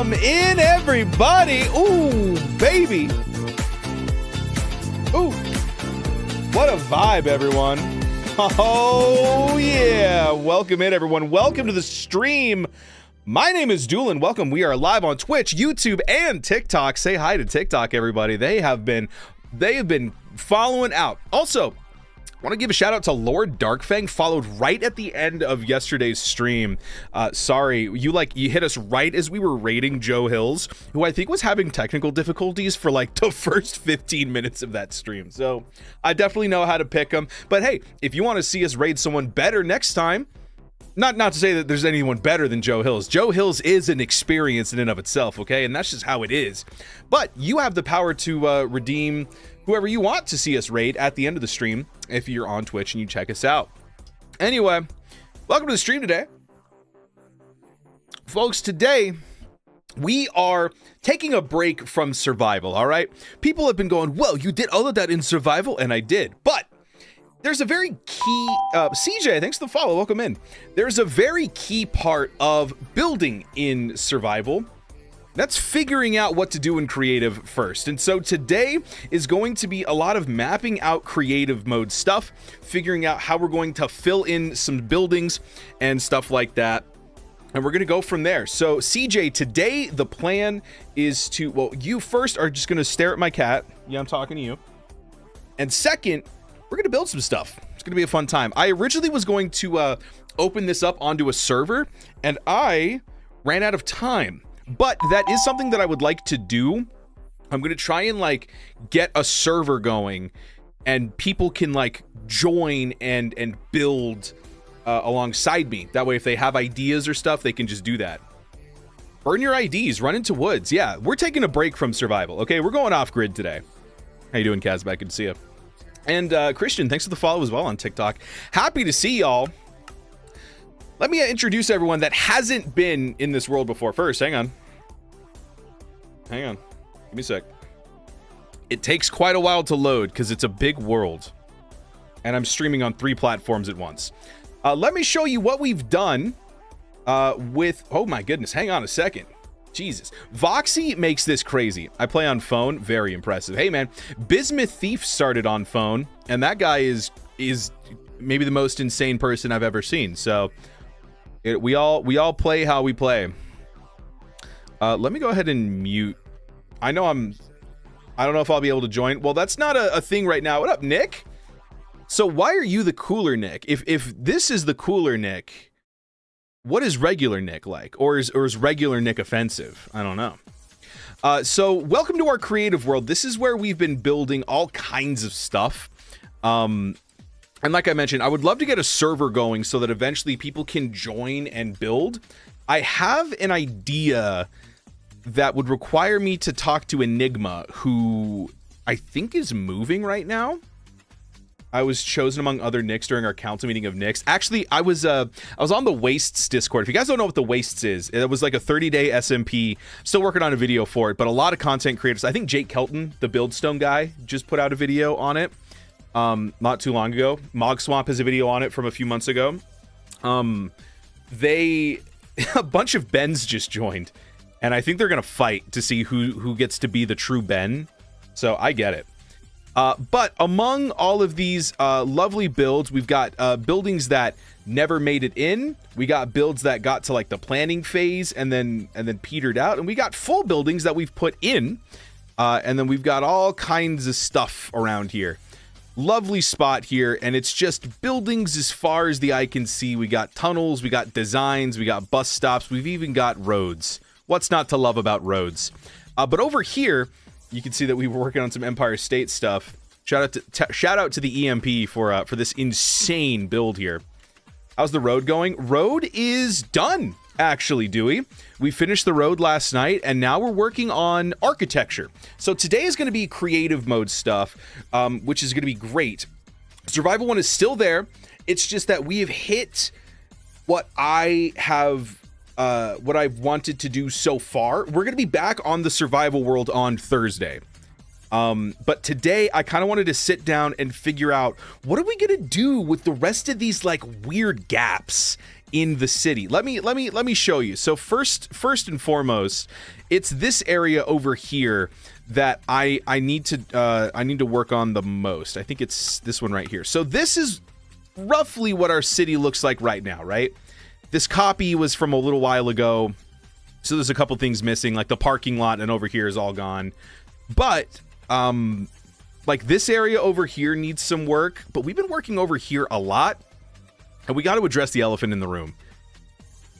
Welcome in, everybody. Ooh, baby. Ooh, what a vibe, everyone. Oh, yeah. Welcome in, everyone. Welcome to the stream. My name is Dewlan. Welcome. We are live on Twitch, YouTube, and TikTok. Say hi to TikTok, everybody. They have been following out. Also, I want to give a shout out to Lord Darkfang, followed right at the end of yesterday's stream. Sorry, you hit us right as we were raiding Joe Hills, who I think was having technical difficulties for like the first 15 minutes of that stream. So I definitely know how to pick them. But hey, if you want to see us raid someone better next time, not to say that there's anyone better than Joe Hills. Joe Hills is an experience in and of itself, okay? And that's just how it is. But you have the power to redeem whoever you want to see us raid at the end of the stream if you're on Twitch and you check us out. Anyway, welcome to the stream today. Folks, today we are taking a break from survival, all right? People have been going, well, you did all of that in survival, and I did. But there's a very key, CJ, thanks for the follow, welcome in. There's a very key part of building in survival. That's figuring out what to do in creative first. And so today is going to be a lot of mapping out creative mode stuff, figuring out how we're going to fill in some buildings and stuff like that. And we're going to go from there. So CJ, today the plan is to, well, you first are just going to stare at my cat. Yeah, I'm talking to you. And second, we're going to build some stuff. It's going to be a fun time. I originally was going to open this up onto a server and I ran out of time. But that is something that I would like to do. I'm going to try and like get a server going and people can like join and build alongside me. That way, if they have ideas or stuff, they can just do that. Burn your IDs, run into woods. Yeah, we're taking a break from survival. Okay, we're going off grid today. How you doing, Kazbek? Good to see you. And Christian, thanks for the follow as well on TikTok. Happy to see y'all. Let me introduce everyone that hasn't been in this world before. First, hang on. Give me a sec. It takes quite a while to load because it's a big world. And I'm streaming on 3 platforms at once. Let me show you what we've done with... Oh my goodness, hang on a second. Jesus. Voxy makes this crazy. I play on phone. Very impressive. Hey man, Bismuth Thief started on phone. And that guy is maybe the most insane person I've ever seen. So... We all play how we play. Let me go ahead and mute. I don't know if I'll be able to join. Well, that's not a thing right now. What up, Nick? So why are you the cooler Nick? If this is the cooler Nick, what is regular Nick like? Or is regular Nick offensive? I don't know. So welcome to our creative world. This is where we've been building all kinds of stuff. And like I mentioned, I would love to get a server going so that eventually people can join and build. I have an idea that would require me to talk to Enigma, who I think is moving right now. I was chosen among other Nicks during our council meeting of Nicks. Actually, I was on the Wastes Discord. If you guys don't know what the Wastes is, it was like a 30-day SMP. Still working on a video for it, but a lot of content creators. I think Jake Kelton, the Buildstone guy, just put out a video on it. Not too long ago. Mog Swamp has a video on it from a few months ago. A bunch of Bens just joined, and I think they're gonna fight to see who gets to be the true Ben. So I get it. But among all of these lovely builds, we've got buildings that never made it in. We got builds that got to like the planning phase and then petered out, and we got full buildings that we've put in, and then we've got all kinds of stuff around here. Lovely spot here, and it's just buildings as far as the eye can see. We got tunnels, we got designs, we got bus stops, we've even got roads. What's not to love about roads? But over here, you can see that we were working on some Empire State stuff. Shout out to the EMP for this insane build here. How's the road going? Road is done, actually, Dewey. We finished the road last night, and now we're working on architecture. So today is going to be creative mode stuff, which is going to be great. Survival 1 is still there. It's just that we have hit what I've wanted to do so far. We're going to be back on the survival world on Thursday. But today I kind of wanted to sit down and figure out what are we going to do with the rest of these like weird gaps in the city. Let me show you. So first and foremost, it's this area over here that I need to work on the most. I think it's this one right here. So this is roughly what our city looks like right now, right? This copy was from a little while ago, so there's a couple things missing, like the parking lot and over here is all gone. But like this area over here needs some work, but we've been working over here a lot, and we got to address the elephant in the room.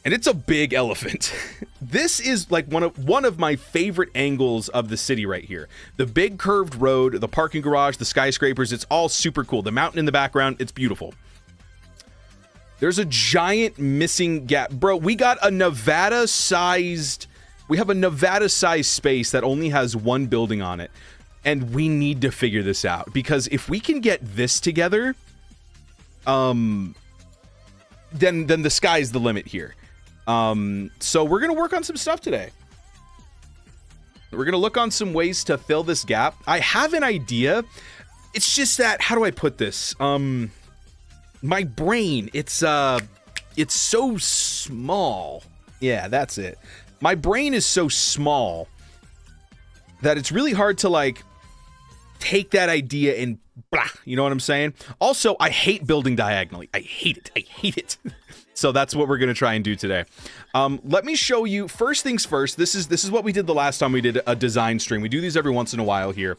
And it's a big elephant. This is like one of my favorite angles of the city right here. The big curved road, the parking garage, the skyscrapers, it's all super cool. The mountain in the background, it's beautiful. There's a giant missing gap. Bro, we got a Nevada-sized... We have a Nevada-sized space that only has one building on it. And we need to figure this out. Because if we can get this together... then the sky's the limit here. So we're going to work on some stuff today. We're going to look on some ways to fill this gap. I have an idea. It's just that, how do I put this? My brain, it's so small. Yeah, that's it. My brain is so small that it's really hard to like take that idea and blah, you know what I'm saying? Also, I hate building diagonally. I hate it. I hate it. So that's what we're going to try and do today. Let me show you, first things first, this is what we did the last time we did a design stream. We do these every once in a while here.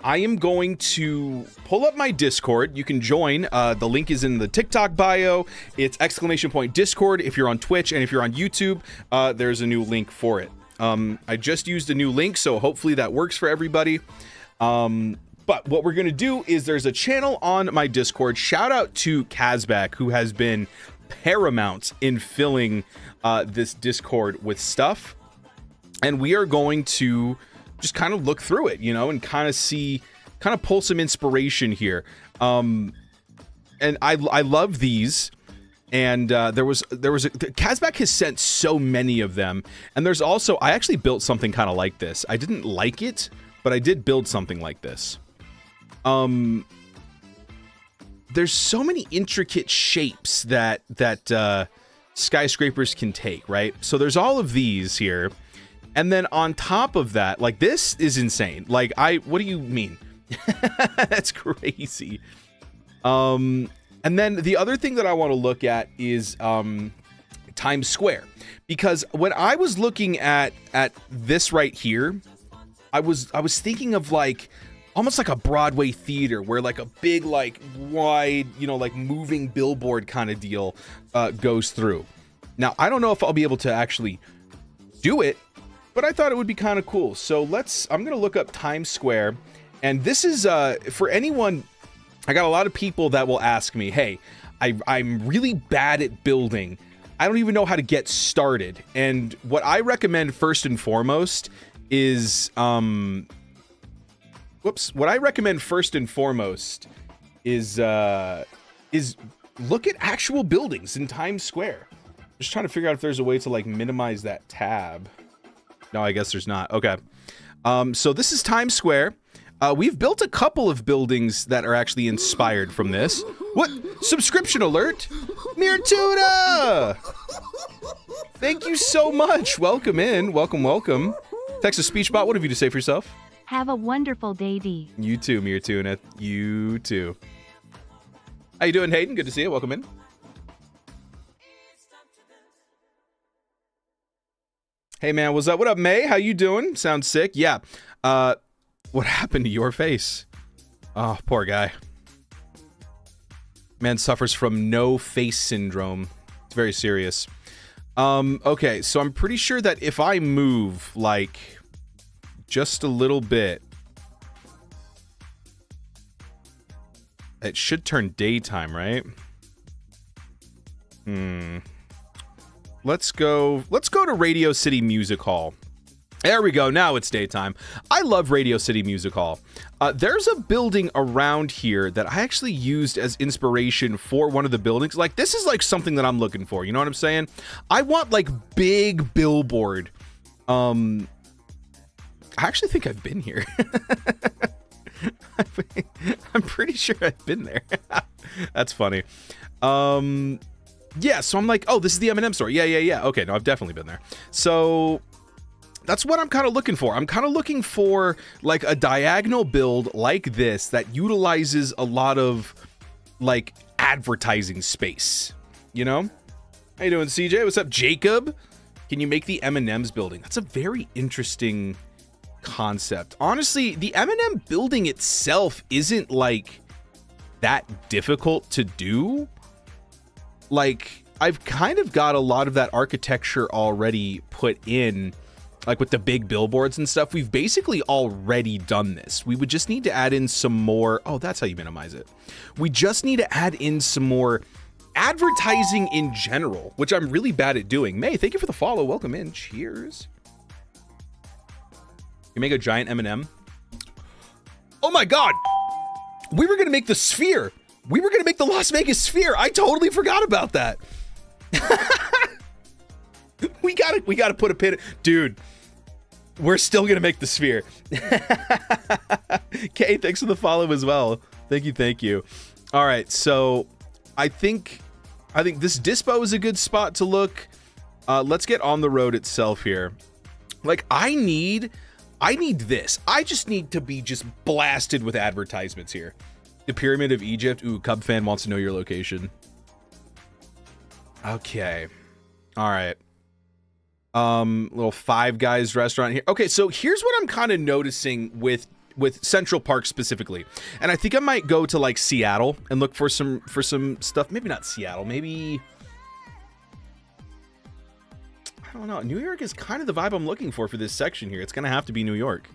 I am going to pull up my Discord. You can join. The link is in the TikTok bio. It's !Discord if you're on Twitch, and if you're on YouTube, there's a new link for it. I just used a new link, so hopefully that works for everybody. But what we're going to do is there's a channel on my Discord. Shout out to Kazbak, who has been paramount in filling this Discord with stuff. And we are going to just kind of look through it, you know, and kind of pull some inspiration here. And I love these. And there was Kazbak has sent so many of them. And there's also, I actually built something kind of like this. I didn't like it, but I did build something like this. There's so many intricate shapes that skyscrapers can take, right? So there's all of these here. And then on top of that, like, this is insane. Like, what do you mean? That's crazy. And then the other thing that I want to look at is Times Square, because when I was looking at this right here, I was thinking of like almost like a Broadway theater where like a big, like, wide, you know, like moving billboard kind of deal goes through. Now, I don't know if I'll be able to actually do it, but I thought it would be kind of cool. So I'm going to look up Times Square, and this is for anyone. I got a lot of people that will ask me, hey, I'm really bad at building. I don't even know how to get started. And what I recommend first and foremost is, what I recommend first and foremost is look at actual buildings in Times Square. Just trying to figure out if there's a way to like minimize that tab. No, I guess there's not. Okay. So this is Times Square. We've built a couple of buildings that are actually inspired from this. What? Subscription alert? Mirtuna! Thank you so much. Welcome in. Welcome, welcome. Text-to-speech bot, what have you to say for yourself? Have a wonderful day, D. You too, Mirtuna. You too. How you doing, Hayden? Good to see you. Welcome in. Hey, man. What's up? What up, May? How you doing? Sounds sick. Yeah. What happened to your face? Oh, poor guy. Man suffers from no face syndrome. It's very serious. Okay, so I'm pretty sure that if I move, like, just a little bit, it should turn daytime, right? Let's go to Radio City Music Hall. There we go. Now it's daytime. I love Radio City Music Hall. There's a building around here that I actually used as inspiration for one of the buildings. Like, this is like something that I'm looking for. You know what I'm saying? I want like big billboard. I actually think I've been here. I'm pretty sure I've been there. That's funny. Yeah, so I'm like, oh, this is the M&M store. Yeah. Okay, no, I've definitely been there. So that's what I'm kind of looking for. I'm kind of looking for like a diagonal build like this that utilizes a lot of like advertising space, you know? How you doing, CJ? What's up, Jacob? Can you make the M&M's building? That's a very interesting concept. Honestly, the M&M building itself isn't like that difficult to do. Like, I've kind of got a lot of that architecture already put in, like with the big billboards and stuff. We've basically already done this. We would just need to add in some more. Oh, that's how you minimize it. We just need to add in some more advertising in general, which I'm really bad at doing. May, thank you for the follow. Welcome in. Cheers. You make a giant M&M. Oh my God. We were going to make the sphere. We were going to make the Las Vegas sphere. I totally forgot about that. we gotta put a pin. Dude, we're still going to make the sphere. Kay, thanks for the follow as well. Thank you. All right. So I think this dispo is a good spot to look. Let's get on the road itself here. Like I need this. I just need to be just blasted with advertisements here. The Pyramid of Egypt. Ooh, Cub fan wants to know your location. Okay. All right. Little Five Guys restaurant here. Okay, so here's what I'm kind of noticing with Central Park specifically. And I think I might go to like Seattle and look for some stuff. Maybe not Seattle, maybe I don't know. New York is kind of the vibe I'm looking for this section here. It's going to have to be New York.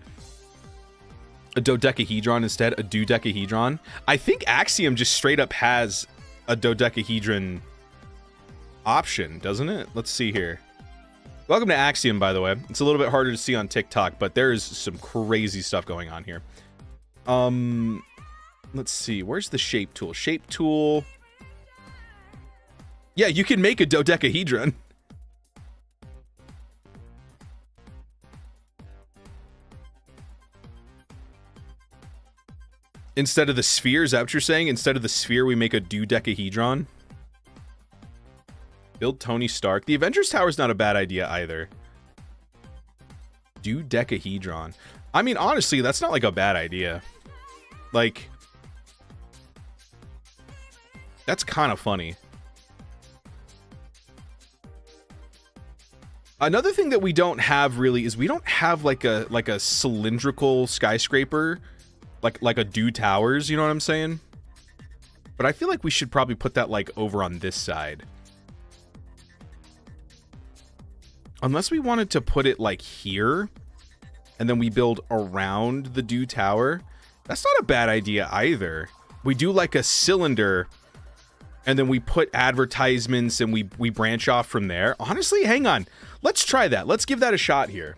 A dodecahedron instead, a dodecahedron. I think Axiom just straight up has a dodecahedron option, doesn't it? Let's see here. Welcome to Axiom, by the way. It's a little bit harder to see on TikTok, but there is some crazy stuff going on here. Let's see. Where's the shape tool? Shape tool. Yeah, you can make a dodecahedron. Instead of the sphere, is that what you're saying? Instead of the sphere, we make a dodecahedron? Build Tony Stark. The Avengers Tower is not a bad idea either. Dodecahedron. I mean, honestly, that's not like a bad idea. Like, that's kind of funny. Another thing that we don't have really is we don't have like a cylindrical skyscraper. Like a Do Towers, you know what I'm saying? But I feel like we should probably put that like over on this side. Unless we wanted to put it like here, and then we build around the Do Tower. That's not a bad idea either. We do like a cylinder, and then we put advertisements, and we branch off from there. Honestly, hang on. Let's try that. Let's give that a shot here.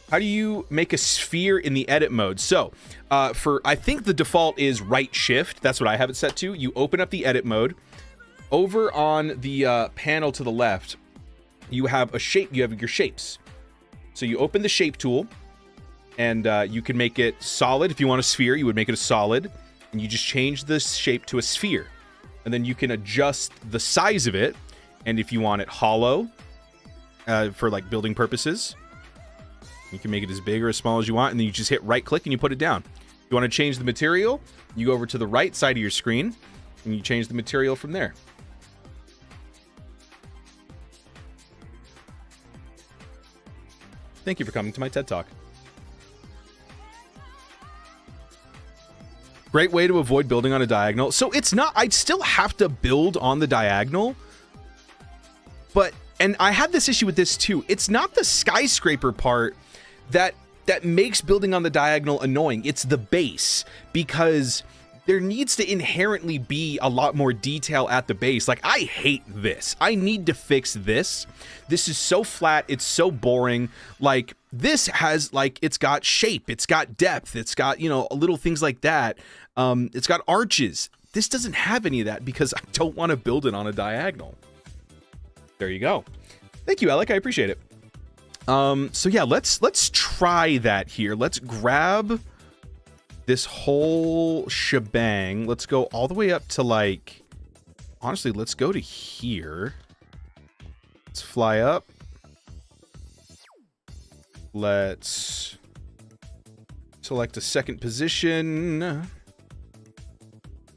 How do you make a sphere in the edit mode? So, I think the default is right shift. That's what I have it set to. You open up the edit mode. Over on the panel to the left, you have a shape. You have your shapes. So you open the shape tool, and you can make it solid. If you want a sphere, you would make it a solid, and you just change the shape to a sphere. And then you can adjust the size of it. And if you want it hollow, for like building purposes, you can make it as big or as small as you want, and then you just hit right click and you put it down. If you want to change the material, you go over to the right side of your screen and you change the material from there. Thank you for coming to my TED Talk. Great way to avoid building on a diagonal. So it's not, I'd still have to build on the diagonal, but, and I had this issue with this too. It's not the skyscraper part that makes building on the diagonal annoying. It's the base, because there needs to inherently be a lot more detail at the base. Like, I hate this. I need to fix this. This is so flat. It's so boring. Like, this has, like, it's got shape. It's got depth. It's got, you know, little things like that. It's got arches. This doesn't have any of that because I don't want to build it on a diagonal. There you go. Thank you, Alec. I appreciate it. So yeah, let's try that here. Let's grab this whole shebang. Let's go all the way up to like Honestly, let's go to here. Let's fly up. Let's select a second position.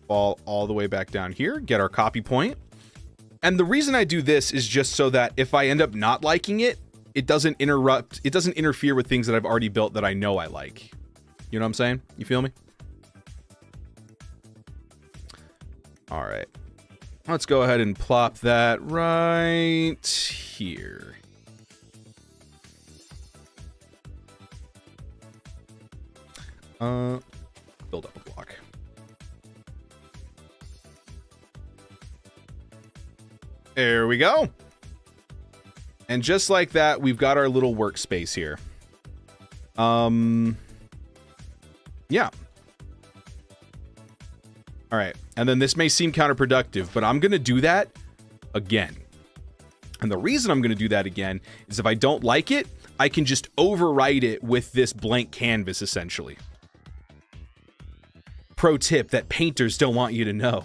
Fall all the way back down here. Get our copy point. And the reason I do this is just so that if I end up not liking it, it doesn't interfere with things that I've already built that I know I like. You know what I'm saying? You feel me? All right. Let's go ahead and plop that right here. Build up a block. There we go. And just like that, we've got our little workspace here. Yeah. All right. And then this may seem counterproductive, but I'm going to do that again. And the reason I'm going to do that again is if I don't like it, I can just overwrite it with this blank canvas, essentially. Pro tip that painters don't want you to know.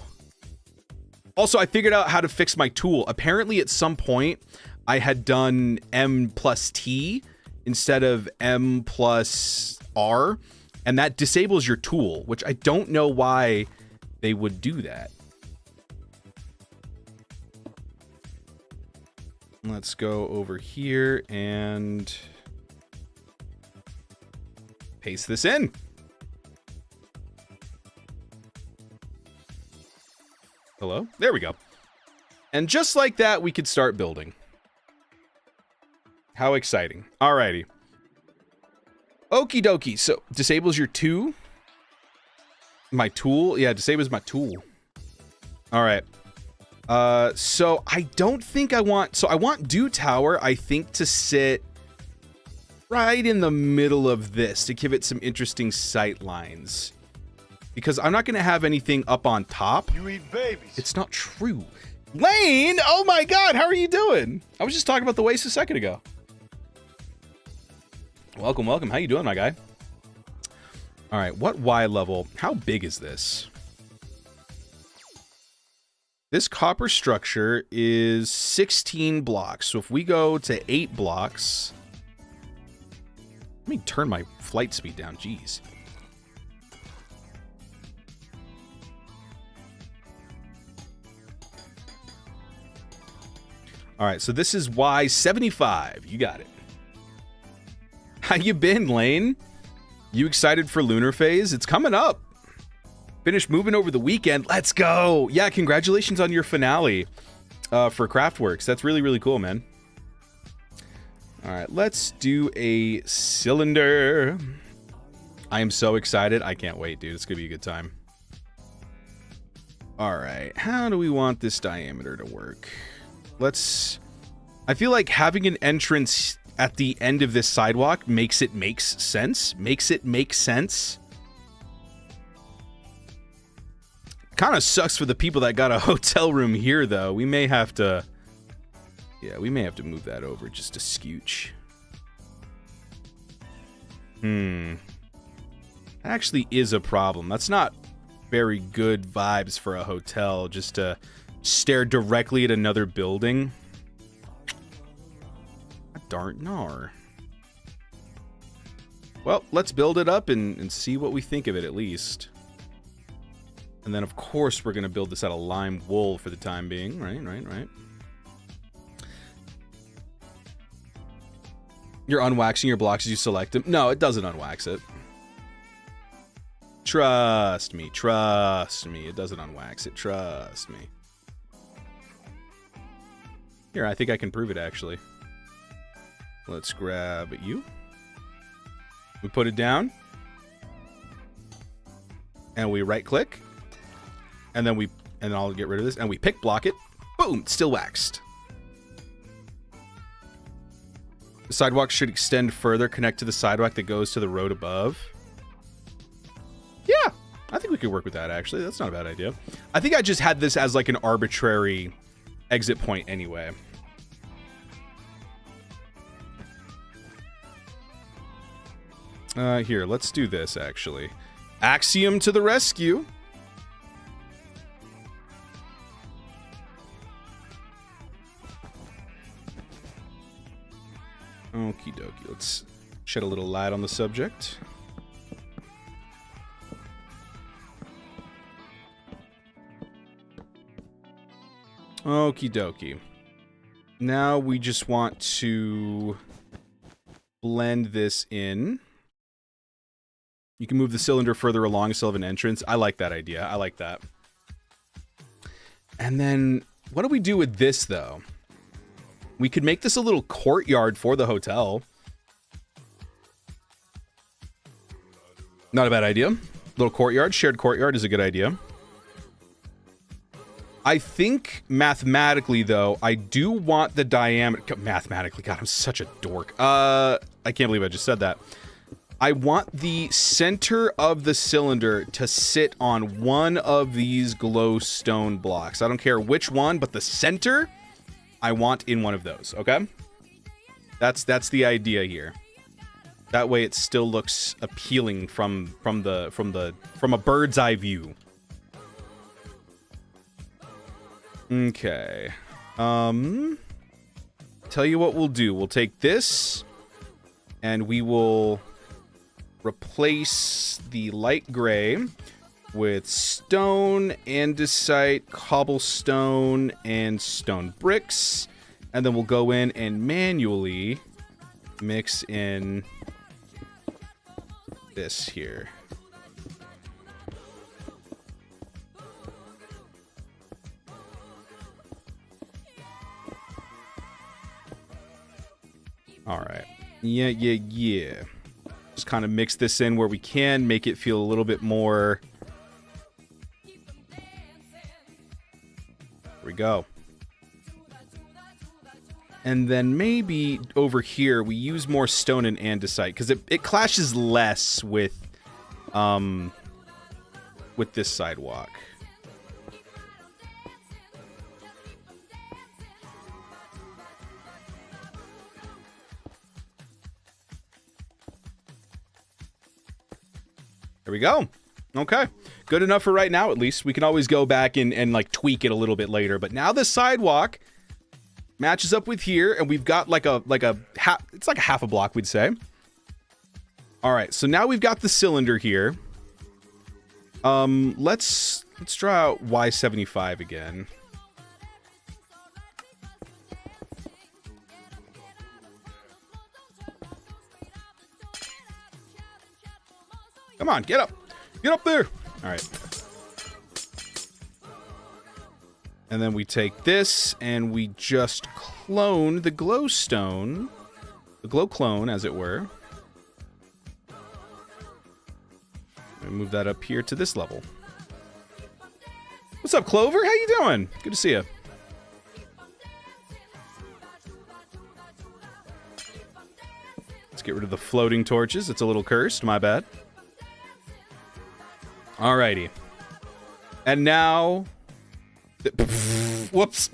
Also, I figured out how to fix my tool. Apparently, at some point, I had done M plus T instead of M plus R, and that disables your tool, which I don't know why they would do that. Let's go over here and paste this in. Hello? There we go. And just like that, we could start building. How exciting. Alrighty. Okie dokie. So, disables your 2. My tool? Yeah, disables my tool. Alright. So I don't think I want... So I want Dew Tower, I think, to sit right in the middle of this to give it some interesting sight lines. Because I'm not going to have anything up on top. You eat babies. It's not true. Lane! Oh my god, how are you doing? I was just talking about the waste a second ago. Welcome, welcome. How you doing, my guy? All right, what Y level? How big is this? This copper structure is 16 blocks. So if we go to 8 blocks... Let me turn my flight speed down. Jeez. All right, so this is Y75. You got it. How you been, Lane? You excited for Lunar Phase? It's coming up. Finished moving over the weekend. Let's go. Yeah, congratulations on your finale for Craftworks. That's really, really cool, man. All right, let's do a cylinder. I am so excited. I can't wait, dude. It's going to be a good time. All right, how do we want this diameter to work? I feel like having an entrance at the end of this sidewalk makes it make sense. Kind of sucks for the people that got a hotel room here, though. We may have to... Yeah, we may have to move that over just a scooch. That actually is a problem. That's not very good vibes for a hotel, just to stare directly at another building. Darn gnar. Well, let's build it up and see what we think of it, at least. And then, of course, we're going to build this out of lime wool for the time being. Right. You're unwaxing your blocks as you select them. No, it doesn't unwax it. Trust me. It doesn't unwax it. Trust me. Here, I think I can prove it, actually. Let's grab you. We put it down. And we right-click. And then I'll get rid of this. And we pick block it. Boom! It's still waxed. The sidewalk should extend further, connect to the sidewalk that goes to the road above. Yeah! I think we could work with that, actually. That's not a bad idea. I think I just had this as like an arbitrary exit point anyway. Here, let's do this, actually. Axiom to the rescue. let's shed a little light on the subject. Okie dokie. Now we just want to blend this in. You can move the cylinder further along instead of an entrance. I like that idea. I like that. And then, what do we do with this, though? We could make this a little courtyard for the hotel. Not a bad idea. Little courtyard, shared courtyard is a good idea. I think mathematically, though, I do want the diameter... Mathematically, God, I'm such a dork. I can't believe I just said that. I want the center of the cylinder to sit on one of these glowstone blocks. I don't care which one, but the center, I want in one of those, okay? That's the idea here. That way it still looks appealing from a bird's eye view. Okay. Tell you what we'll do. We'll take this and we will replace the light gray with stone, andesite, cobblestone, and stone bricks. And then we'll go in and manually mix in this here. All right. Yeah. Just kind of mix this in where we can, make it feel a little bit more. There we go. And then maybe over here we use more stone and andesite because it clashes less with this sidewalk. There we go. Okay. Good enough for right now, at least. We can always go back and like tweak it a little bit later. But now the sidewalk matches up with here, and we've got like a half, it's like a half a block, we'd say. All right, so now we've got the cylinder here. Let's draw out Y75 again. Come on, get up. Get up there. All right. And then we take this and we just clone the glowstone. The glow clone, as it were. And move that up here to this level. What's up, Clover? How you doing? Good to see you. Let's get rid of the floating torches. It's a little cursed. My bad. Alrighty. And now... Whoops.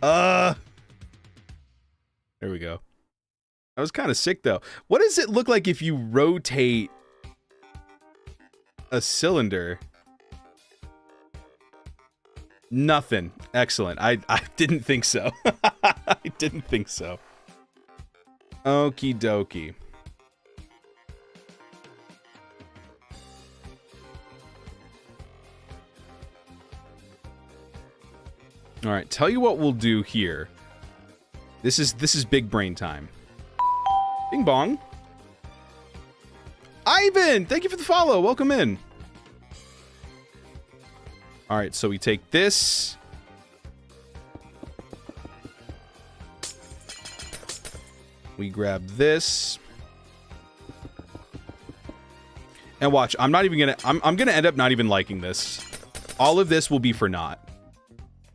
There we go. That was kind of sick, though. What does it look like if you rotate a cylinder? Nothing. Excellent. I didn't think so. I didn't think so. Okie dokie. All right, tell you what we'll do here. This is big brain time. Bing bong. Ivan, thank you for the follow. Welcome in. All right, so we take this. We grab this. And watch, I'm not even gonna, I'm gonna end up not even liking this. All of this will be for naught.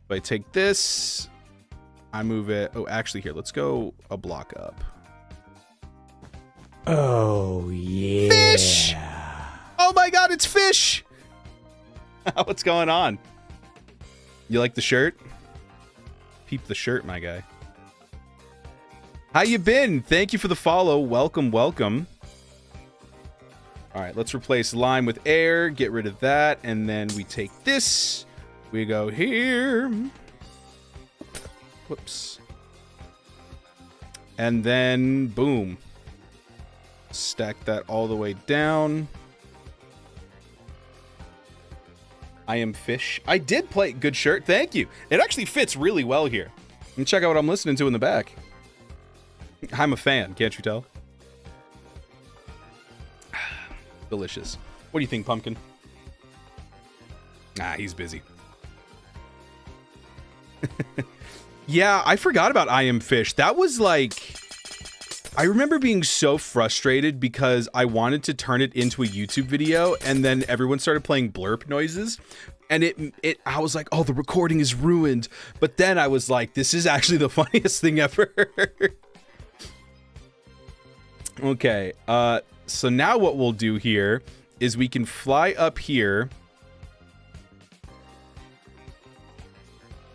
If I take this, I move it. Oh, actually, here, let's go a block up. Oh, yeah. Fish! Oh my god, it's fish! What's going on? You like the shirt? Peep the shirt, my guy. How you been? Thank you for the follow. Welcome, welcome. All right, let's replace lime with air. Get rid of that. And then we take this. We go here. Whoops. And then, boom. Stack that all the way down. I am fish. I did play. Good shirt. Thank you. It actually fits really well here. And check out what I'm listening to in the back. I'm a fan. Can't you tell? Delicious. What do you think, Pumpkin? Ah, he's busy. Yeah, I forgot about I Am Fish. That was like... I remember being so frustrated because I wanted to turn it into a YouTube video and then everyone started playing blurp noises. And I was like, oh, the recording is ruined. But then I was like, this is actually the funniest thing ever. Okay, so now what we'll do here is we can fly up here.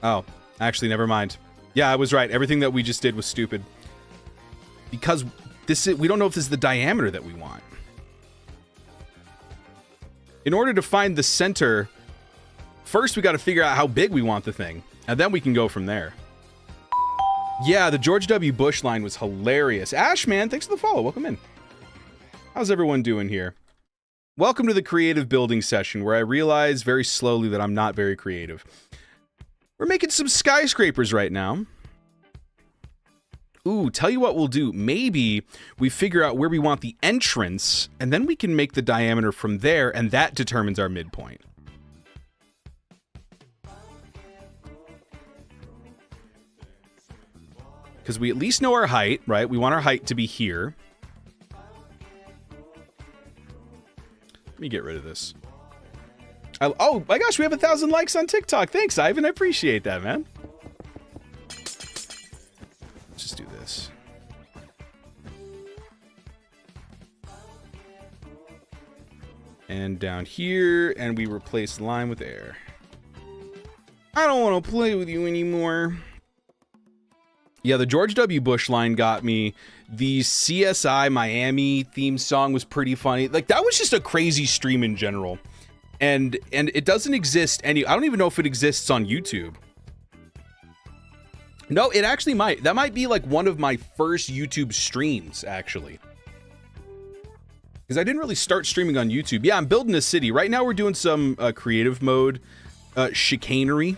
Oh, actually, never mind. Yeah, I was right. Everything that we just did was stupid. Because we don't know if this is the diameter that we want. In order to find the center, first we got to figure out how big we want the thing. And then we can go from there. Yeah, the George W. Bush line was hilarious. Ash, man, thanks for the follow. Welcome in. How's everyone doing here? Welcome to the creative building session, where I realize very slowly that I'm not very creative. We're making some skyscrapers right now. Ooh, tell you what we'll do. Maybe we figure out where we want the entrance, and then we can make the diameter from there, and that determines our midpoint. Because we at least know our height, right? We want our height to be here. Let me get rid of this. Oh my gosh, we have 1,000 likes on TikTok. Thanks, Ivan. I appreciate that, man. Let's just do this. And down here, and we replace line with air. I don't want to play with you anymore. Yeah, the George W. Bush line got me. The CSI Miami theme song was pretty funny. Like, that was just a crazy stream in general. And it doesn't exist I don't even know if it exists on YouTube. No, it actually might. That might be like one of my first YouTube streams, actually. Because I didn't really start streaming on YouTube. Yeah, I'm building a city. Right now we're doing some creative mode chicanery.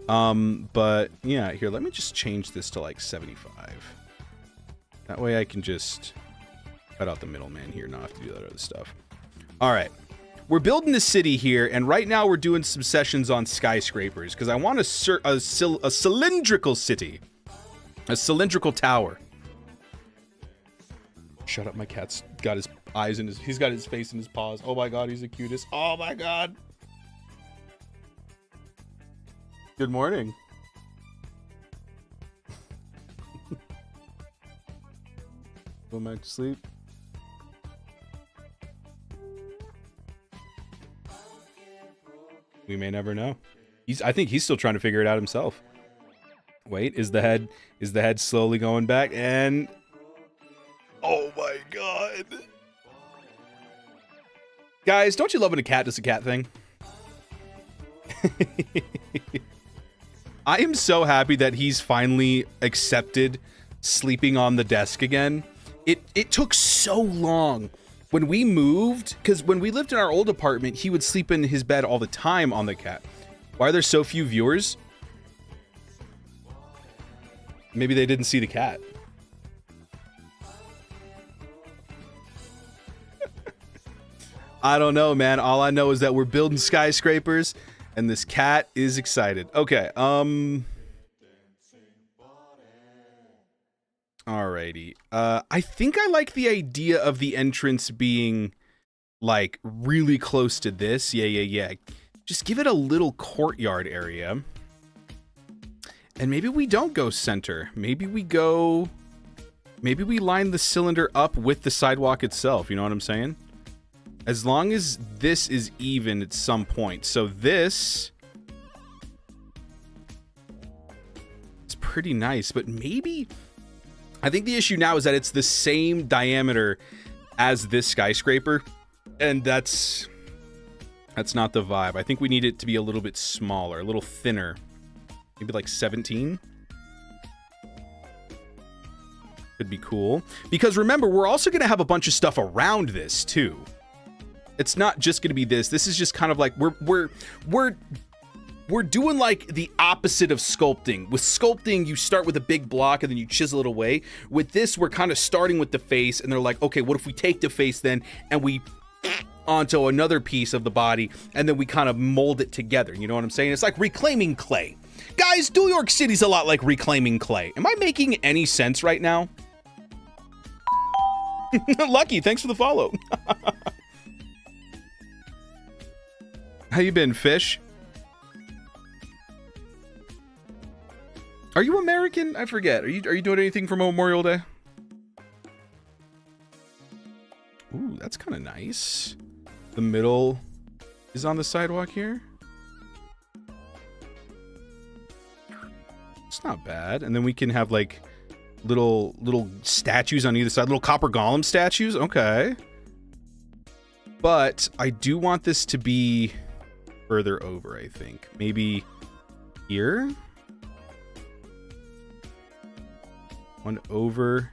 But yeah, here, let me just change this to like 75. That way I can just cut out the middleman here, not have to do that other stuff. All right. We're building a city here, and right now we're doing some sessions on skyscrapers because I want a cylindrical city. A cylindrical tower. Shut up, my cat's got his eyes in he's got his face in his paws. Oh my god, he's the cutest. Oh my god. Good morning. Going back to sleep. We may never know. I think he's still trying to figure it out himself. Wait, is the head slowly going back? And oh my god. Guys, don't you love when a cat does a cat thing? I am so happy that he's finally accepted sleeping on the desk again. It took so long. When we moved, because when we lived in our old apartment, he would sleep in his bed all the time on the cat. Why are there so few viewers? Maybe they didn't see the cat. I don't know, man. All I know is that we're building skyscrapers, and this cat is excited. Okay, alrighty. I think I like the idea of the entrance being like really close to this. Yeah. Just give it a little courtyard area. And maybe we don't go center. Maybe we line the cylinder up with the sidewalk itself. You know what I'm saying? As long as this is even at some point. So this is pretty nice, but maybe I think the issue now is that it's the same diameter as this skyscraper, and that's not the vibe. I think we need it to be a little bit smaller, a little thinner. Maybe like 17. Could be cool. Because remember, we're also going to have a bunch of stuff around this too. It's not just going to be this. This is just kind of like we're doing like the opposite of sculpting. With sculpting, you start with a big block and then you chisel it away. With this, we're kind of starting with the face, and they're like, okay, what if we take the face then and we onto another piece of the body, and then we kind of mold it together. You know what I'm saying? It's like reclaiming clay. Guys, New York City's a lot like reclaiming clay. Am I making any sense right now? Lucky, thanks for the follow. How you been, Fish? Are you American? I forget. Are you doing anything for Memorial Day? Ooh, that's kind of nice. The middle is on the sidewalk here. It's not bad. And then we can have like little statues on either side, little copper golem statues. Okay. But I do want this to be further over, I think. Maybe here. One over.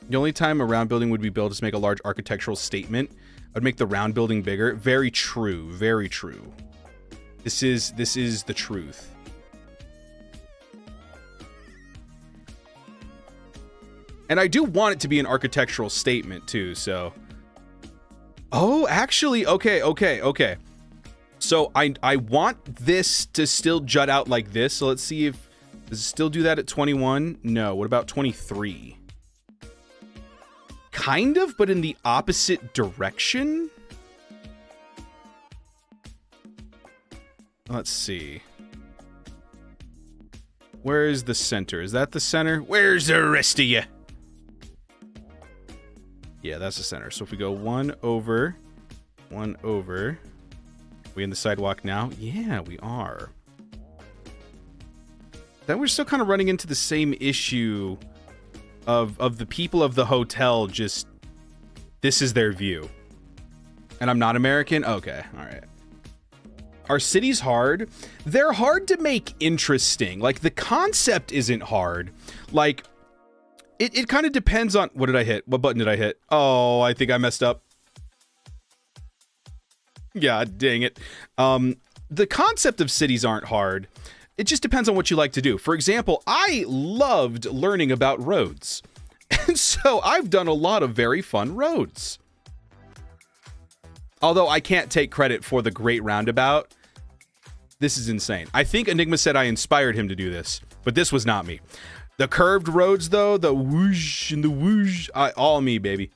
The only time a round building would be built is to make a large architectural statement. I'd make the round building bigger. Very true. Very true. This is the truth. And I do want it to be an architectural statement too, so. Oh, actually, okay. So I want this to still jut out like this. So let's see if, does it still do that at 21? No, what about 23? Kind of, but in the opposite direction. Let's see. Where is the center? Is that the center? Where's the rest of you? Yeah, that's the center. So if we go one over. We in the sidewalk now? Yeah, we are. Then we're still kind of running into the same issue of the people of the hotel. Just, this is their view. And I'm not American? Okay, all right. Are cities hard? They're hard to make interesting. Like, the concept isn't hard. Like, it kind of depends on... What did I hit? What button did I hit? Oh, I think I messed up. Yeah, dang it. The concept of cities aren't hard. It just depends on what you like to do. For example, I loved learning about roads. And so I've done a lot of very fun roads. Although I can't take credit for the great roundabout. This is insane. I think Enigma said I inspired him to do this, but this was not me. The curved roads, though, the whoosh and the whoosh, all me, baby.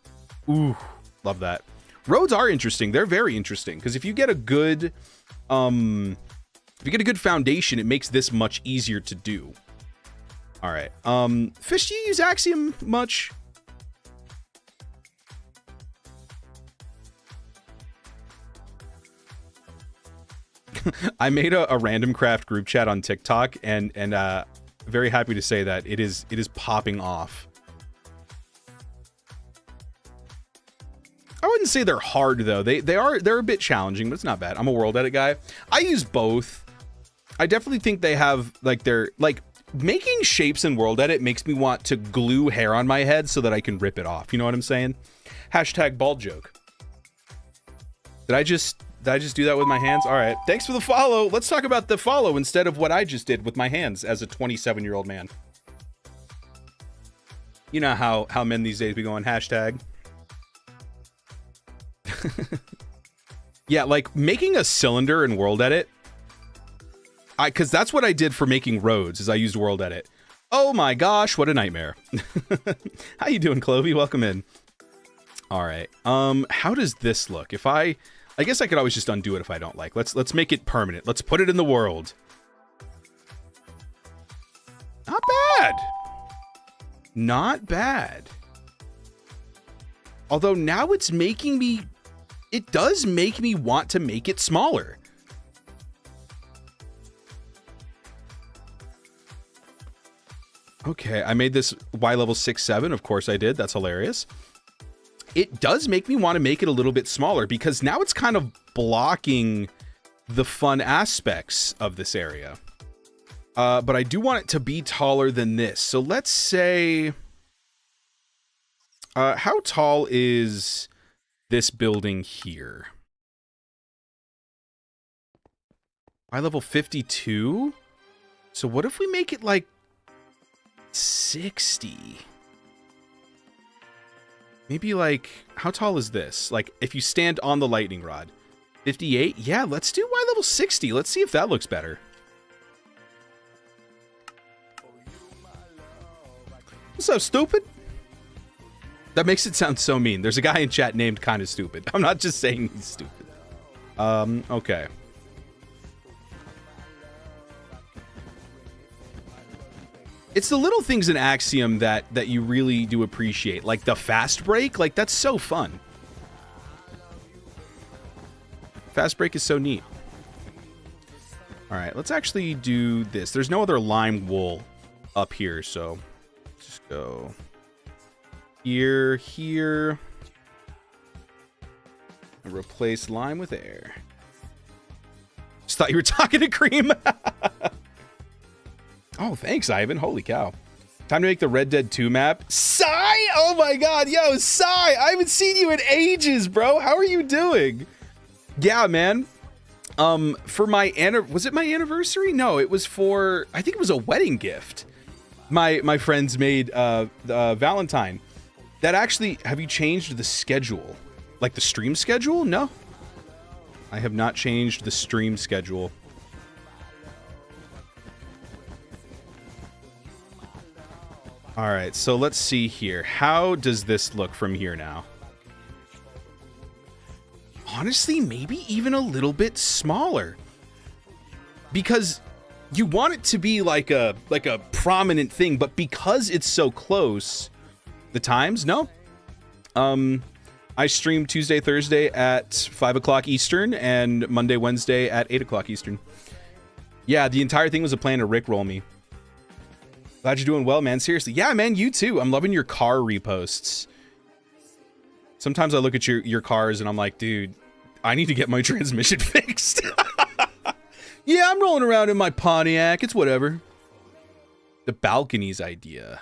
Ooh, love that. Roads are interesting. They're very interesting because if you get a good, foundation, it makes this much easier to do. All right. Fish, do you use Axiom much? I made a random craft group chat on TikTok, and very happy to say that it is popping off. I wouldn't say they're hard though. They're a bit challenging, but it's not bad. I'm a world edit guy. I use both. I definitely think they have they're making shapes in world edit makes me want to glue hair on my head so that I can rip it off. You know what I'm saying? Hashtag bald joke. Did I just do that with my hands? All right. Thanks for the follow. Let's talk about the follow instead of what I just did with my hands as a 27-year-old man. You know how men these days be going hashtag. Yeah, like making a cylinder in world edit. Because that's what I did for making roads is I used world edit. Oh my gosh, what a nightmare. How you doing, Clovey? Welcome in. All right. How does this look? If I guess I could always just undo it if I don't like. Let's make it permanent. Let's put it in the world. Not bad. Not bad. Although now it's making me... It does make me want to make it smaller. Okay, I made this Y level 6-7. Of course I did. That's hilarious. It does make me want to make it a little bit smaller because now it's kind of blocking the fun aspects of this area. But I do want it to be taller than this. So let's say, how tall is this building here? Eye level 52? So what if we make it like 60? Maybe like, how tall is this? Like if you stand on the lightning rod. 58? Yeah, let's do eye level 60. Let's see if that looks better. What's up, stupid? That makes it sound so mean. There's a guy in chat named Kinda Stupid. I'm not just saying he's stupid. Okay. It's the little things in Axiom that you really do appreciate. Like the fast break, like that's so fun. Fast break is so neat. All right, let's actually do this. There's no other lime wool up here, so just go here, here, and replace lime with air. Just thought you were talking to Cream. Oh, thanks, Ivan. Holy cow. Time to make the Red Dead 2 map. Sai! Oh my god, yo, Sai! I haven't seen you in ages, bro. How are you doing? Yeah, man. For my was it my anniversary? No, it was for, I think it was a wedding gift. My friends made Valentine. That actually, have you changed the schedule? Like the stream schedule? No. I have not changed the stream schedule. All right, so let's see here. How does this look from here now? Honestly, maybe even a little bit smaller. Because you want it to be like a prominent thing, but because it's so close, the times, no. I stream Tuesday, Thursday at 5 o'clock Eastern and Monday, Wednesday at 8 o'clock Eastern. Yeah, the entire thing was a plan to rickroll me. Glad you're doing well, man. Seriously. Yeah, man, you too. I'm loving your car reposts. Sometimes I look at your cars and I'm like, dude, I need to get my transmission fixed. Yeah, I'm rolling around in my Pontiac. It's whatever. The balconies idea.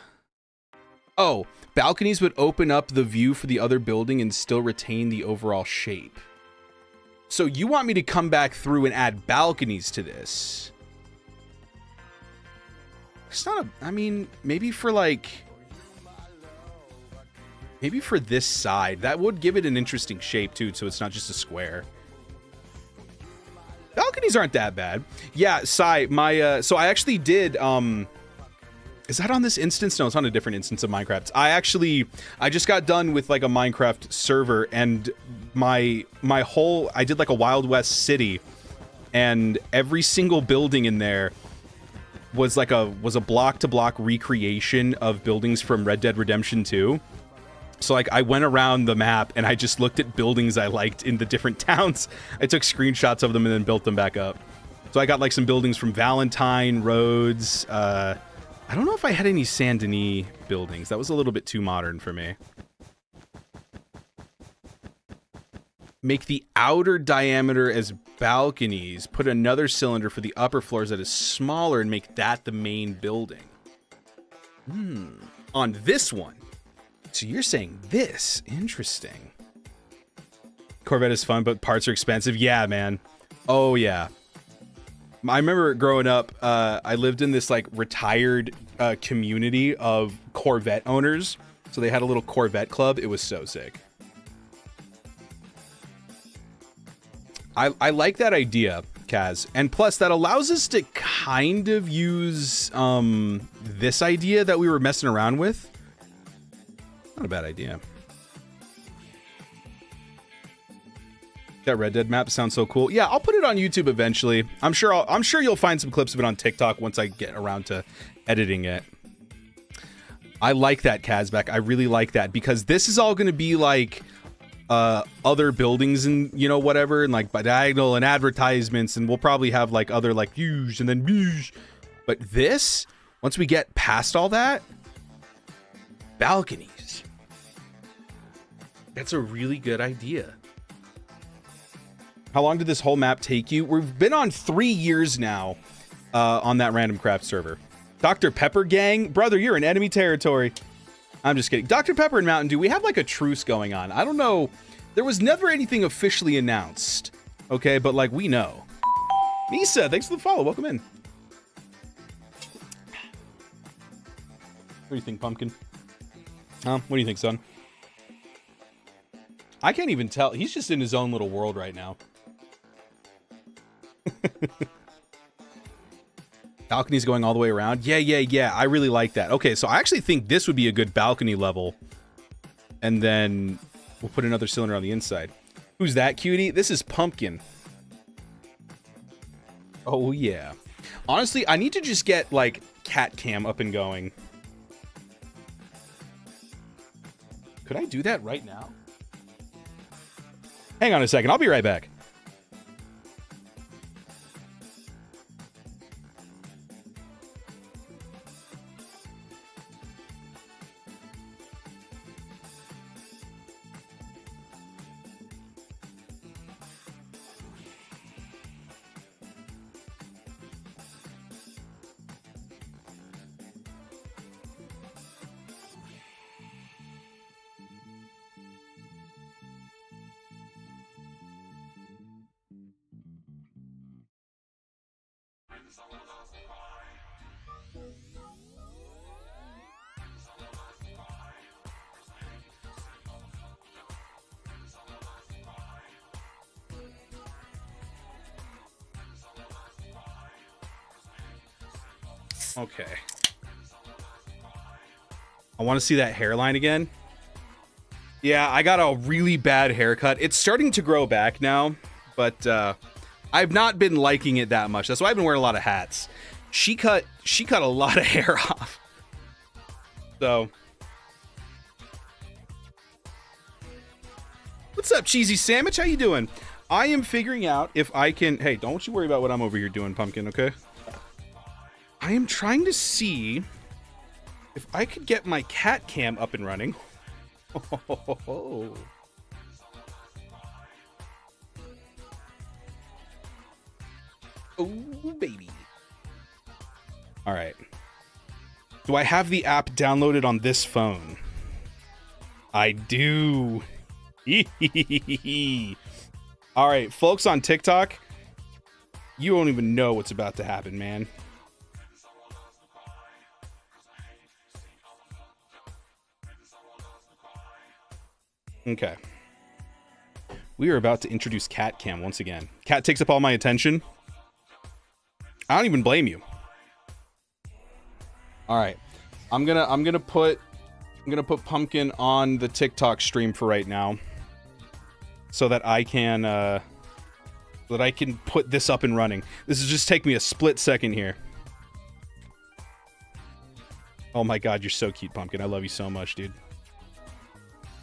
Oh, balconies would open up the view for the other building and still retain the overall shape. So you want me to come back through and add balconies to this? It's not a, I mean, maybe for like, maybe for this side, that would give it an interesting shape too, so it's not just a square. Balconies aren't that bad. Yeah, Sai, my, so I actually did, is that on this instance? No, it's on a different instance of Minecraft. I just got done with like a Minecraft server and my whole, I did like a Wild West city and every single building in there was like a block-to-block recreation of buildings from Red Dead Redemption 2. So like I went around the map and I just looked at buildings I liked in the different towns. I took screenshots of them and then built them back up. So I got like some buildings from Valentine, Rhodes. I don't know if I had any Saint Denis buildings. That was a little bit too modern for me. Make the outer diameter as balconies. Put another cylinder for the upper floors that is smaller and make that the main building. On this one. So you're saying this. Interesting. Corvette is fun, but parts are expensive. Yeah, man. Oh, yeah. I remember growing up, I lived in this like retired community of Corvette owners. So they had a little Corvette club. It was so sick. I like that idea, Kaz. And plus, that allows us to kind of use this idea that we were messing around with. Not a bad idea. That Red Dead map sounds so cool. Yeah, I'll put it on YouTube eventually. I'm sure you'll find some clips of it on TikTok once I get around to editing it. I like that, Kazbek. I really like that because this is all going to be like other buildings and you know whatever and like by diagonal and advertisements and we'll probably have like other like huge and then huge. But this, once we get past all that, balconies. That's a really good idea. How long did this whole map take you? We've been on 3 years now. on that Random Craft server. Dr. Pepper gang? Brother, you're in enemy territory. I'm just kidding. Dr. Pepper and Mountain Dew, we have like a truce going on. I don't know. There was never anything officially announced. Okay, but like we know. Misa, thanks for the follow. Welcome in. What do you think, Pumpkin? What do you think, son? I can't even tell. He's just in his own little world right now. Balcony's going all the way around. Yeah. I really like that. Okay, so I actually think this would be a good balcony level. And then we'll put another cylinder on the inside. Who's that, cutie? This is Pumpkin. Oh, yeah. Honestly, I need to just get, like, cat cam up and going. Could I do that right now? Hang on a second. I'll be right back. Okay. I want to see that hairline again. Yeah, I got a really bad haircut. It's starting to grow back now, but I've not been liking it that much. That's why I've been wearing a lot of hats. She cut a lot of hair off. So, what's up, Cheesy Sandwich? How you doing? I am figuring out if I can... Hey, don't you worry about what I'm over here doing, Pumpkin, okay? I am trying to see if I could get my cat cam up and running. Oh, baby. All right. Do I have the app downloaded on this phone? I do. All right, folks on TikTok, you don't even know what's about to happen, man. Okay. We are about to introduce Cat Cam once again. Cat takes up all my attention. I don't even blame you. All right. I'm gonna put Pumpkin on the TikTok stream for right now, so that I can put this up and running. This is just take me a split second here. Oh my god, you're so cute, Pumpkin. I love you so much, dude.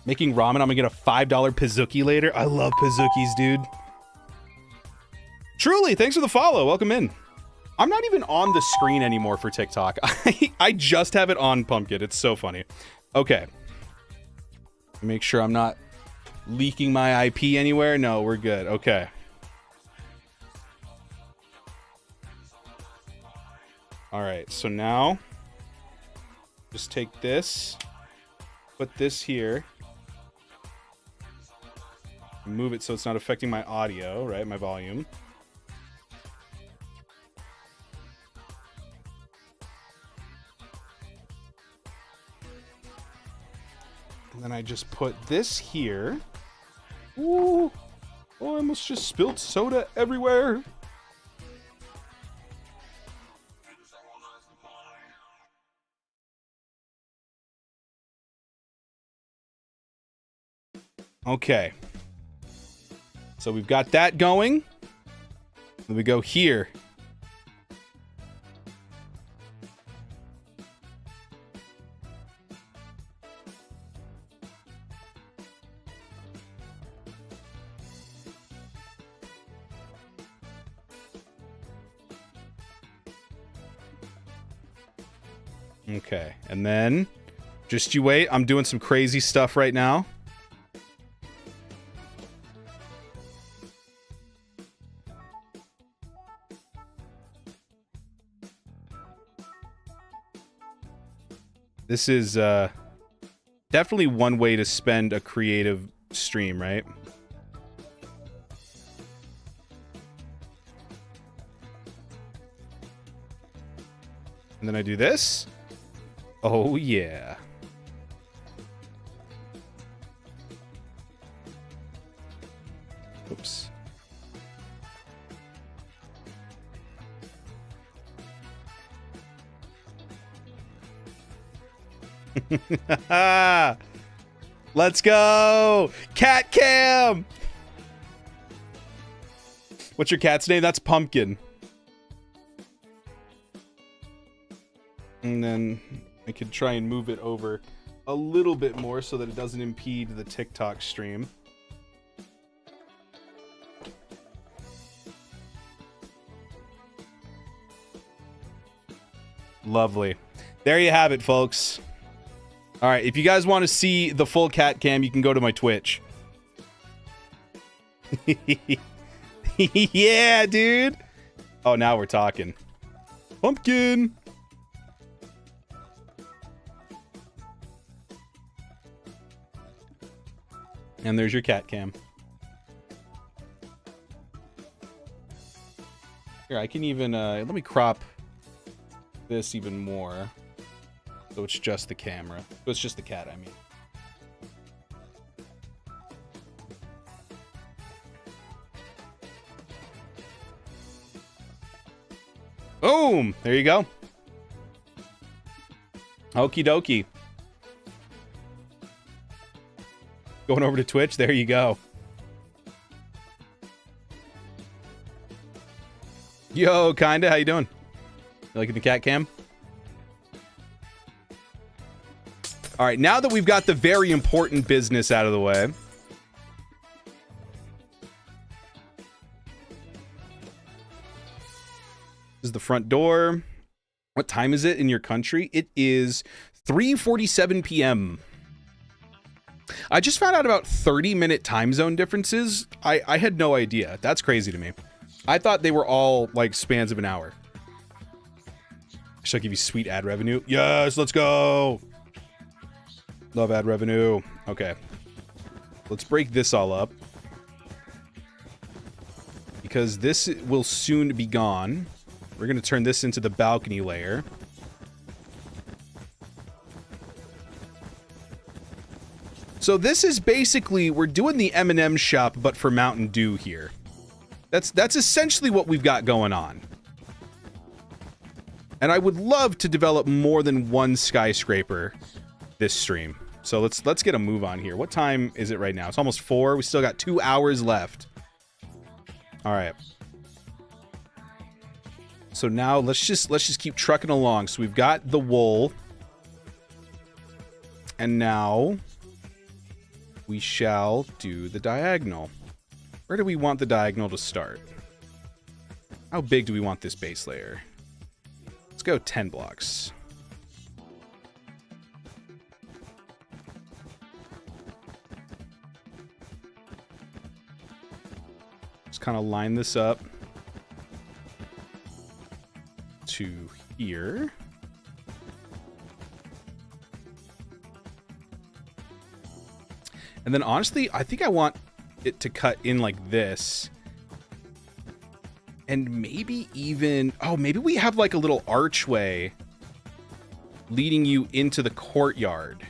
Making ramen, I'm gonna get a $5 Pizookie later. I love Pizookies, dude. Truly, thanks for the follow. Welcome in. I'm not even on the screen anymore for TikTok. I just have it on, Pumpkin. It's so funny. Okay. Make sure I'm not leaking my IP anywhere. No, we're good. Okay. All right, so now just take this, put this here, move it so it's not affecting my audio, right? My volume. And then I just put this here. Ooh. Oh, I almost just spilled soda everywhere. Okay. So we've got that going. Then we go here. Okay, and then just you wait. I'm doing some crazy stuff right now. This is definitely one way to spend a creative stream, right? And then I do this. Oh, yeah. Oops. Let's go! Cat cam! What's your cat's name? That's Pumpkin. And then I could try and move it over a little bit more so that it doesn't impede the TikTok stream. Lovely. There you have it, folks. All right, if you guys want to see the full cat cam, you can go to my Twitch. Yeah, dude. Oh, now we're talking. Pumpkin. And there's your cat cam. Here, I can even, let me crop this even more. So it's just the camera. So it's just the cat, I mean. Boom! There you go. Okie dokie. Going over to Twitch, there you go. Yo, kinda, how you doing? You liking the cat cam? All right, now that we've got the very important business out of the way. This is the front door. What time is it in your country? It is 3:47 p.m. I just found out about 30-minute time zone differences. I had no idea. That's crazy to me. I thought they were all like spans of an hour. Should I give you sweet ad revenue? Yes, let's go. Love ad revenue. Okay. Let's break this all up. Because this will soon be gone. We're going to turn this into the balcony layer. So this is basically, we're doing the M&M shop, but for Mountain Dew here. That's essentially what we've got going on. And I would love to develop more than one skyscraper this stream. So let's get a move on here. What time is it right now? It's almost 4. We still got 2 hours left. All right. So now let's just keep trucking along. So we've got the wool. And now we shall do the diagonal. Where do we want the diagonal to start? How big do we want this base layer? Let's go 10 blocks. Just kind of line this up to here. And then honestly, I think I want it to cut in like this. And maybe even, oh, maybe we have like a little archway leading you into the courtyard,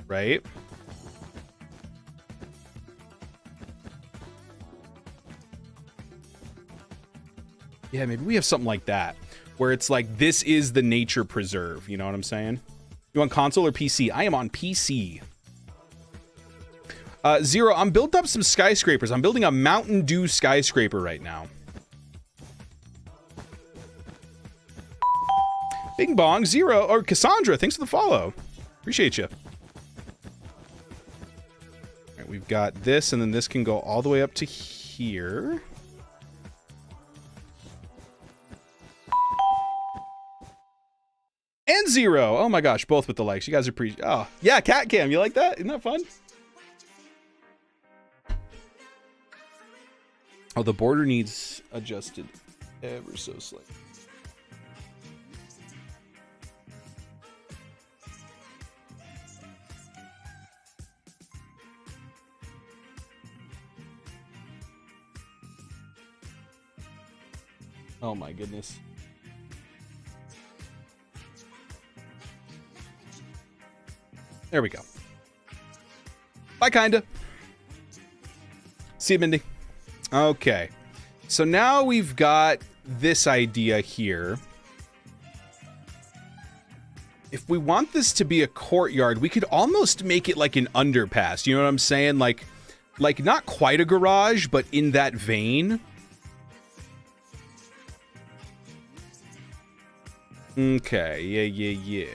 right? Yeah, maybe we have something like that, where it's like, this is the nature preserve. You know what I'm saying? You on console or PC? I am on PC. Zero, I'm building up some skyscrapers. I'm building a Mountain Dew skyscraper right now. Bing bong, Zero, or Cassandra, thanks for the follow. Appreciate you. All right, we've got this, and then this can go all the way up to here. And Zero. Oh my gosh, both with the likes. You guys are oh, yeah, cat cam. You like that? Isn't that fun? Oh, the border needs adjusted ever so slightly. Oh my goodness. There we go. Bye, kinda. See you, Mindy. Okay. So now we've got this idea here. If we want this to be a courtyard, we could almost make it like an underpass. You know what I'm saying? Like not quite a garage, but in that vein. Okay, yeah.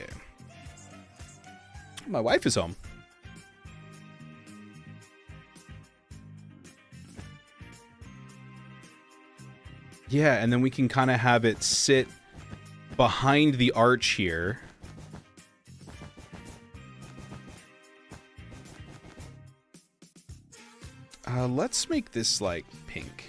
My wife is home. Yeah, and then we can kind of have it sit behind the arch here. Let's make this like pink.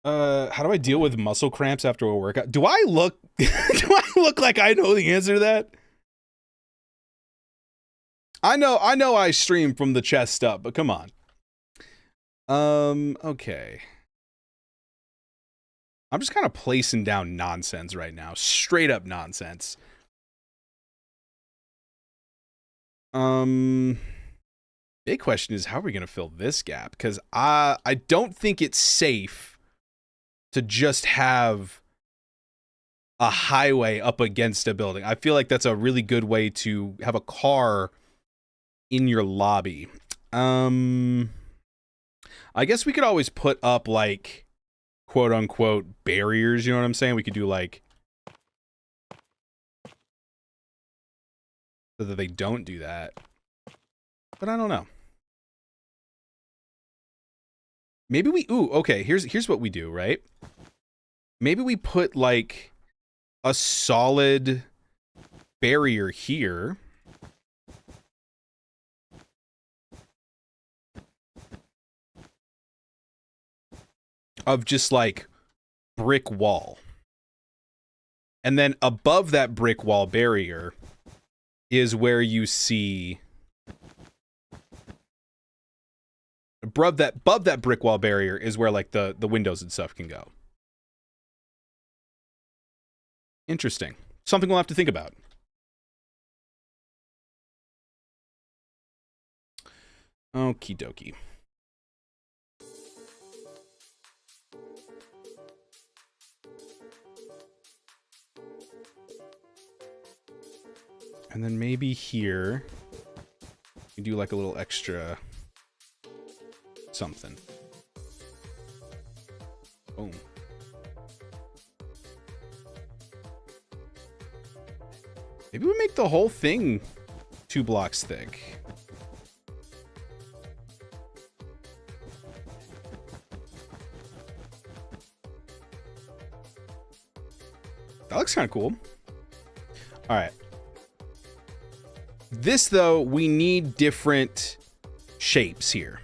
How do I deal with muscle cramps after a workout? Do I look do I look like I know the answer to that? I know I stream from the chest up, but come on. Okay. I'm just kind of placing down nonsense right now. Straight up nonsense. Big question is, how are we gonna fill this gap? Because I don't think it's safe to just have a highway up against a building. I feel like that's a really good way to have a car in your lobby. I guess we could always put up like quote unquote barriers, you know what I'm saying? We could do like so that they don't do that. But I don't know. Maybe we okay, here's what we do, right? Maybe we put like a solid barrier here. Of just like brick wall. And then above that brick wall barrier is where you see above that brick wall barrier is where like the windows and stuff can go. Interesting. Something we'll have to think about. Okie dokie. And then maybe here we do like a little extra something. Boom. Maybe we make the whole thing 2 blocks thick. That looks kind of cool. All right. This, though, we need different shapes here.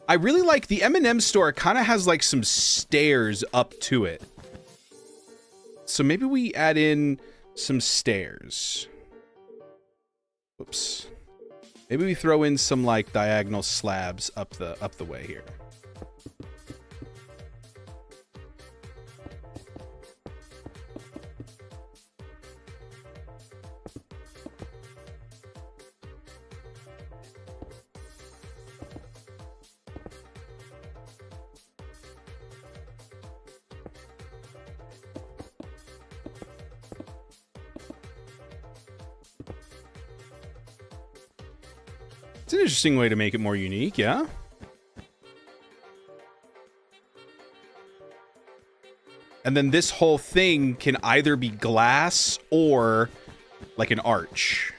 I really like the M&M store. Kind of has like some stairs up to it. So maybe we add in some stairs. Whoops. Maybe we throw in some like diagonal slabs up the way here. It's an interesting way to make it more unique, yeah? And then this whole thing can either be glass or like an arch.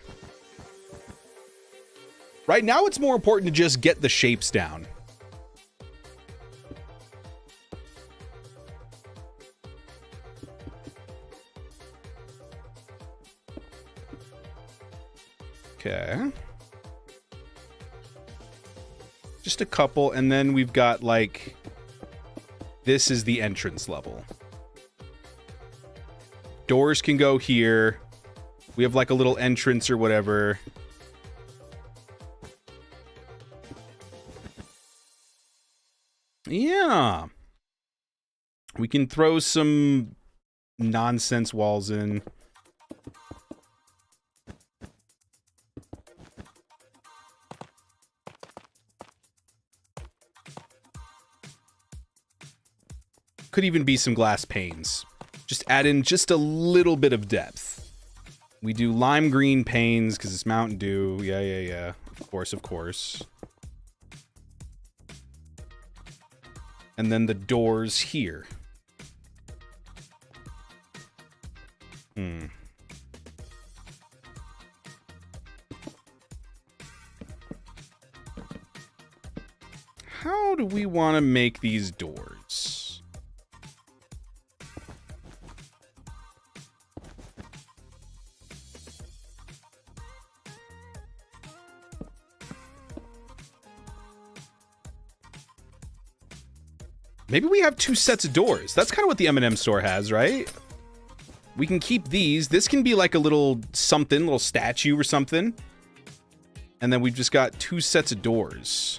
Right now, it's more important to just get the shapes down. Okay. Just a couple, and then we've got like, this is the entrance level. Doors can go here. We have like a little entrance or whatever. Yeah. We can throw some nonsense walls in. Could even be some glass panes. Just add in just a little bit of depth. We do lime green panes because it's Mountain Dew. Yeah. Of course. And then the doors here. How do we want to make these doors? Maybe we have 2 sets of doors. That's kind of what the M&M store has, right? We can keep these. This can be like a little something, little statue or something. And then we've just got 2 sets of doors.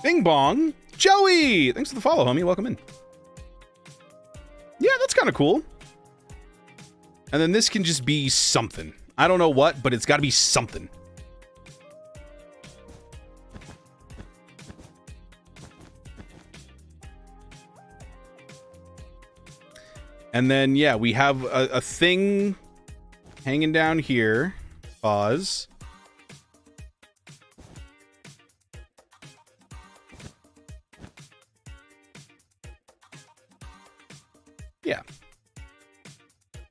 Bing bong. Joey! Thanks for the follow, homie. Welcome in. Yeah, that's kind of cool. And then this can just be something. I don't know what, but it's got to be something. And then, yeah, we have a thing hanging down here. Pause. Yeah.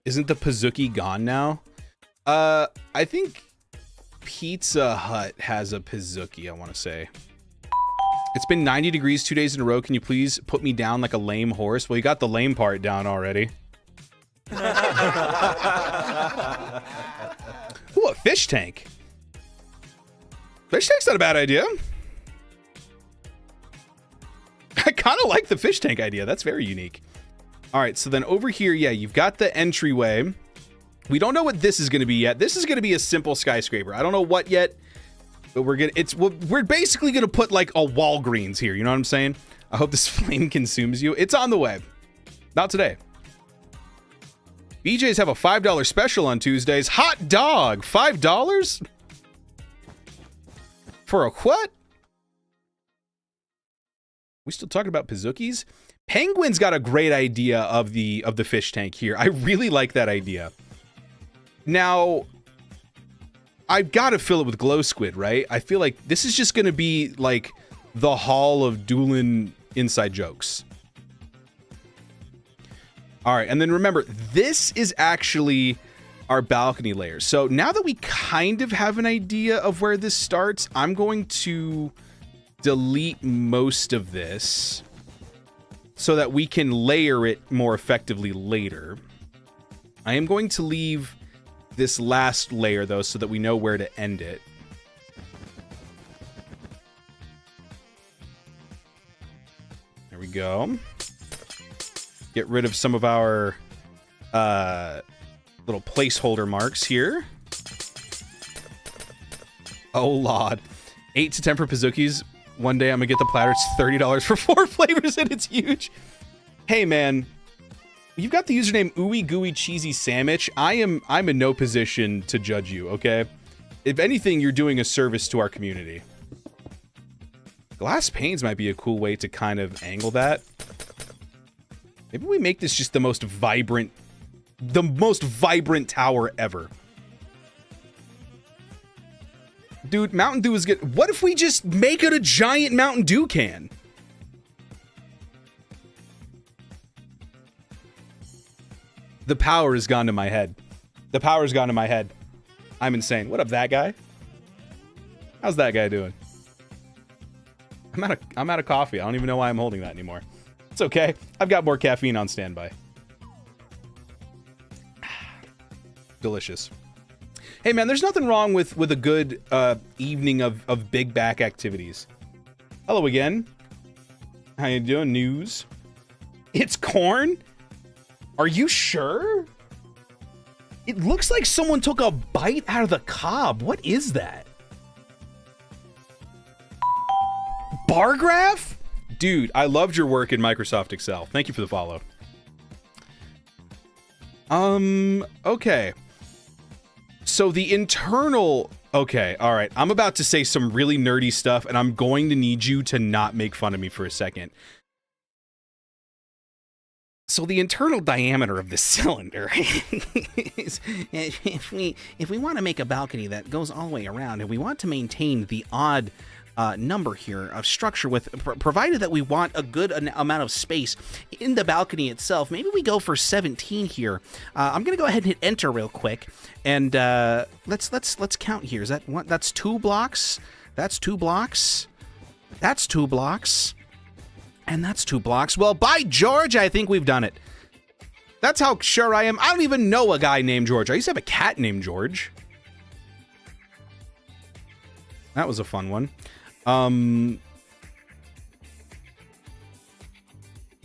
Isn't the Pizookie gone now? I think Pizza Hut has a Pizookie, I want to say. It's been 90 degrees 2 days in a row. Can you please put me down like a lame horse? Well, you got the lame part down already. Ooh, a fish tank. Fish tank's not a bad idea. I kind of like the fish tank idea. That's very unique. All right, so then over here, yeah, you've got the entryway. We don't know what this is going to be yet. This is going to be a simple skyscraper. I don't know what yet, but we're basically going to put like a Walgreens here. You know what I'm saying? I hope this flame consumes you. It's on the way. Not today. BJ's have a $5 special on Tuesdays. Hot dog, $5? For a what? We still talking about Pizookies? Penguin's got a great idea of the fish tank here. I really like that idea. Now, I've got to fill it with glow squid, right? I feel like this is just going to be like the hall of Dewlan inside jokes. All right, and then remember, this is actually our balcony layer. So now that we kind of have an idea of where this starts, I'm going to delete most of this so that we can layer it more effectively later. I am going to leave this last layer, though, so that we know where to end it. There we go. Get rid of some of our little placeholder marks here. Oh, Lord. 8 to 10 for Pizookies. One day I'm going to get the platter. It's $30 for 4 flavors, and it's huge. Hey, man. You've got the username Ooey Gooey Cheesy Sandwich. I'm in no position to judge you, okay? If anything, you're doing a service to our community. Glass panes might be a cool way to kind of angle that. Maybe we make this just the most vibrant tower ever. Dude, Mountain Dew is good. What if we just make it a giant Mountain Dew can? The power has gone to my head. The power's gone to my head. I'm insane. What up, that guy? How's that guy doing? I'm out of coffee. I don't even know why I'm holding that anymore. It's okay. I've got more caffeine on standby. Delicious. Hey, man, there's nothing wrong with a good evening of big back activities. Hello again. How you doing, news? It's corn? Are you sure? It looks like someone took a bite out of the cob. What is that? Bar graph? Dude, I loved your work in Microsoft Excel. Thank you for the follow. Okay. So the internal... Okay, all right. I'm about to say some really nerdy stuff, and I'm going to need you to not make fun of me for a second. So the internal diameter of the cylinder is, if we want to make a balcony that goes all the way around, and we want to maintain the odd number here of structure with, provided that we want a good amount of space in the balcony itself, maybe we go for 17 here. I'm gonna go ahead and hit enter real quick, and let's count here. Is that what? That's 2 blocks. That's 2 blocks. That's 2 blocks. And that's 2 blocks. Well, by George, I think we've done it. That's how sure I am. I don't even know a guy named George. I used to have a cat named George. That was a fun one. All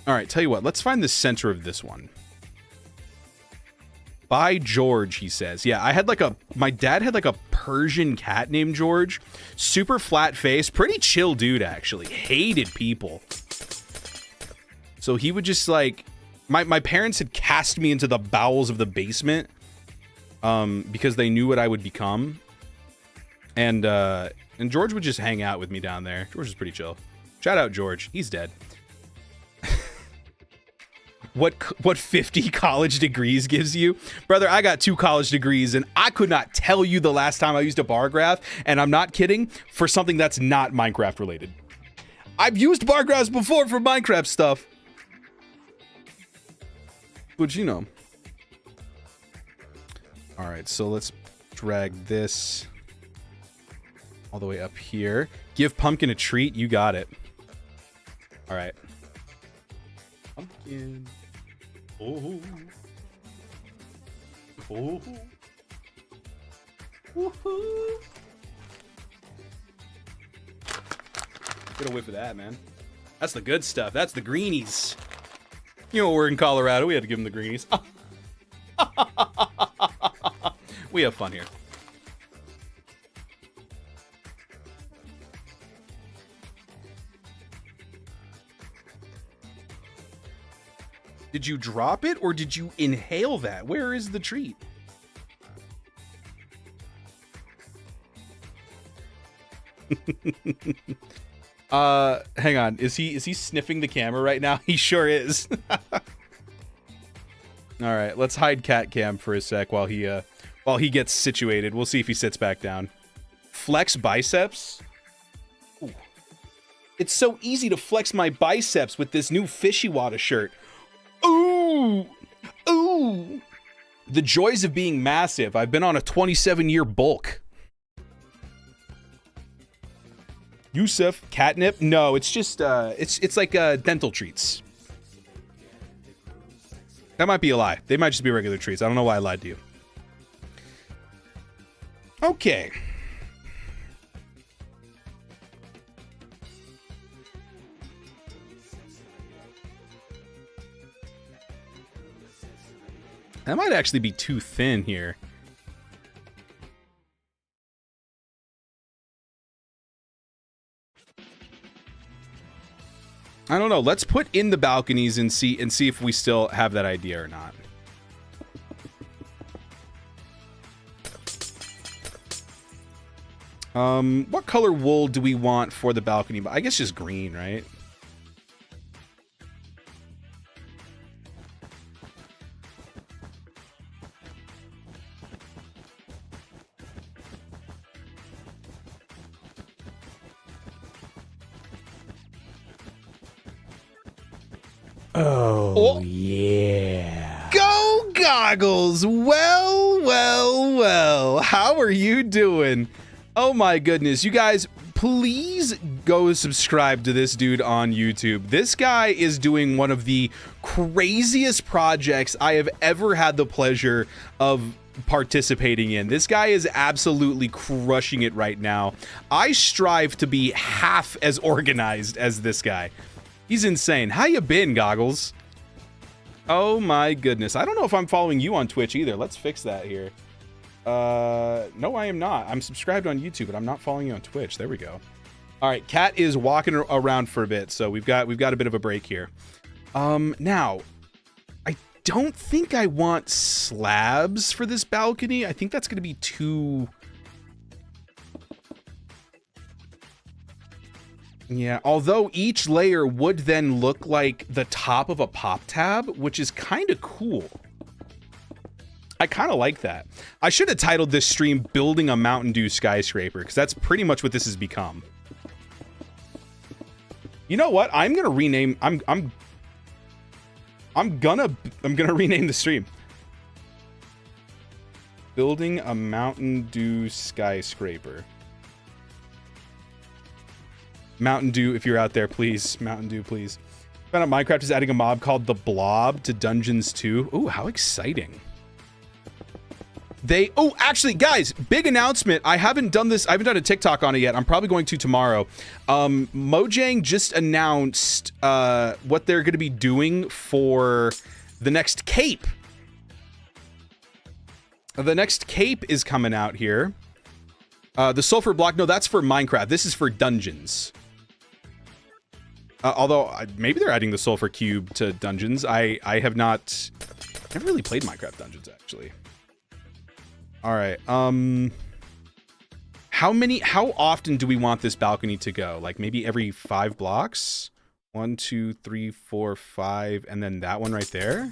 right, tell you what. Let's find the center of this one. By George, he says. Yeah, I had my dad had like a Persian cat named George. Super flat face. Pretty chill dude, actually. Hated people. So he would just like, my parents had cast me into the bowels of the basement because they knew what I would become. And George would just hang out with me down there. George is pretty chill. Shout out George. He's dead. What 50 college degrees gives you? Brother, I got 2 college degrees, and I could not tell you the last time I used a bar graph, and I'm not kidding, for something that's not Minecraft related. I've used bar graphs before for Minecraft stuff. But you know. All right, so let's drag this all the way up here. Give Pumpkin a treat. You got it. All right. Pumpkin. Oh. Oh. Woohoo. Get a whiff of that, man. That's the good stuff. That's the greenies. You know, we're in Colorado. We had to give them the greenies. We have fun here. Did you drop it or did you inhale that? Where is the treat? Hang on. Is he sniffing the camera right now? He sure is. All right, let's hide cat cam for a sec while he gets situated. We'll see if he sits back down. Flex biceps. Ooh. It's so easy to flex my biceps with this new Fishy Wada shirt. Ooh. Ooh. The joys of being massive. I've been on a 27-year bulk. Yusuf, catnip? No, it's just it's like dental treats. That might be a lie. They might just be regular treats. I don't know why I lied to you. Okay. That might actually be too thin here. I don't know. Let's put in the balconies and see if we still have that idea or not. What color wool do we want for the balcony? I guess just green, right? Oh, yeah. Go Goggles! Well. How are you doing? Oh my goodness. You guys, please go subscribe to this dude on YouTube. This guy is doing one of the craziest projects I have ever had the pleasure of participating in. This guy is absolutely crushing it right now. I strive to be half as organized as this guy. He's insane. How you been, Goggles? Oh my goodness. I don't know if I'm following you on Twitch either. Let's fix that here. No, I am not. I'm subscribed on YouTube, but I'm not following you on Twitch. There we go. All right, Cat is walking around for a bit, so we've got a bit of a break here. Now, I don't think I want slabs for this balcony. I think that's going to be too... Yeah, although each layer would then look like the top of a pop tab, which is kind of cool. I kind of like that. I should have titled this stream Building a Mountain Dew Skyscraper, because that's pretty much what this has become. You know what? I'm gonna rename I'm gonna rename the stream. Building a Mountain Dew Skyscraper. Mountain Dew, if you're out there, please. Mountain Dew, please. Found out Minecraft is adding a mob called the Blob to Dungeons 2. Ooh, how exciting. Oh, actually, guys, big announcement. I haven't done a TikTok on it yet. I'm probably going to tomorrow. Mojang just announced what they're going to be doing for the next cape. The next cape is coming out here. The sulfur block, no, that's for Minecraft. This is for dungeons. Although maybe they're adding the sulfur cube to dungeons. I have never really played Minecraft Dungeons, actually. All right. How often do we want this balcony to go? Like maybe every 5 blocks? 1, 2, 3, 4, 5, and then that one right there?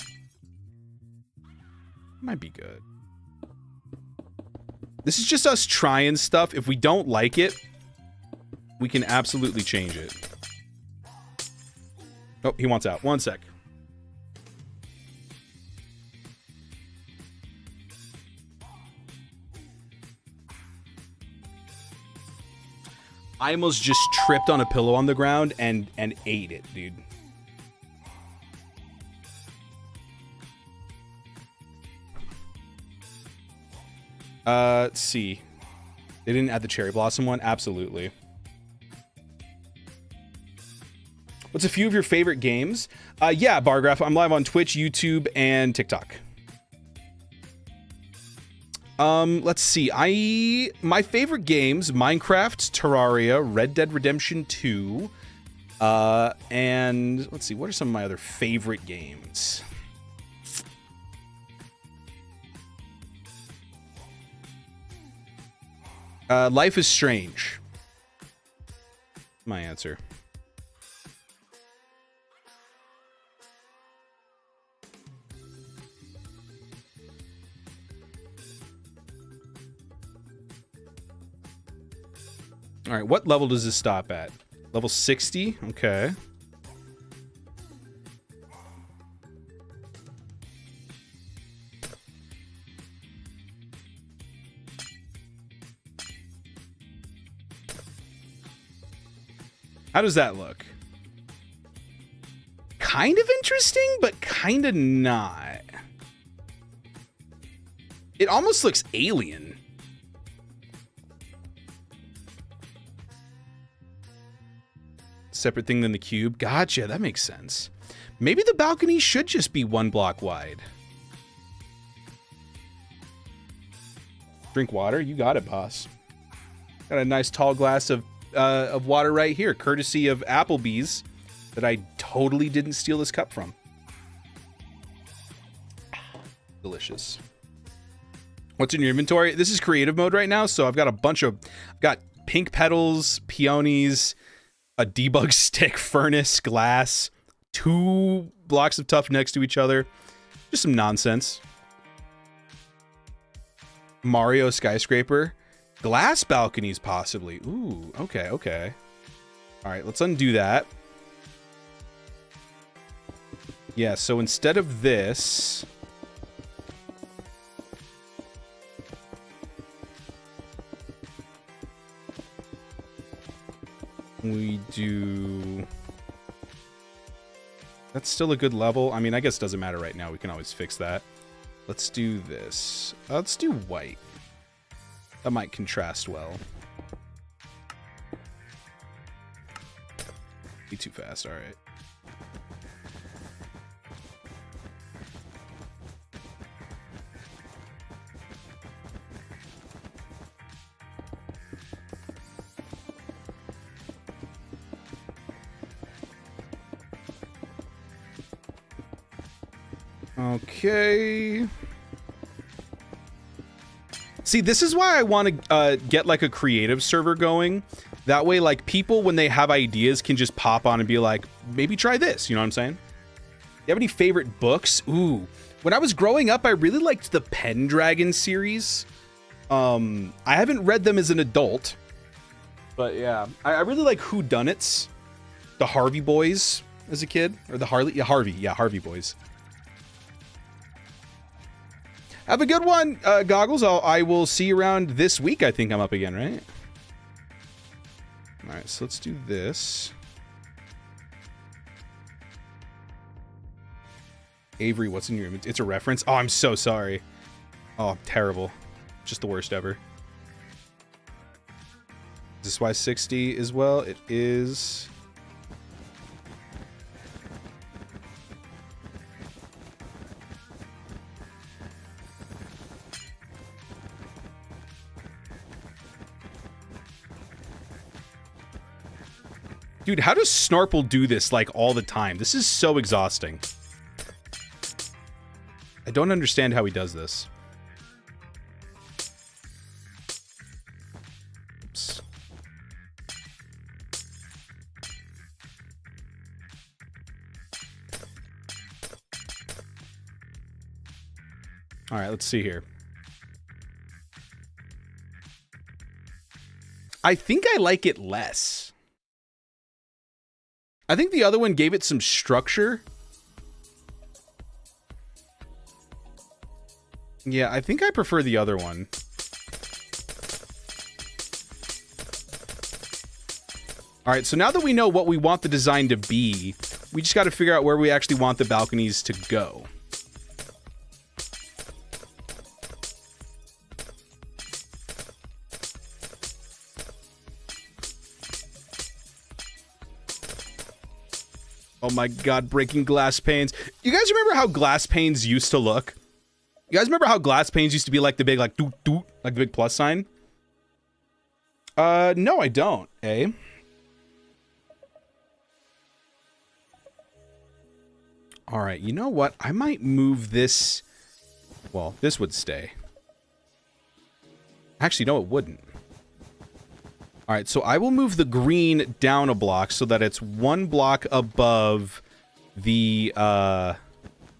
Might be good. This is just us trying stuff. If we don't like it, we can absolutely change it. Oh, he wants out. 1 sec. I almost just tripped on a pillow on the ground and ate it, dude. Let's see. They didn't add the cherry blossom one? Absolutely. What's a few of your favorite games? Yeah, Bargraph. I'm live on Twitch, YouTube, and TikTok. Let's see. My favorite games, Minecraft, Terraria, Red Dead Redemption 2, and let's see, what are some of my other favorite games? Life is Strange. my answer. All right, what level does this stop at? Level 60? Okay. How does that look? Kind of interesting, but kind of not. It almost looks alien. Separate thing than the cube. Gotcha, that makes sense. Maybe the balcony should just be 1 block wide. Drink water? You got it, boss. Got a nice tall glass of water right here, courtesy of Applebee's, that I totally didn't steal this cup from. Delicious. What's in your inventory? This is creative mode right now, so I've got a bunch of... I've got pink petals, peonies, a debug stick, furnace, glass, 2 blocks of tuff next to each other. Just some nonsense. Mario skyscraper. Glass balconies, possibly. Ooh, okay, okay. All right, let's undo that. Yeah, so instead of this... we do... That's still a good level. I mean, I guess it doesn't matter right now. We can always fix that. Let's do this. Let's do white. That might contrast well. Be too fast, all right. Okay. See, this is why I want to get like a creative server going. That way, like, people, when they have ideas, can just pop on and be like, maybe try this. You know what I'm saying? You have any favorite books? Ooh. When I was growing up, I really liked the Pendragon series. I haven't read them as an adult. But yeah, I really like Whodunits. The Harvey Boys as a kid. Or the Harley... Yeah, Harvey. Yeah, Harvey Boys. Have a good one, Goggles. I will see you around this week. I think I'm up again, right? All right, so let's do this. Avery, what's in your image? It's a reference? Oh, I'm so sorry. Oh, terrible. Just the worst ever. Is this why 60 as well? It is... Dude, how does Snorple do this, like, all the time? This is so exhausting. I don't understand how he does this. Oops. All right, let's see here. I think I like it less. I think the other one gave it some structure. Yeah, I think I prefer the other one. All right, so now that we know what we want the design to be, we just got to figure out where we actually want the balconies to go. Oh my god, breaking glass panes. You guys remember how glass panes used to look? You guys remember how glass panes used to be like the big, like, doot, doot, like the big plus sign? No, I don't, eh? All right, you know what? I might move this... Well, this would stay. Actually, no, it wouldn't. All right, so I will move the green down a block so that it's 1 block above the,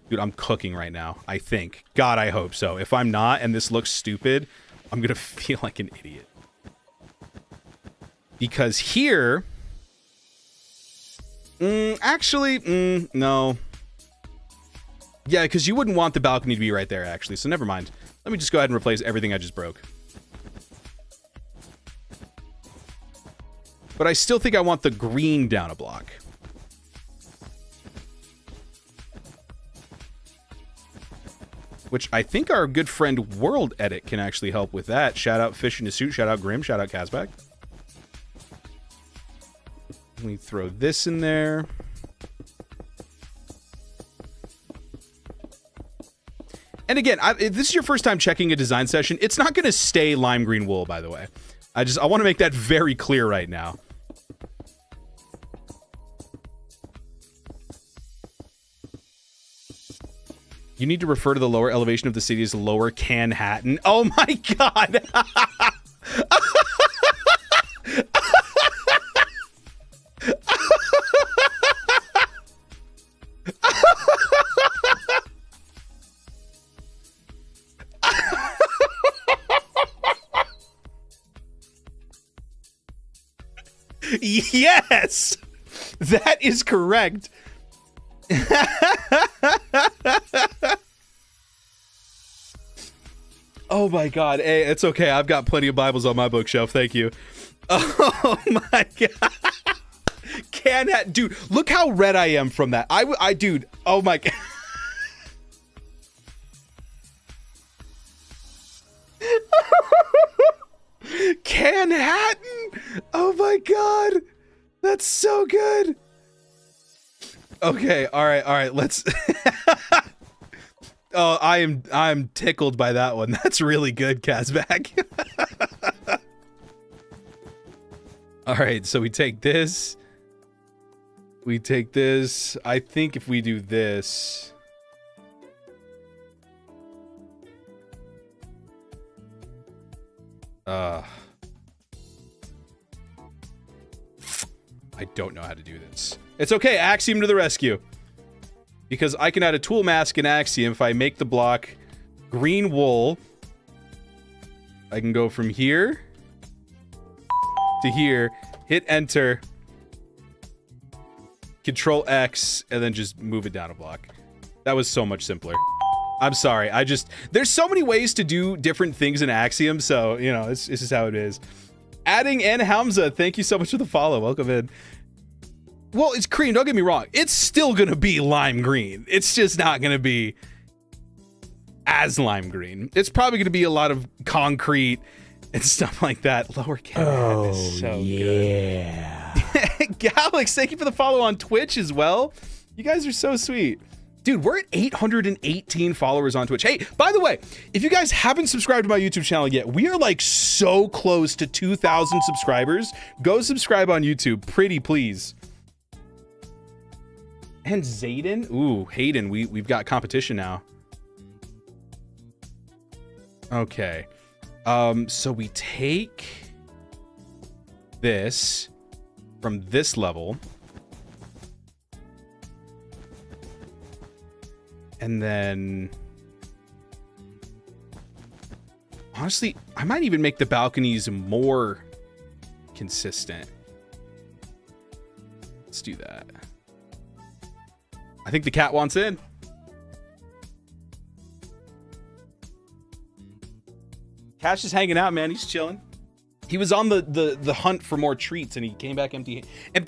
dude, I'm cooking right now, I think. God, I hope so. If I'm not, and this looks stupid, I'm gonna feel like an idiot. Because here... actually, no. Yeah, because you wouldn't want the balcony to be right there, actually, so never mind. Let me just go ahead and replace everything I just broke. But I still think I want the green down a block. Which I think our good friend World Edit can actually help with that. Shout out Fish in a Suit, shout out Grim, shout out Kazbak. Let me throw this in there. And again, if this is your first time checking a design session, it's not going to stay lime green wool, by the way. I want to make that very clear right now. You need to refer to the lower elevation of the city as Lower Canhattan. Oh my god! Yes! That is correct. Oh my god. Hey, it's okay. I've got plenty of Bibles on my bookshelf. Thank you. Oh my god. Dude, look how red I am from that. Dude, oh my god. Canhattan! Oh my god! That's so good! Okay, alright, let's... Oh, I'm tickled by that one. That's really good, Kazbak. Alright, so we take this. We take this. I think if we do this... I don't know how to do this. It's okay, Axiom to the rescue. Because I can add a tool mask in Axiom if I make the block green wool. I can go from here to here, hit enter, Control X, and then just move it down a block. That was so much simpler. I'm sorry, there's so many ways to do different things in Axiom, so, you know, this is how it is. Adding N Hamza, thank you so much for the follow. Welcome in. Well, it's cream, don't get me wrong. It's still gonna be lime green. It's just not gonna be as lime green. It's probably gonna be a lot of concrete and stuff like that. Lower Canada is so yeah. good. Galax, thank you for the follow on Twitch as well. You guys are so sweet. Dude, we're at 818 followers on Twitch. Hey, by the way, if you guys haven't subscribed to my YouTube channel yet, we are like so close to 2,000 subscribers. Go subscribe on YouTube, pretty please. And Zayden? Ooh, Hayden, we've got competition now. Okay. So we take this from this level. And then, honestly, I might even make the balconies more consistent. Let's do that. I think the cat wants in. Cat's just hanging out, man. He's chilling. He was on the hunt for more treats, and he came back empty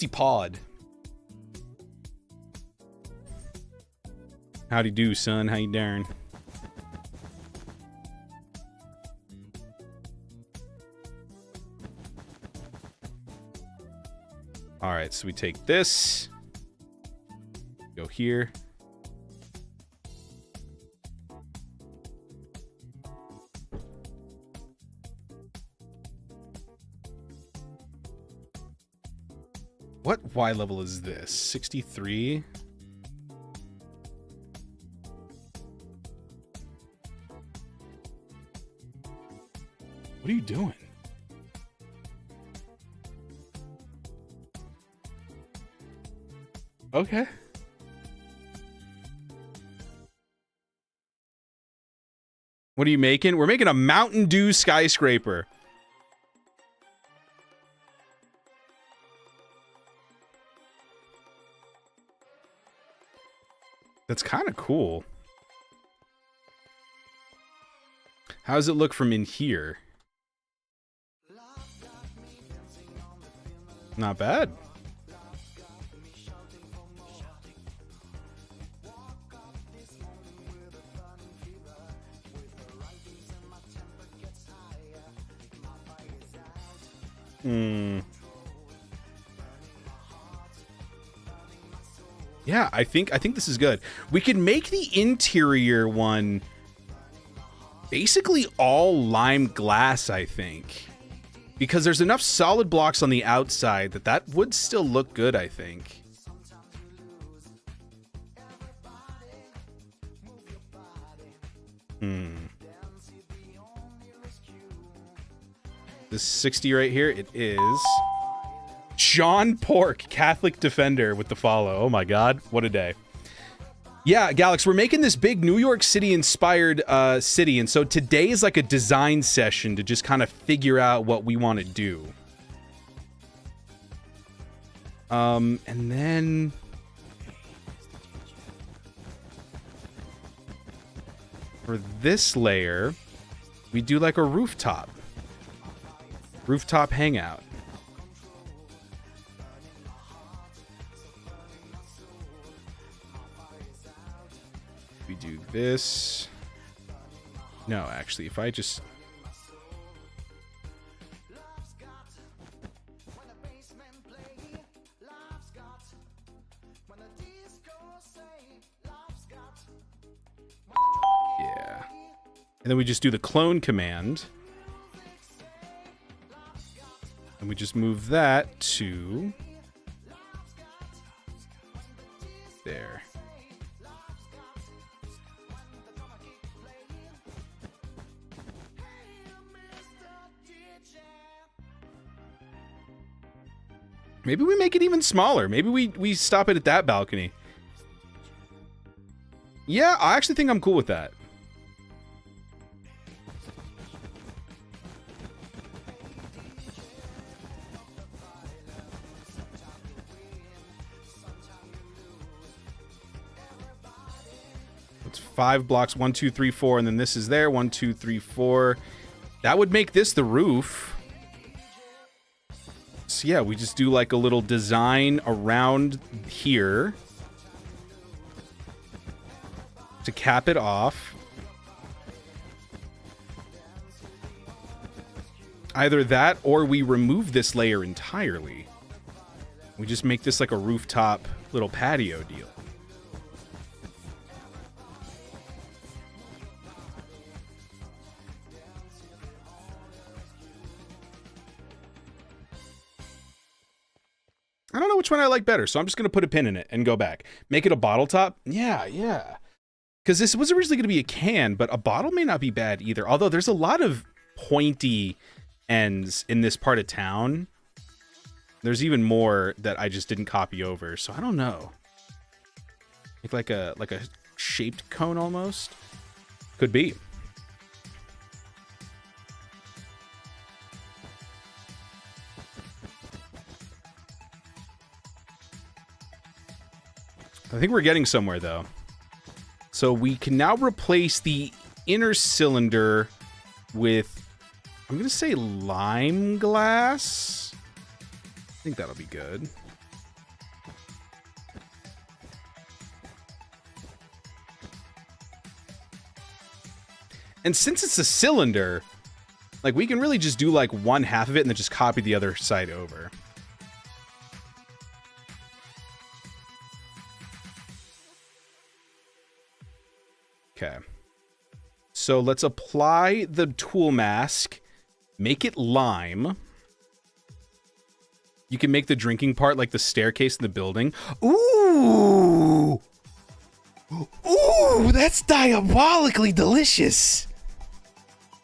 pawed. Howdy do, son. How you doing? All right, so we take this. Go here. What Y level is this? 63? What are you doing? Okay. What are you making? We're making a Mountain Dew skyscraper. That's kind of cool. How does it look from in here? Not bad. Yeah, I think this is good. We can make the interior one basically all lime glass, I think. Because there's enough solid blocks on the outside that would still look good, I think. This 60 right here, it is John Pork, Catholic Defender with the follow. Oh my god, what a day. Yeah, Galax, we're making this big New York City inspired city, and so today is like a design session to just kind of figure out what we want to do. And then for this layer, we do like a rooftop hangout. We do this. No, actually, if I just... Yeah. And then we just do the clone command. And we just move that to... there. Maybe we make it even smaller. Maybe we stop it at that balcony. Yeah, I actually think I'm cool with that. It's 5 blocks, 1, 2, 3, 4, and then this is there, 1, 2, 3, 4. That would make this the roof. So yeah, we just do like a little design around here to cap it off. Either that or we remove this layer entirely. We just make this like a rooftop little patio deal. I don't know which one I like better, so I'm just going to put a pin in it and go back. Make it a bottle top? Yeah. Because this was originally going to be a can, but a bottle may not be bad either. Although there's a lot of pointy ends in this part of town. There's even more that I just didn't copy over, so I don't know. Make like a shaped cone almost? Could be. I think we're getting somewhere, though. So we can now replace the inner cylinder with, I'm going to say lime glass. I think that'll be good. And since it's a cylinder, like we can really just do like one half of it and then just copy the other side over. Okay, so let's apply the tool mask, make it lime. You can make the drinking part like the staircase in the building. Ooh! Ooh, that's diabolically delicious.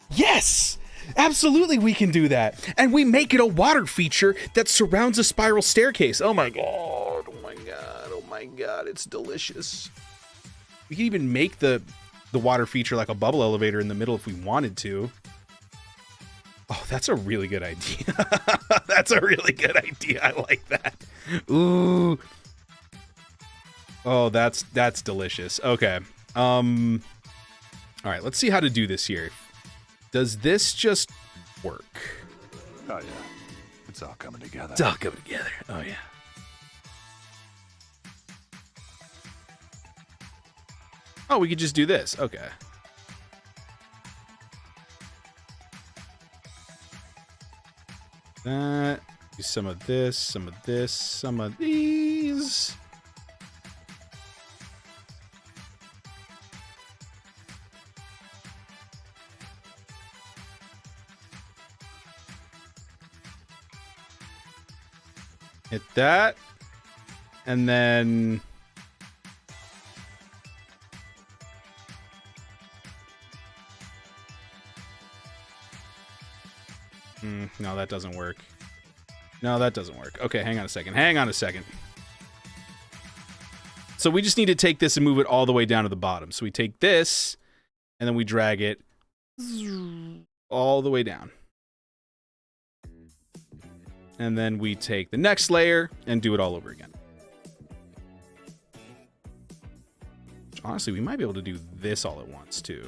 Yes, absolutely we can do that. And we make it a water feature that surrounds a spiral staircase. Oh my god, oh my god, oh my my god, it's delicious. We can even make the water feature like a bubble elevator in the middle if we wanted to. Oh, that's a really good idea. That's a really good idea. I like that. Ooh. Oh, that's delicious. Okay. All right, let's see how to do this here. Does this just work? Oh, yeah. It's all coming together. It's all coming together. Oh, yeah. Oh, we could just do this. Okay. That. Do some of this, some of this, some of these. Hit that. And then... no, that doesn't work. No, that doesn't work. Okay, hang on a second. Hang on a second. So we just need to take this and move it all the way down to the bottom. So we take this, and then we drag it all the way down. And then we take the next layer and do it all over again. Which, honestly, we might be able to do this all at once, too.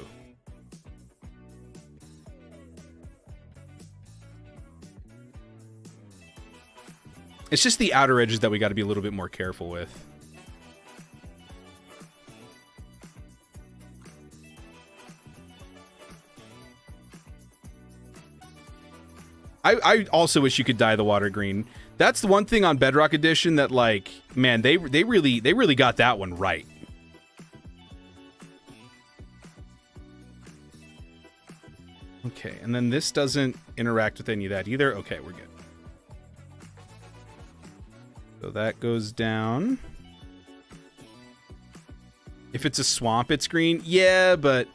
It's just the outer edges that we got to be a little bit more careful with. I also wish you could dye the water green. That's the one thing on Bedrock Edition that, like, man, they really got that one right. Okay, and then this doesn't interact with any of that either. Okay, we're good. So that goes down. If it's a swamp, it's green. Yeah, but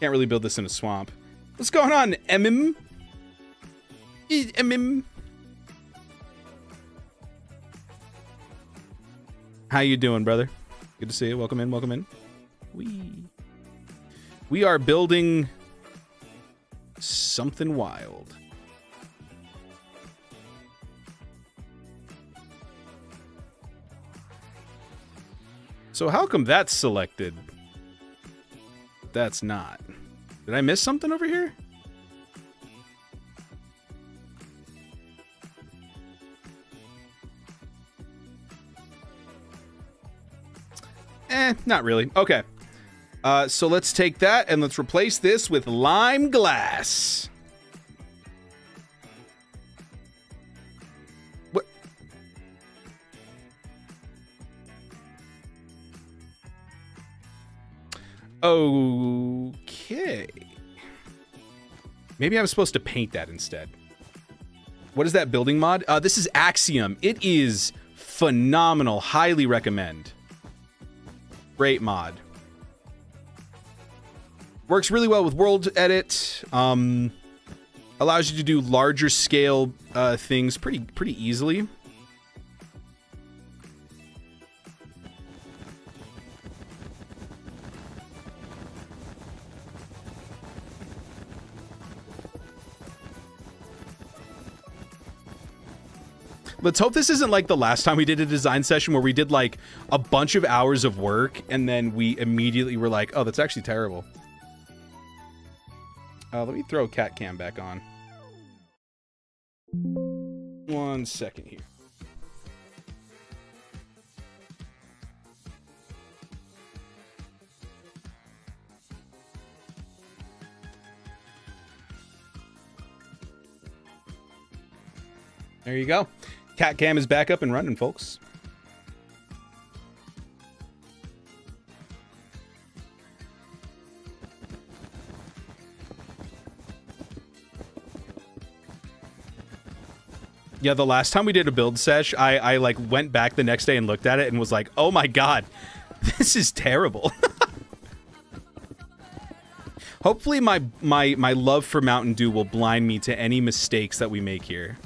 can't really build this in a swamp. What's going on, MM? MM. How you doing, brother? Good to see you. Welcome in. Welcome in. We are building something wild. So how come that's selected? That's not. Did I miss something over here? Not really. Okay. So let's take that and let's replace this with lime glass. What? Okay. Maybe I'm supposed to paint that instead. What is that building mod? This is Axiom. It is phenomenal. Highly recommend. Great mod. Works really well with World Edit. Allows you to do larger scale things pretty easily. Let's hope this isn't like the last time we did a design session where we did like a bunch of hours of work and then we immediately were like, oh, that's actually terrible. Let me throw cat cam back on. 1 second here. There you go. Cat cam is back up and running, folks. Yeah, the last time we did a build sesh, I like went back the next day and looked at it and was like, oh my god, this is terrible. Hopefully my love for Mountain Dew will blind me to any mistakes that we make here.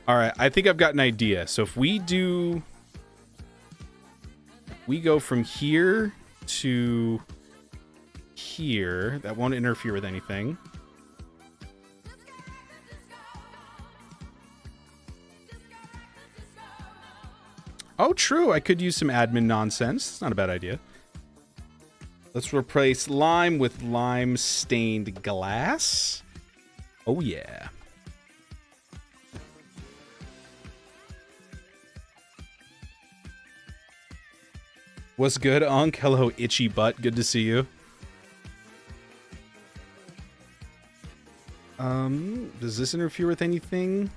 All right, I think I've got an idea. So if we go from here to here, that won't interfere with anything. Oh, true. I could use some admin nonsense. It's not a bad idea. Let's replace lime with lime stained glass. Oh, yeah. What's good, Unc? Hello, itchy butt. Good to see you. Does this interfere with anything?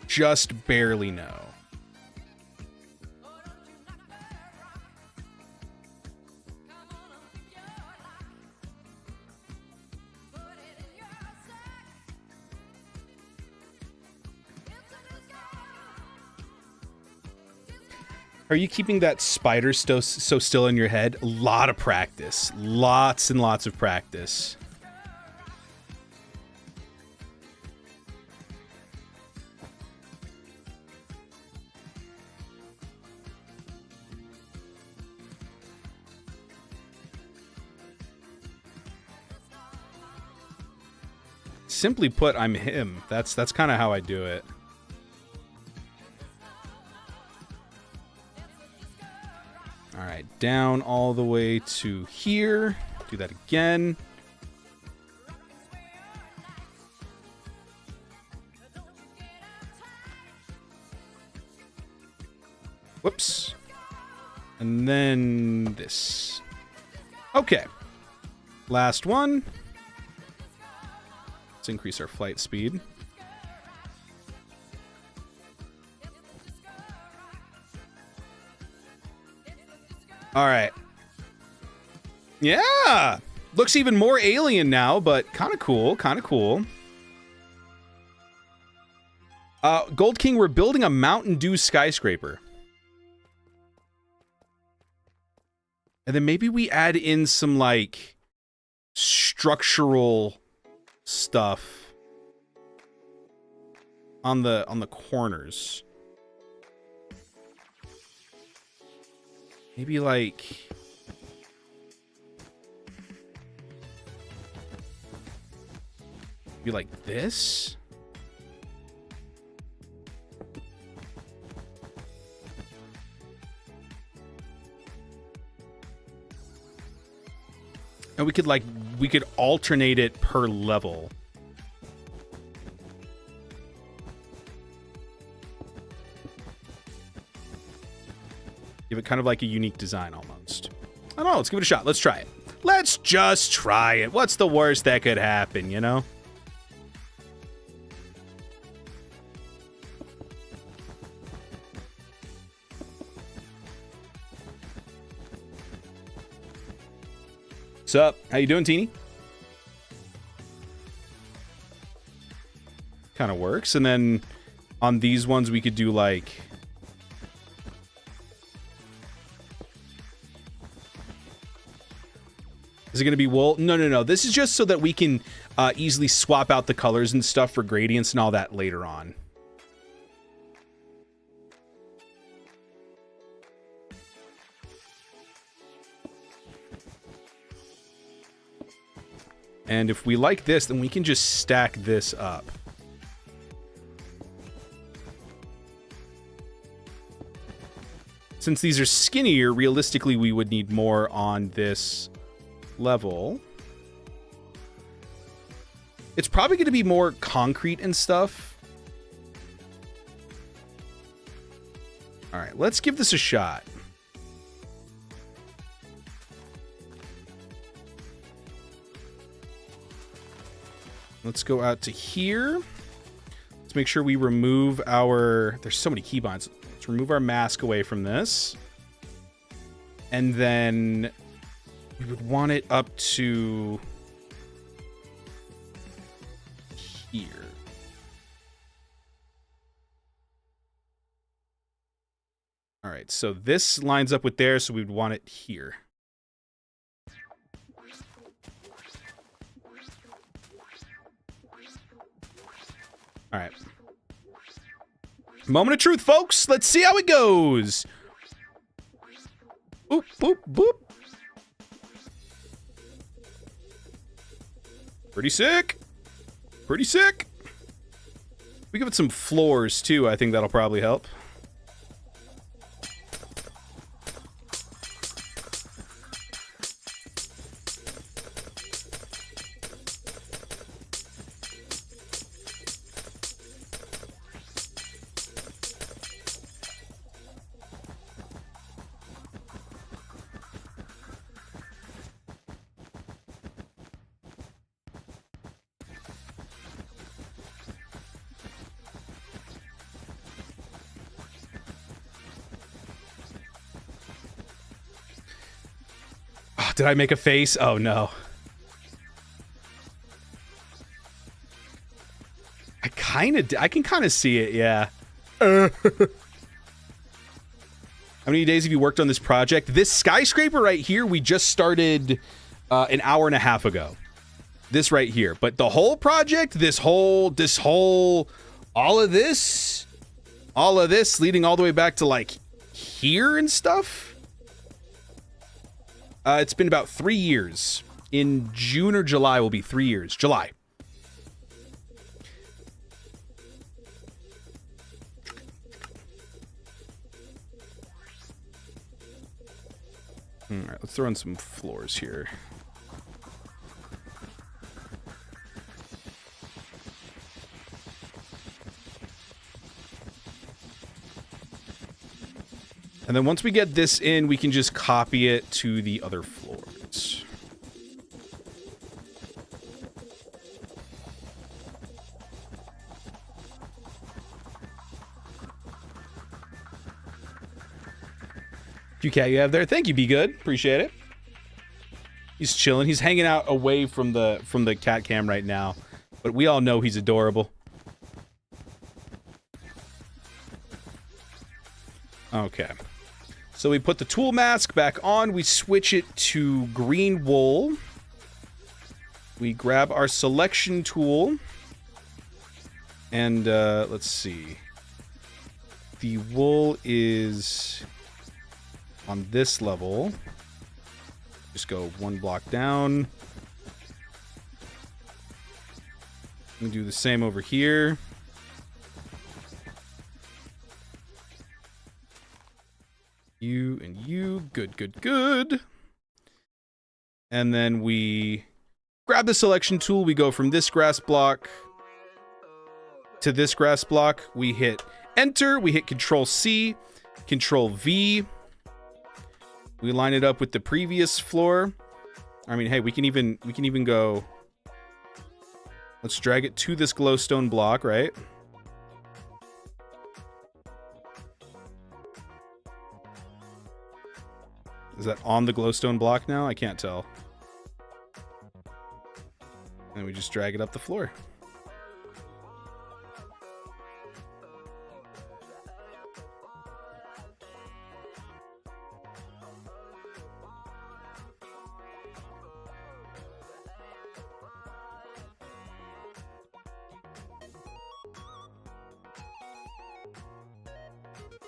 Just barely, no. Are you keeping that spider so still in your head? A lot of practice. Lots and lots of practice. Simply put, I'm him. That's kind of how I do it. All right, down all the way to here. Do that again. Whoops. And then this. Okay. Last one. Let's increase our flight speed. All right. Yeah. Looks even more alien now, but kind of cool. Kind of cool. Gold King, we're building a Mountain Dew skyscraper. And then maybe we add in some, like, structural stuff on the corners. Maybe like this. And we could alternate it per level. Give it kind of like a unique design almost. I don't know, let's give it a shot. Let's try it. Let's just try it. What's the worst that could happen, you know? What's up? How you doing, Teeny? Kind of works. And then on these ones we could do like is it going to be wool? No. This is just so that we can easily swap out the colors and stuff for gradients and all that later on. And if we like this, then we can just stack this up. Since these are skinnier, realistically, we would need more on this level. It's probably going to be more concrete and stuff. All right, let's give this a shot. Let's go out to here. Let's make sure we remove our... There's so many keybinds. Let's remove our mask away from this. And then we would want it up to here. All right, so this lines up with there, so we'd want it here. All right. Moment of truth, folks. Let's see how it goes. Boop, boop, boop. Pretty sick. Pretty sick. We give it some floors, too. I think that'll probably help. Did I make a face? Oh, no. I can kind of see it, yeah. How many days have you worked on this project? This skyscraper right here, we just started an hour and a half ago. This right here. But the whole project, all of this leading all the way back to, like, here and stuff? It's been about 3 years. In June or July will be 3 years. July. All right, let's throw in some floors here. And then once we get this in, we can just copy it to the other floors. You cat you have there? Thank you, Be Good. Appreciate it. He's chilling. He's hanging out away from the cat cam right now, but we all know he's adorable. Okay. So we put the tool mask back on. We switch it to green wool. We grab our selection tool. And let's see. The wool is on this level. Just go one block down. We do the same over here. You and you. Good, good, good. And then we grab the selection tool. We go from this grass block to this grass block. We hit enter. We hit Control C, Control V. We line it up with the previous floor. I mean, hey, we can even go. Let's drag it to this glowstone block, right? Is that on the glowstone block now? I can't tell. And we just drag it up the floor.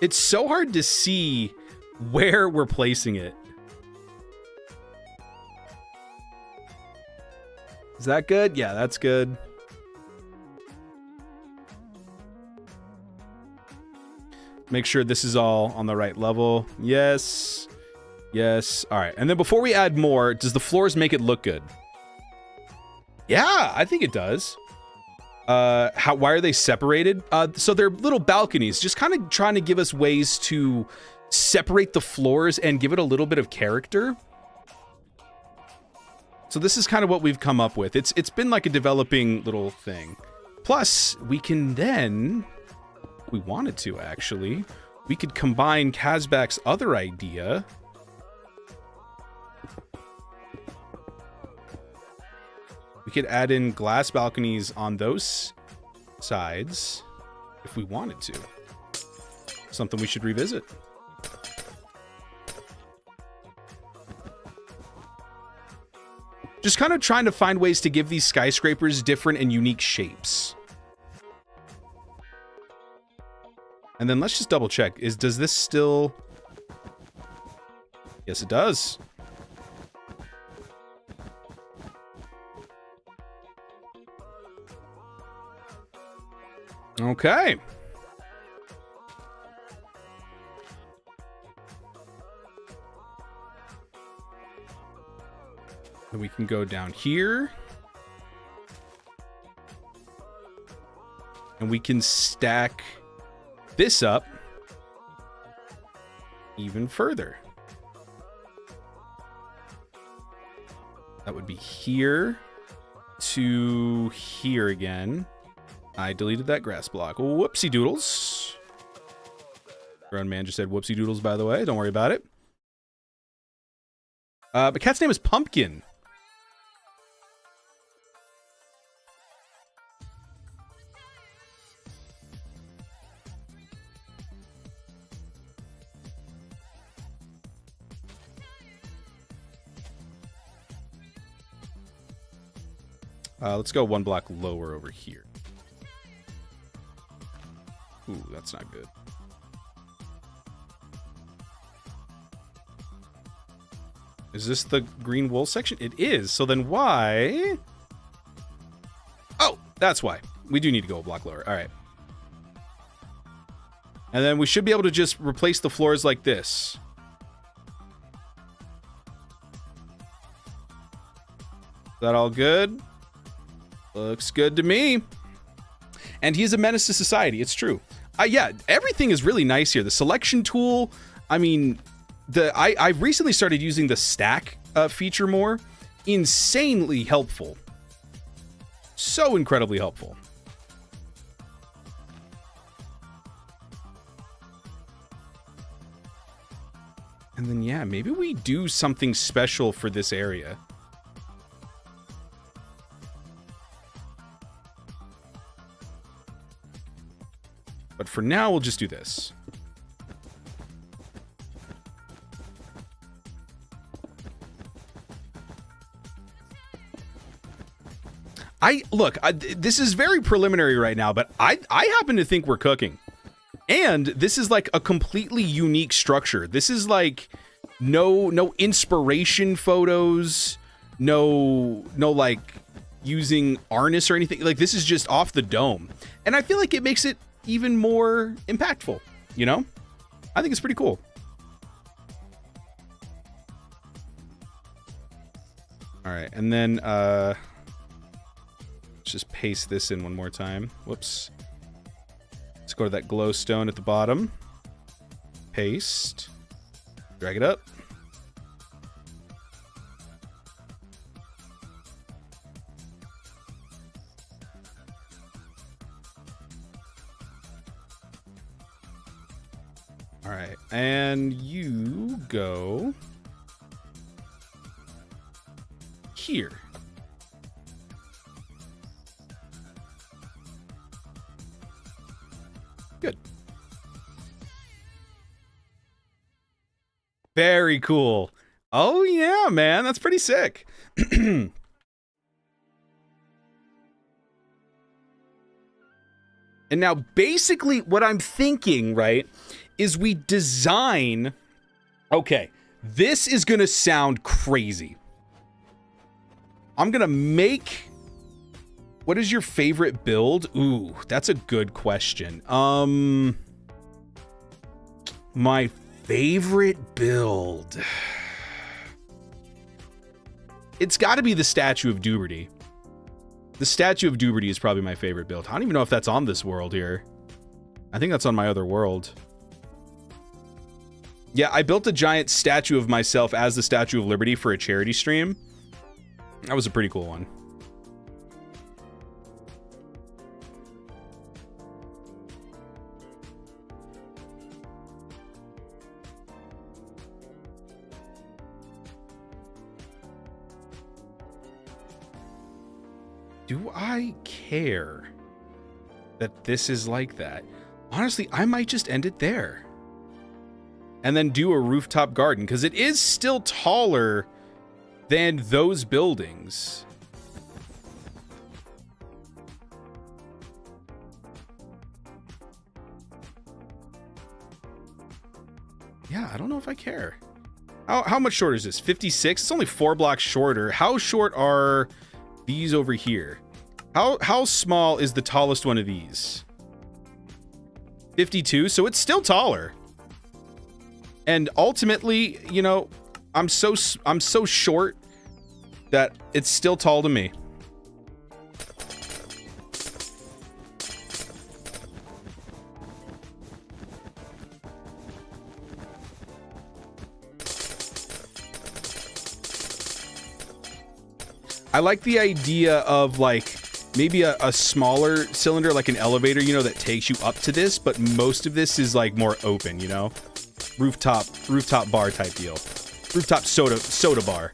It's so hard to see where we're placing it. Is that good? Yeah, that's good. Make sure this is all on the right level. Yes. Yes. All right. And then before we add more, does the floors make it look good? Yeah, I think it does. Why are they separated? So they're little balconies, just kind of trying to give us ways to separate the floors and give it a little bit of character. So this is kind of what we've come up with. It's been like a developing little thing. Plus, we can then, if we wanted to actually, we could combine Kazbak's other idea. We could add in glass balconies on those sides if we wanted to. Something we should revisit. Just kind of trying to find ways to give these skyscrapers different and unique shapes. And then let's just double check. Does this still... Yes, it does. Okay. And we can go down here. And we can stack this up even further. That would be here to here again. I deleted that grass block. Whoopsie doodles. Grown man just said whoopsie doodles, by the way. Don't worry about it. But cat's name is Pumpkin. Let's go one block lower over here. Ooh, that's not good. Is this the green wool section? It is. So then why? Oh, that's why. We do need to go a block lower. All right. And then we should be able to just replace the floors like this. Is that all good? Looks good to me. And he's a menace to society. It's true. Yeah, everything is really nice here. The selection tool, I mean, I recently started using the stack feature more. Insanely helpful. So incredibly helpful. And then, yeah, maybe we do something special for this area. But for now, we'll just do this. This is very preliminary right now, but I happen to think we're cooking. And this is like a completely unique structure. This is like no inspiration photos, no like using harness or anything. Like this is just off the dome. And I feel like it makes it even more impactful, you know? I think it's pretty cool. All right, and then let's just paste this in one more time. Whoops. Let's go to that glowstone at the bottom. Paste. Drag it up. All right, and you go here. Good. Very cool. Oh yeah, man, that's pretty sick. And now basically what I'm thinking, right, is we design... Okay, this is gonna sound crazy. I'm gonna make... What is your favorite build? Ooh, that's a good question. My favorite build... It's gotta be the Statue of Dewberty. The Statue of Dewberty is probably my favorite build. I don't even know if that's on this world here. I think that's on my other world. Yeah, I built a giant statue of myself as the Statue of Liberty for a charity stream. That was a pretty cool one. Do I care that this is like that? Honestly, I might just end it there. And then do a rooftop garden, because it is still taller than those buildings. Yeah, I don't know if I care. How much shorter is this? 56? It's only 4 blocks shorter. How short are these over here? How small is the tallest one of these? 52, so it's still taller. And ultimately, you know, I'm so short that it's still tall to me. I like the idea of like maybe a smaller cylinder, like an elevator, you know, that takes you up to this, but most of this is like more open, you know? Rooftop bar type deal. Rooftop soda bar.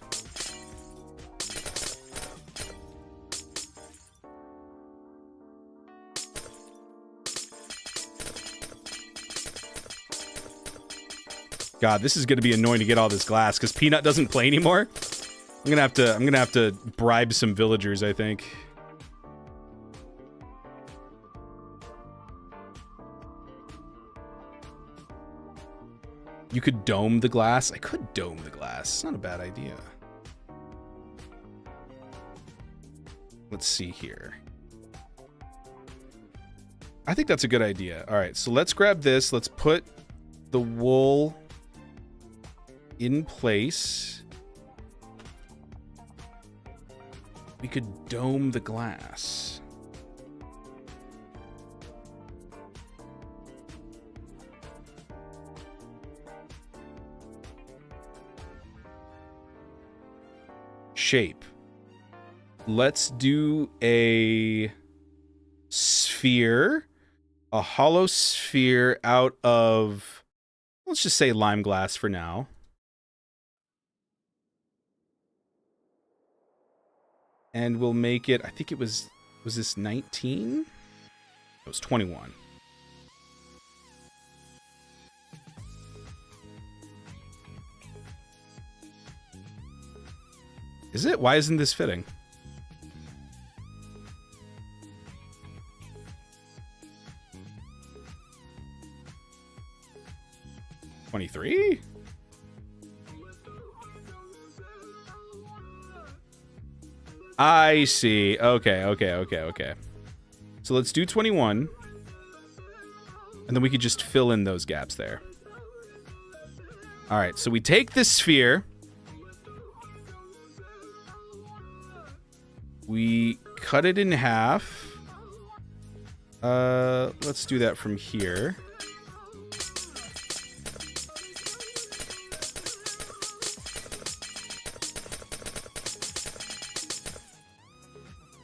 God, this is gonna be annoying to get all this glass because Peanut doesn't play anymore. I'm gonna have to bribe some villagers, I think. You could dome the glass. I could dome the glass. It's not a bad idea. Let's see here. I think that's a good idea. All right, so let's grab this. Let's put the wool in place. We could dome the glass. Shape. Let's do a sphere, a hollow sphere out of, let's just say lime glass for now. And we'll make it, I think it was this 19? It was 21. Is it? Why isn't this fitting? $23? I see. Okay. So let's do 21. And then we could just fill in those gaps there. All right, so we take this sphere. We cut it in half. Let's do that from here.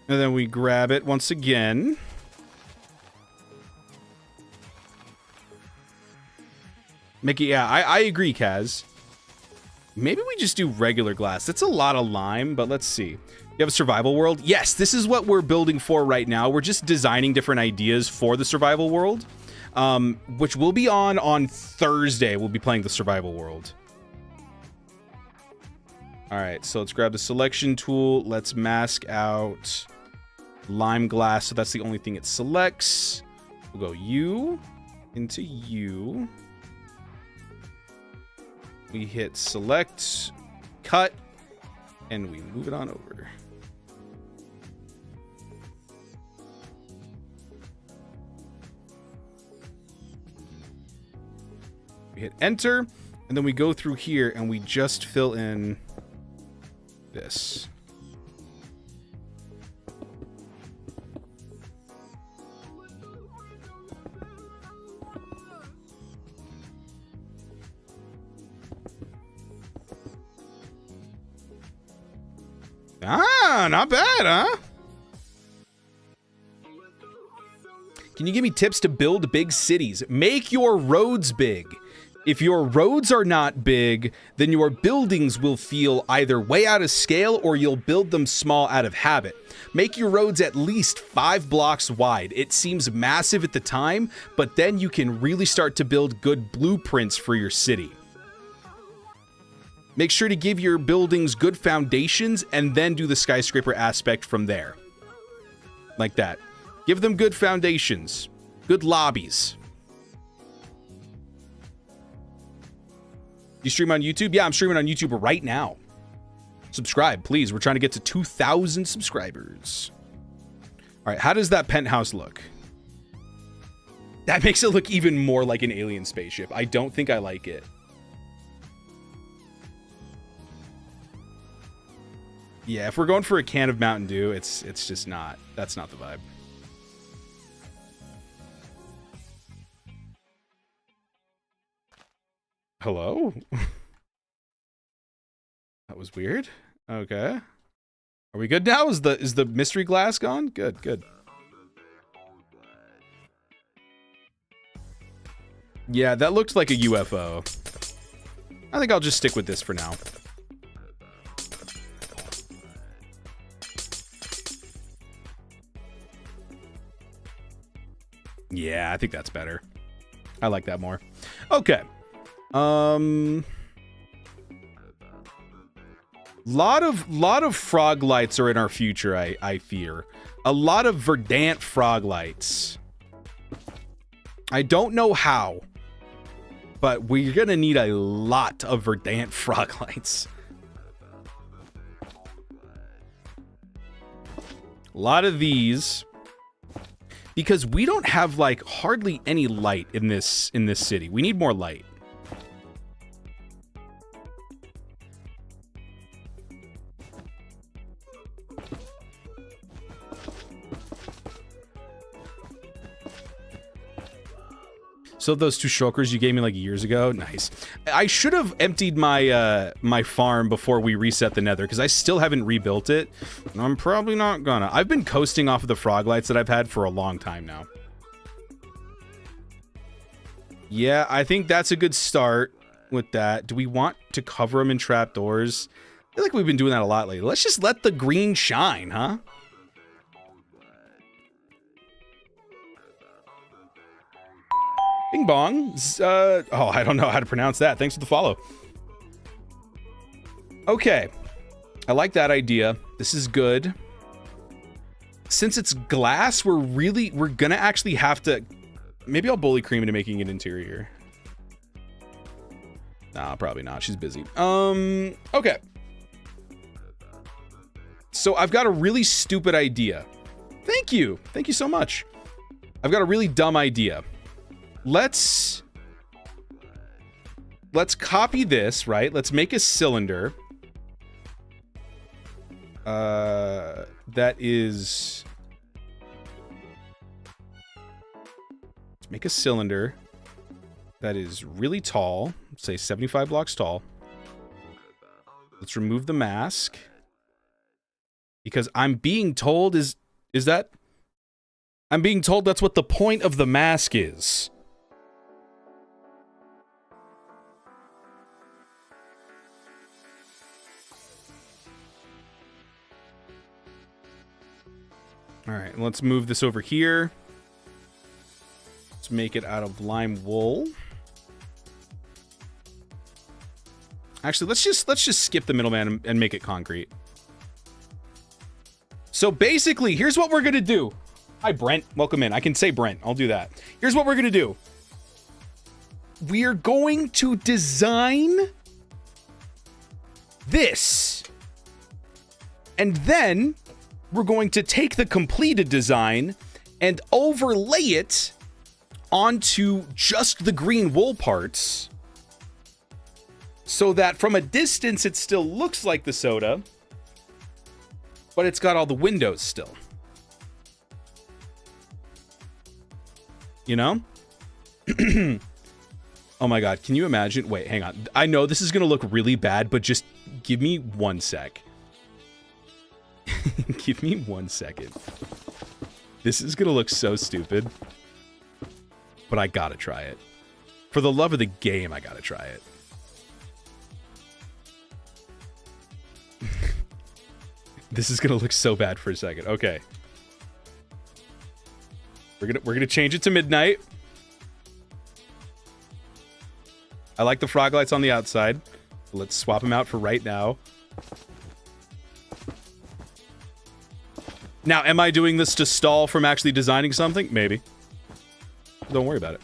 And then we grab it once again. Mickey, yeah, I agree, Kaz. Maybe we just do regular glass. That's a lot of lime, but let's see. You have a survival world? Yes, this is what we're building for right now. We're just designing different ideas for the survival world, which will be on Thursday. We'll be playing the survival world. All right, so let's grab the selection tool. Let's mask out lime glass, so that's the only thing it selects. We'll go U into U. We hit select, cut, and we move it on over. We hit enter, and then we go through here and we just fill in this. Ah, not bad, huh? Can you give me tips to build big cities? Make your roads big. If your roads are not big, then your buildings will feel either way out of scale or you'll build them small out of habit. Make your roads at least 5 blocks wide. It seems massive at the time, but then you can really start to build good blueprints for your city. Make sure to give your buildings good foundations and then do the skyscraper aspect from there. Like that. Give them good foundations. Good lobbies. You stream on YouTube? Yeah, I'm streaming on YouTube right now. Subscribe, please. We're trying to get to 2,000 subscribers. All right, how does that penthouse look? That makes it look even more like an alien spaceship. I don't think I like it. Yeah, if we're going for a can of Mountain Dew, it's just not. That's not the vibe. Hello? That was weird. Okay. Are we good now? Is the mystery glass gone? Good, good. Yeah, that looked like a UFO. I think I'll just stick with this for now. Yeah, I think that's better. I like that more. Okay. Lot of frog lights are in our future, I fear. A lot of verdant frog lights. I don't know how, but we're gonna need a lot of verdant frog lights. A lot of these, because we don't have like hardly any light in this city. We need more light. So those 2 shulkers you gave me like years ago, nice. I should have emptied my my farm before we reset the nether, because I still haven't rebuilt it. And I'm probably not gonna. I've been coasting off of the frog lights that I've had for a long time now. Yeah, I think that's a good start with that. Do we want to cover them in trapdoors? I feel like we've been doing that a lot lately. Let's just let the green shine, huh? Bing bong. Oh, I don't know how to pronounce that. Thanks for the follow. Okay. I like that idea. This is good. Since it's glass, we're gonna actually have to... Maybe I'll bully Cream into making an interior. Nah, probably not. She's busy. Okay. So I've got a really stupid idea. Thank you. Thank you so much. I've got a really dumb idea. Let's copy this, right? Let's make a cylinder. That is... Let's make a cylinder that is really tall. Say 75 blocks tall. Let's remove the mask. Because I'm being told I'm being told that's what the point of the mask is. All right, let's move this over here. Let's make it out of lime wool. Actually, let's just skip the middleman and make it concrete. So basically, here's what we're gonna do. Hi, Brent. Welcome in. I can say Brent. I'll do that. Here's what we're gonna do. We're going to design this. And then we're going to take the completed design and overlay it onto just the green wool parts so that from a distance it still looks like the soda, but it's got all the windows still. You know? Oh my god, can you imagine? Wait, hang on. I know this is gonna look really bad, but just give me 1 sec. Give me 1 second. This is gonna look so stupid, but I gotta try it. For the love of the game, I gotta try it. This is gonna look so bad for a second. Okay. We're gonna change it to midnight. I like the frog lights on the outside. Let's swap them out for right now. Now, am I doing this to stall from actually designing something? Maybe. Don't worry about it.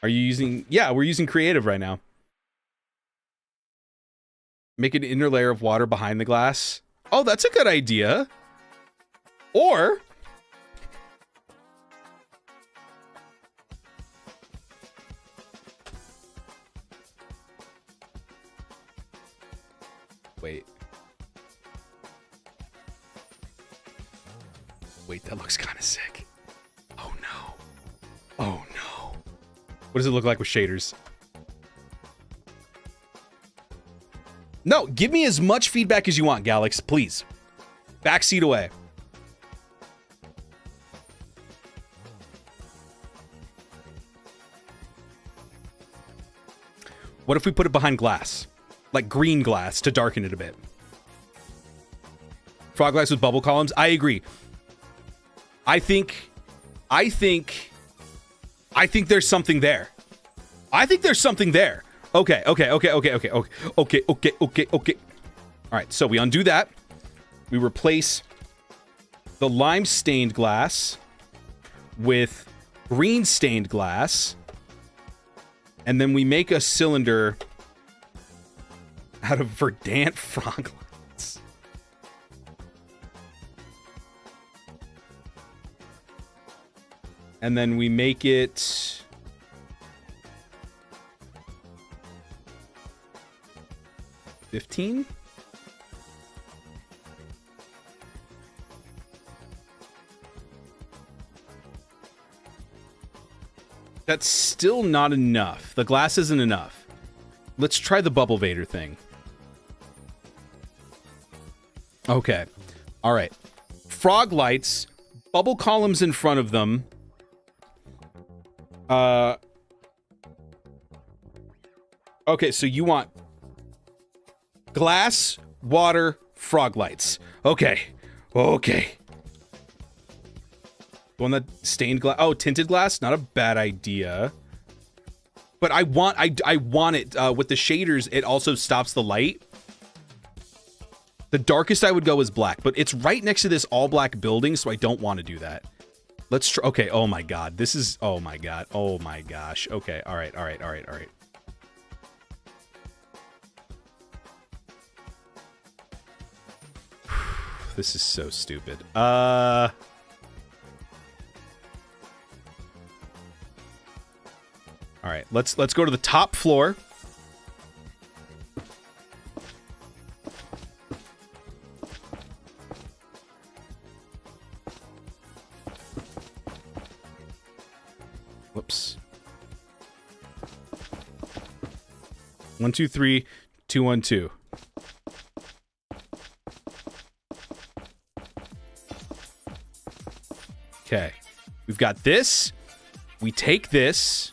Are you using... Yeah, we're using creative right now. Make an inner layer of water behind the glass. Oh, that's a good idea. Or... Wait. Wait, that looks kind of sick. Oh no. Oh no. What does it look like with shaders? No, give me as much feedback as you want, Galax, please. Backseat away. What if we put it behind glass? Like green glass to darken it a bit. Frog glass with bubble columns? I agree. I think there's something there. I think there's something there. Okay. All right, so we undo that. We replace the lime stained glass with green stained glass. And then we make a cylinder out of verdant frog lights. And then we make it... $15? That's still not enough. The glass isn't enough. Let's try the Bubble Vader thing. Okay. All right. Frog lights, bubble columns in front of them. Okay, so you want glass, water, frog lights. Okay. Okay. One that stained glass. Oh, tinted glass. Not a bad idea. But I want it with the shaders. It also stops the light. The darkest I would go is black, but it's right next to this all black building, so I don't want to do that. Let's try. Okay. Oh my God. This is. Oh my God. Oh my gosh. Okay. All right. All right. All right. All right. This is so stupid. All right, let's go to the top floor. Whoops. 1, 2, 3, 2, 1, 2. Okay, we've got this. We take this.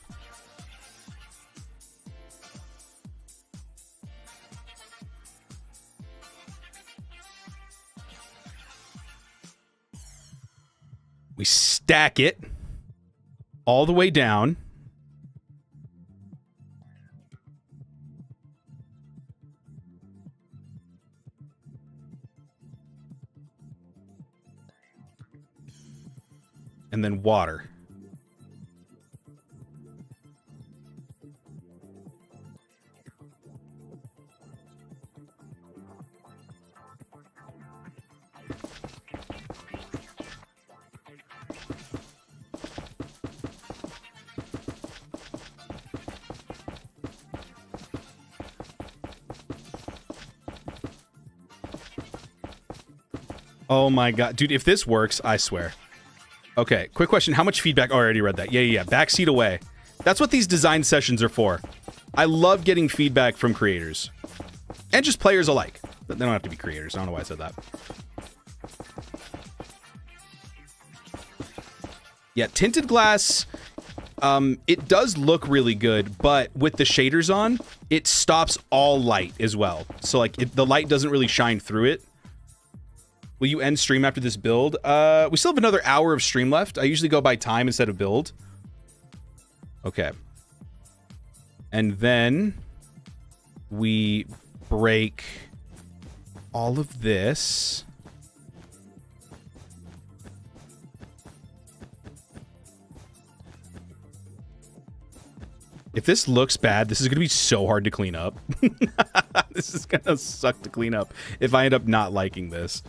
We stack it all the way down. And then water. Oh my God. Dude, if this works, I swear. Okay, quick question. How much feedback? Oh, I already read that. Yeah. Backseat away. That's what these design sessions are for. I love getting feedback from creators. And just players alike. They don't have to be creators. I don't know why I said that. Yeah, tinted glass, it does look really good, but with the shaders on, it stops all light as well. So, like, the light doesn't really shine through it. Will you end stream after this build? We still have another hour of stream left. I usually go by time instead of build. Okay. And then we break all of this. If this looks bad, this is going to be so hard to clean up. This is going to suck to clean up if I end up not liking this.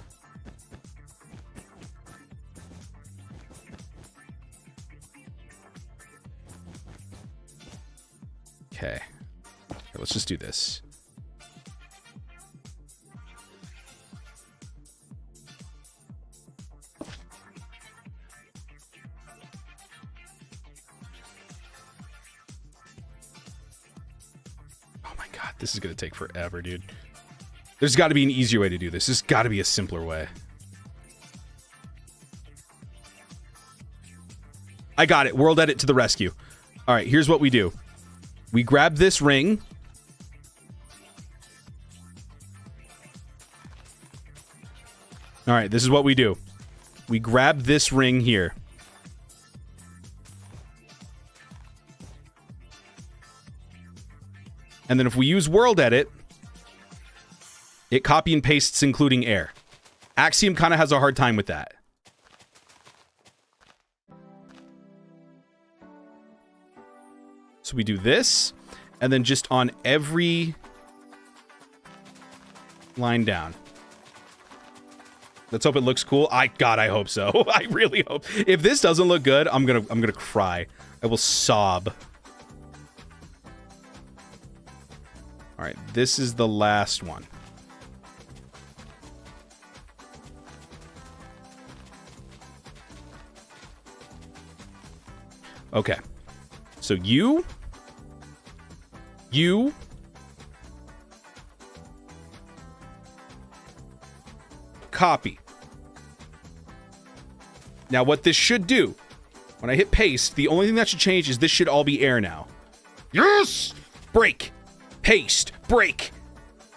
Okay. Let's just do this. This is going to take forever, dude. There's got to be an easier way to do this. There's got to be a simpler way. I got it. World Edit to the rescue. All right, here's what we do. We grab this ring. All right, this is what we do. We grab this ring here. And then if we use World Edit, it copy and pastes including air. Axiom kind of has a hard time with that. So we do this, and then just on every line down. Let's hope it looks cool. God, I hope so. I really hope. If this doesn't look good, I'm gonna cry. I will sob. All right, this is the last one. Okay. So you copy. Now what this should do, when I hit paste, the only thing that should change is this should all be air now. Yes! Break. Paste, break,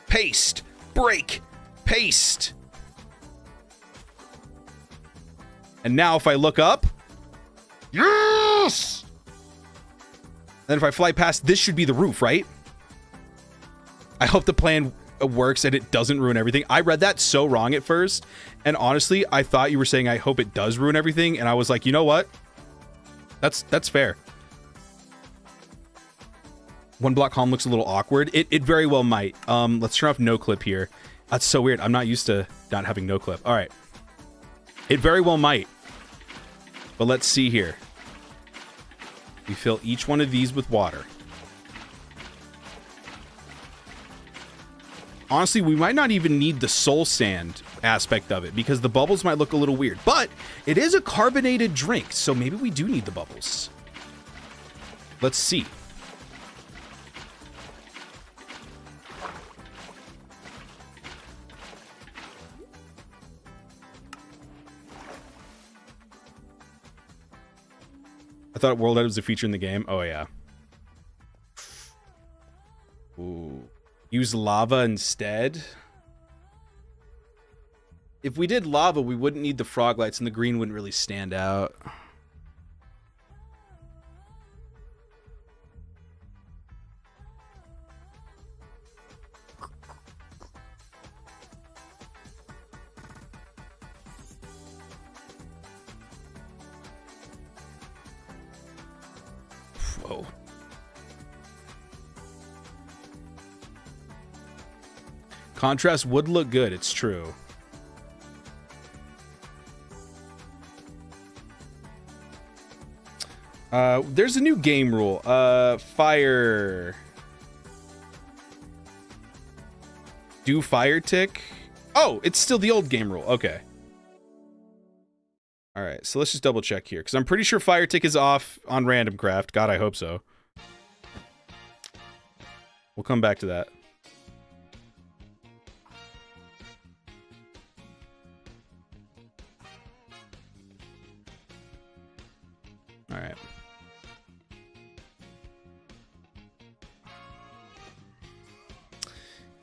paste, break, paste. And now if I look up, yes! Then if I fly past, this should be the roof, right? I hope the plan works and it doesn't ruin everything. I read that so wrong at first, and honestly, I thought you were saying I hope it does ruin everything, and I was like, you know what? That's fair. One block column looks a little awkward. It very well might. Let's turn off no clip here. That's so weird. I'm not used to not having no clip. All right. It very well might. But let's see here. We fill each one of these with water. Honestly, we might not even need the soul sand aspect of it because the bubbles might look a little weird. But it is a carbonated drink, so maybe we do need the bubbles. Let's see. I thought World Edit was a feature in the game. Oh, yeah. Ooh. Use lava instead. If we did lava, we wouldn't need the frog lights, and the green wouldn't really stand out. Whoa. Contrast would look good, it's true. There's a new game rule. Fire. Do fire tick? Oh, it's still the old game rule. Okay. All right, so let's just double check here, because I'm pretty sure fire tick is off on RandomCraft. God, I hope so. We'll come back to that. All right.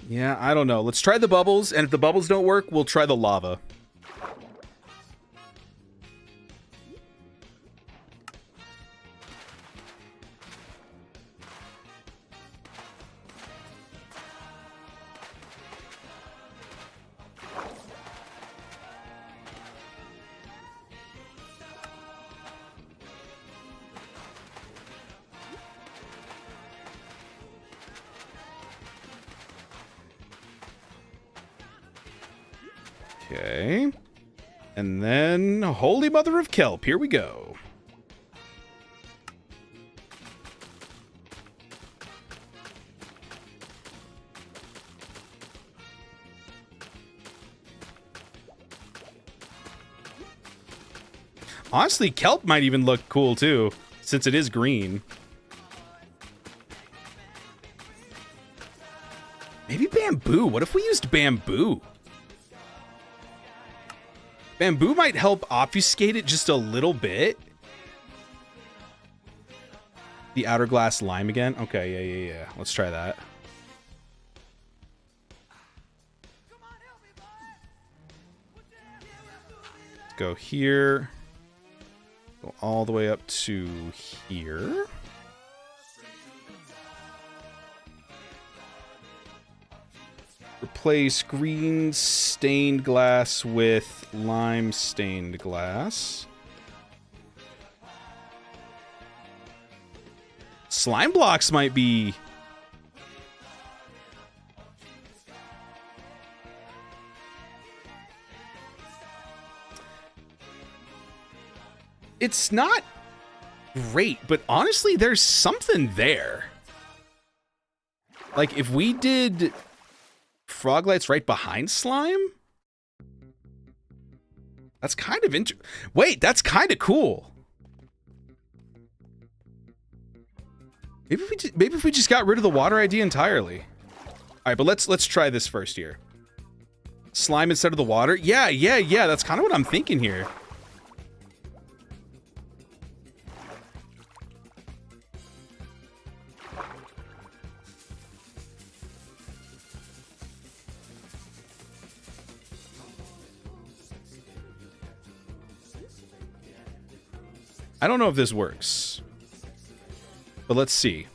Yeah, I don't know. Let's try the bubbles, and if the bubbles don't work, we'll try the lava. Okay. And then Holy Mother of Kelp. Here we go. Honestly, kelp might even look cool too, since it is green. Maybe bamboo. What if we used bamboo? Bamboo might help obfuscate it just a little bit. The outer glass lime again? Okay, yeah. Let's try that. Let's go here. Go all the way up to here. Replace green stained glass with lime stained glass. Slime blocks might be... It's not great, but honestly, there's something there. Like, if we did frog lights right behind slime, that's kind of wait, that's kind of cool. Maybe if we just got rid of the water idea entirely. All right, but let's try this first here. Slime instead of the water. Yeah. That's kind of what I'm thinking here. I don't know if this works, but let's see.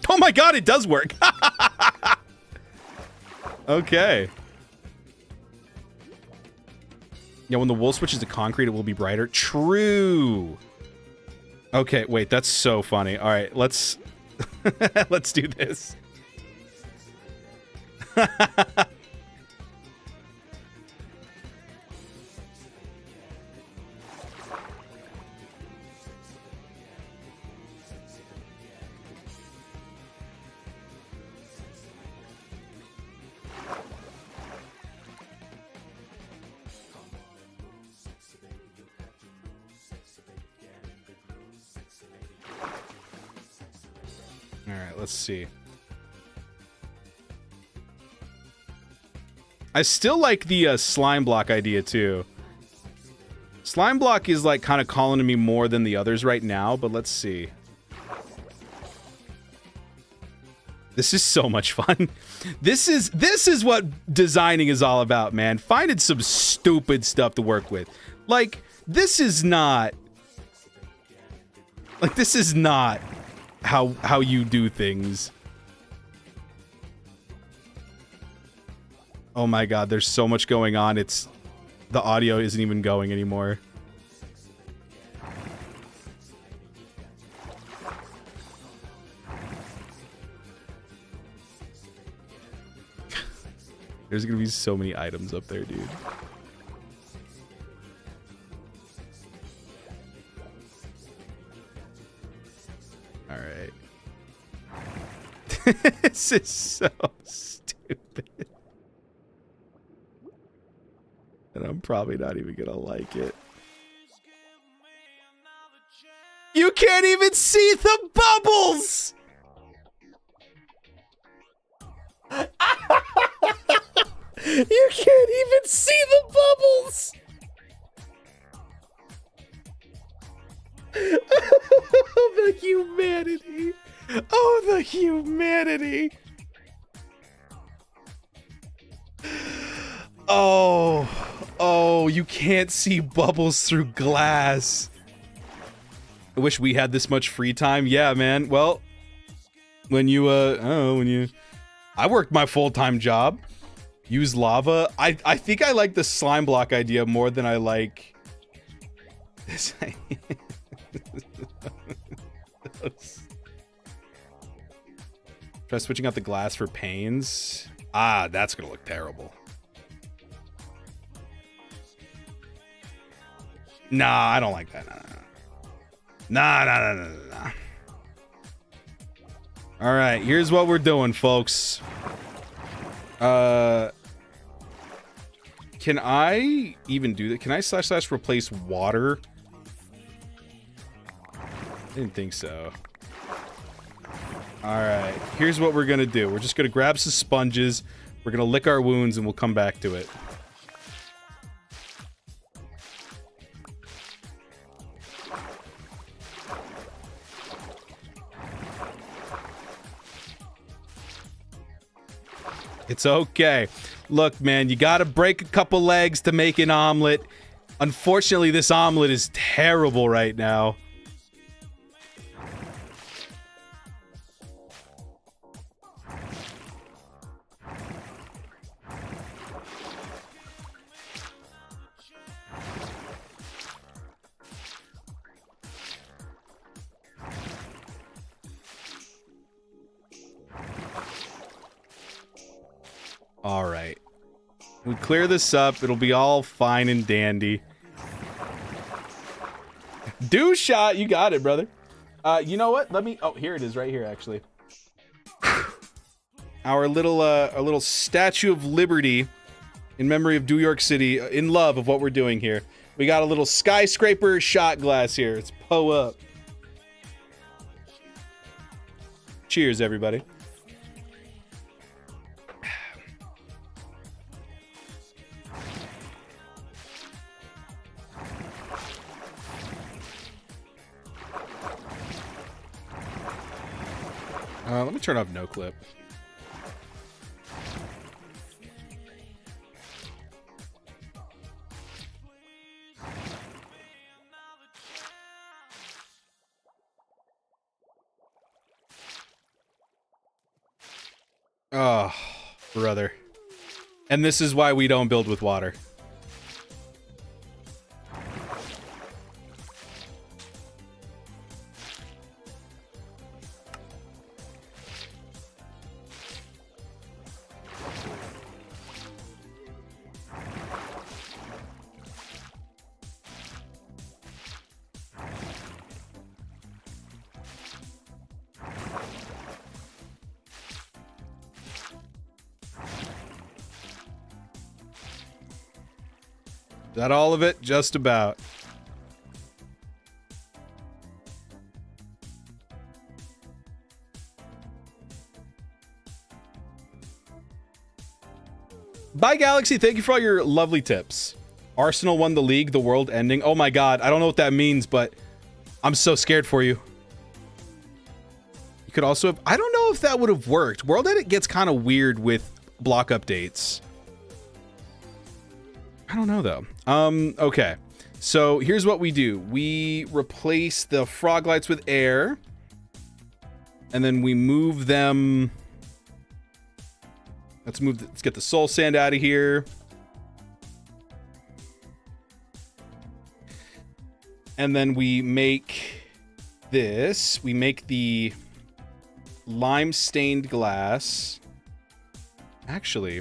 Oh my god, it does work. Okay. Yeah, when the wool switches to concrete, it will be brighter. True. Okay, wait, that's so funny. All right, let's let's do this. All right, let's see. I still like the slime block idea too. Slime block is like kind of calling to me more than the others right now, but let's see. This is so much fun. This is what designing is all about, man. Finding some stupid stuff to work with. Like, this is not how you do things. Oh my god, there's so much going on. The audio isn't even going anymore. There's gonna be so many items up there, dude. All right. This is so stupid. And I'm probably not even gonna like it. You can't even see the bubbles! You can't even see the bubbles! The humanity! Oh, the humanity! Oh, you can't see bubbles through glass. I wish we had this much free time. Yeah, man. Well, I worked my full-time job. Use lava. I think I like the slime block idea more than I like this. Try switching out the glass for panes. Ah, that's gonna look terrible. Nah, I don't like that. Nah. All right, here's what we're doing, folks. Can I even do that? Can I / replace water? I didn't think so. All right, here's what we're gonna do. We're just gonna grab some sponges. We're gonna lick our wounds and we'll come back to it. It's okay. Look, man, you gotta break a couple legs to make an omelet. Unfortunately, this omelet is terrible right now. All right. We clear this up. It'll be all fine and dandy. Do shot. You got it, brother. You know what? Let me... Oh, here it is right here, actually. Our little Statue of Liberty in memory of New York City, in love of what we're doing here. We got a little skyscraper shot glass here. It's po up. Cheers, everybody. Let me turn off no clip. Oh, brother. And this is why we don't build with water. Is that all of it? Just about. Bye, Galaxy. Thank you for all your lovely tips. Arsenal won the league, the world ending. Oh my god, I don't know what that means, but I'm so scared for you. You could also have... I don't know if that would have worked. World Edit gets kind of weird with block updates. I don't know, though. Okay. So here's what we do. We replace the frog lights with air. And then we move them... Let's get the soul sand out of here. And then we make this. We make the lime stained glass. Actually,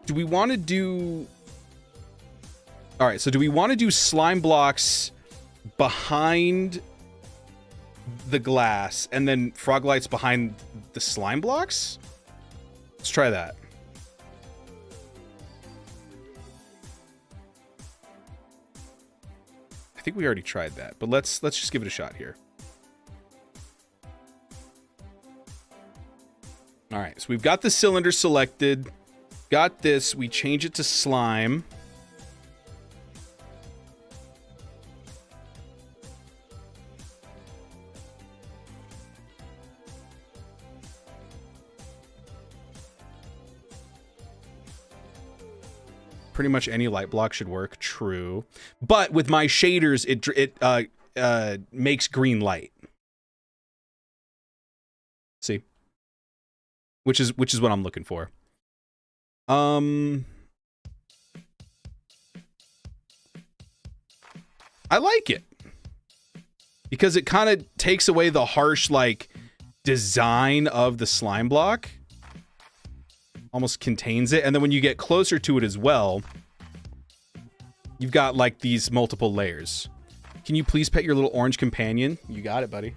do we want to do... All right, so do we want to do slime blocks behind the glass and then frog lights behind the slime blocks? Let's try that. I think we already tried that, but let's just give it a shot here. All right, so we've got the cylinder selected. Got this. We change it to slime. Pretty much any light block should work. True, but with my shaders, it makes green light. See, which is what I'm looking for. I like it because it kind of takes away the harsh like design of the slime block, almost contains it, and then when you get closer to it as well, you've got like these multiple layers. Can you please pet your little orange companion? You got it, buddy.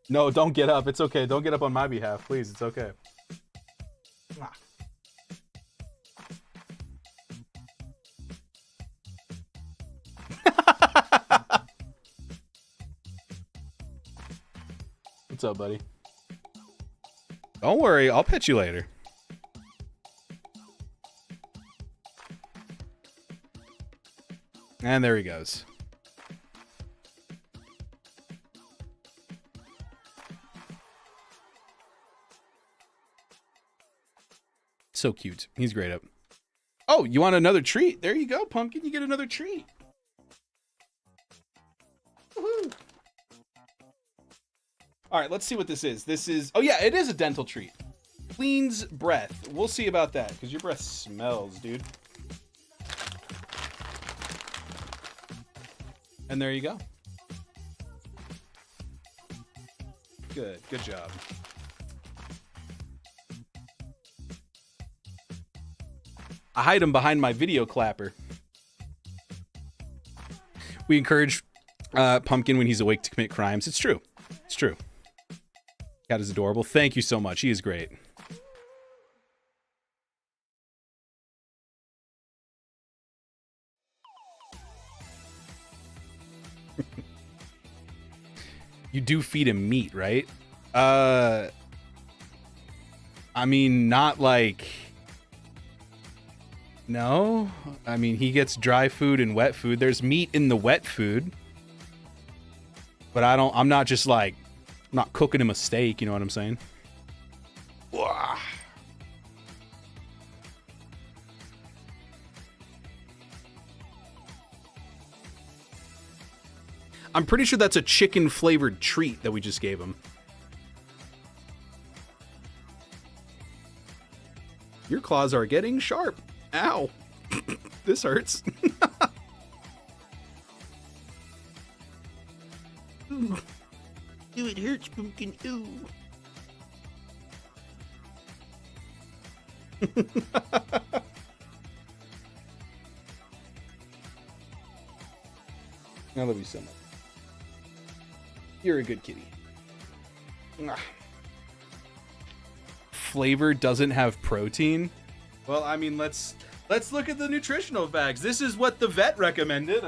No, don't get up. It's okay. Don't get up on my behalf, please. It's okay. What's up, buddy? Don't worry. I'll pet you later. And there he goes. So cute. He's great up. Oh, you want another treat? There you go, Pumpkin. You get another treat. Woohoo. All right, let's see what this is. This is... Oh, yeah, it is a dental treat. Cleans breath. We'll see about that, because your breath smells, dude. And there you go. Good. Good job. I hide him behind my video clapper. We encourage Pumpkin when he's awake to commit crimes. It's true. It's true. Cat is adorable. Thank you so much. He is great. You do feed him meat, right? I mean, not like... No, I mean, he gets dry food and wet food. There's meat in the wet food. But I'm not just like, I'm not cooking him a steak, you know what I'm saying? Wah. I'm pretty sure that's a chicken flavored treat that we just gave him. Your claws are getting sharp. Ow. This hurts. Ooh. Ooh, it hurts, Pumpkin. Ooh. I love you so much. You're a good kitty. Mwah. Flavor doesn't have protein. Well, I mean, let's look at the nutritional facts. This is what the vet recommended.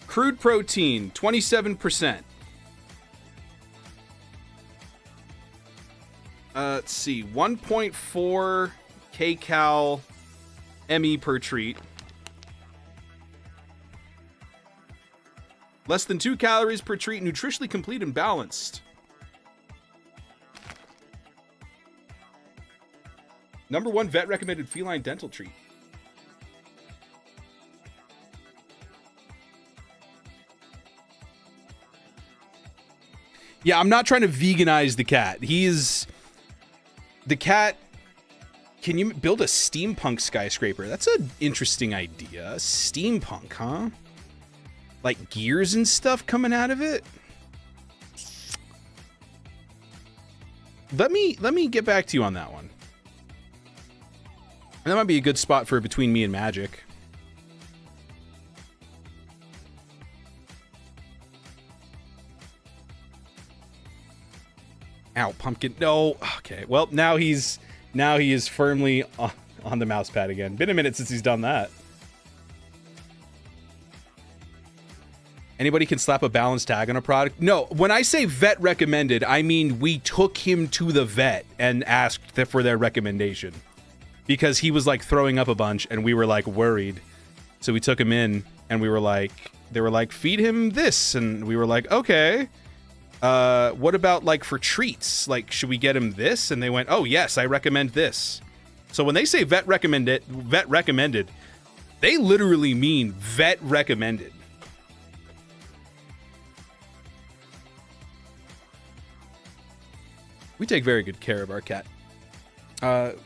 Crude protein, 27%. Let's see, 1.4 kcal ME per treat. Less than 2 calories per treat, nutritionally complete and balanced. #1 vet recommended feline dental treat. Yeah, I'm not trying to veganize the cat. The cat... Can you build a steampunk skyscraper? That's an interesting idea. Steampunk, huh? Like gears and stuff coming out of it? Let me get back to you on that one. And that might be a good spot for between me and Magic. Ow, Pumpkin. No. Okay. Well, now he is firmly on the mouse pad again. Been a minute since he's done that. Anybody can slap a balance tag on a product? No, when I say vet recommended, I mean we took him to the vet and asked for their recommendation. Because he was like throwing up a bunch and we were like worried. So we took him in and we were like, they were like, feed him this. And we were like, okay. What about like for treats? Like, should we get him this? And they went, oh yes, I recommend this. So when they say vet recommended, they literally mean vet recommended. We take very good care of our cat.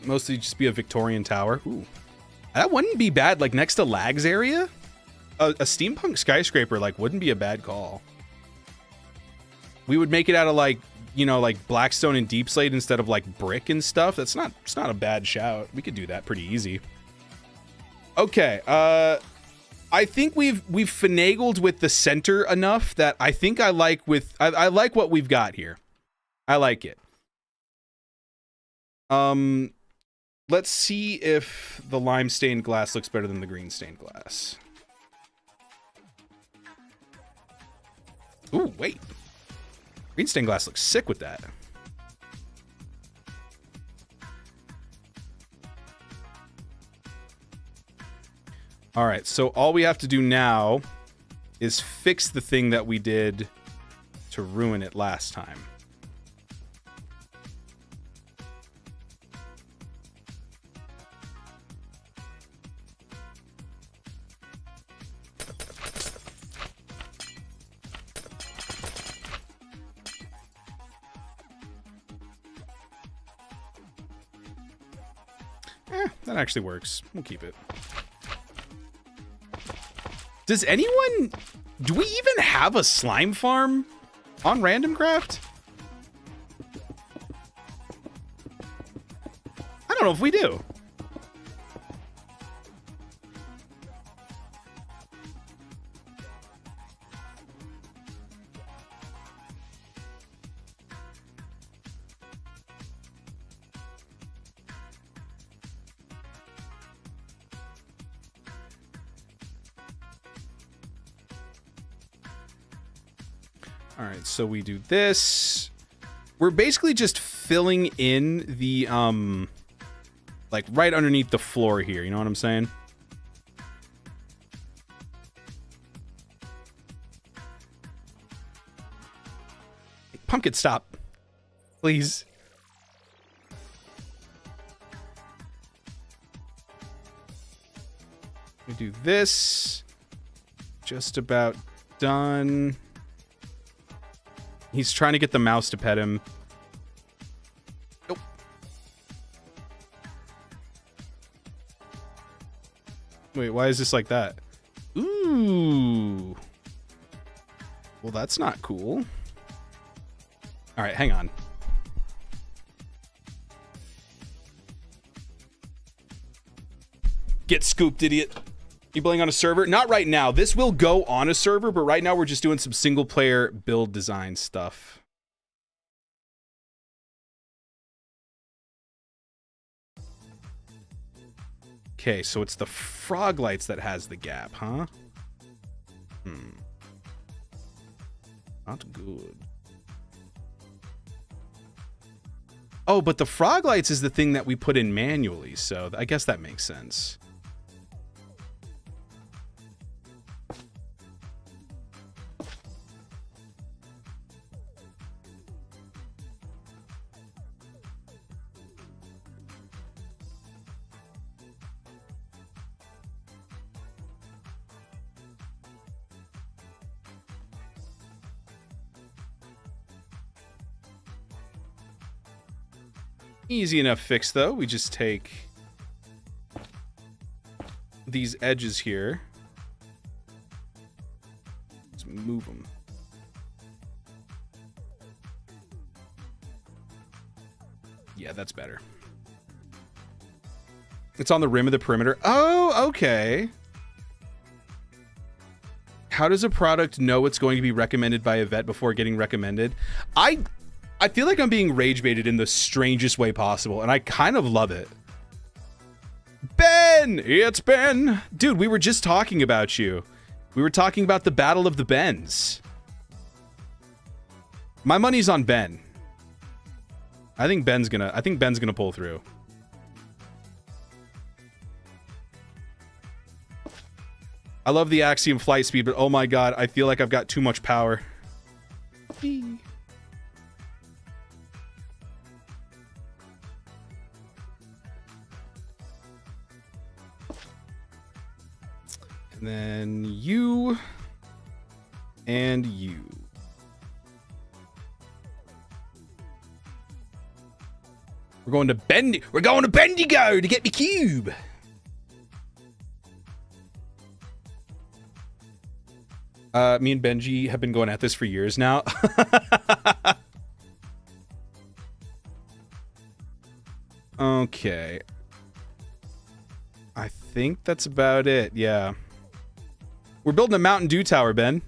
Mostly just be a Victorian tower. Ooh, that wouldn't be bad. Like next to Lag's area, a steampunk skyscraper like wouldn't be a bad call. We would make it out of like, you know, like Blackstone and Deep Slate instead of like brick and stuff. It's not a bad shout. We could do that pretty easy. Okay, I think we've finagled with the center enough that I think I like what we've got here. I like it. Let's see if the lime stained glass looks better than the green stained glass. Ooh, wait. Green stained glass looks sick with that. All right, so all we have to do now is fix the thing that we did to ruin it last time. That actually works. We'll keep it. Does anyone... Do we even have a slime farm on RandomCraft? I don't know if we do. All right, so we do this. We're basically just filling in the, like right underneath the floor here. You know what I'm saying? Pumpkin, stop. Please. We do this. Just about done. He's trying to get the mouse to pet him. Nope. Wait, why is this like that? Ooh. Well, that's not cool. All right, hang on. Get scooped, idiot. You playing on a server? Not right now. This will go on a server, but right now we're just doing some single player build design stuff. Okay, so it's the frog lights that has the gap, huh? Not good. Oh, but the frog lights is the thing that we put in manually, so I guess that makes sense. Easy enough fix, though. We just take these edges here. Let's move them. Yeah, that's better. It's on the rim of the perimeter. Oh, okay. How does a product know it's going to be recommended by a vet before getting recommended? I feel like I'm being rage baited in the strangest way possible, and I kind of love it. Ben! It's Ben! Dude, we were just talking about you. We were talking about the Battle of the Bens. My money's on Ben. I think Ben's gonna pull through. I love the Axiom flight speed, but oh my god, I feel like I've got too much power. And then you and you. We're going to Bendigo to get me cube. Me and Benji have been going at this for years now. Okay. I think that's about it, yeah. We're building a Mountain Dew tower, Ben.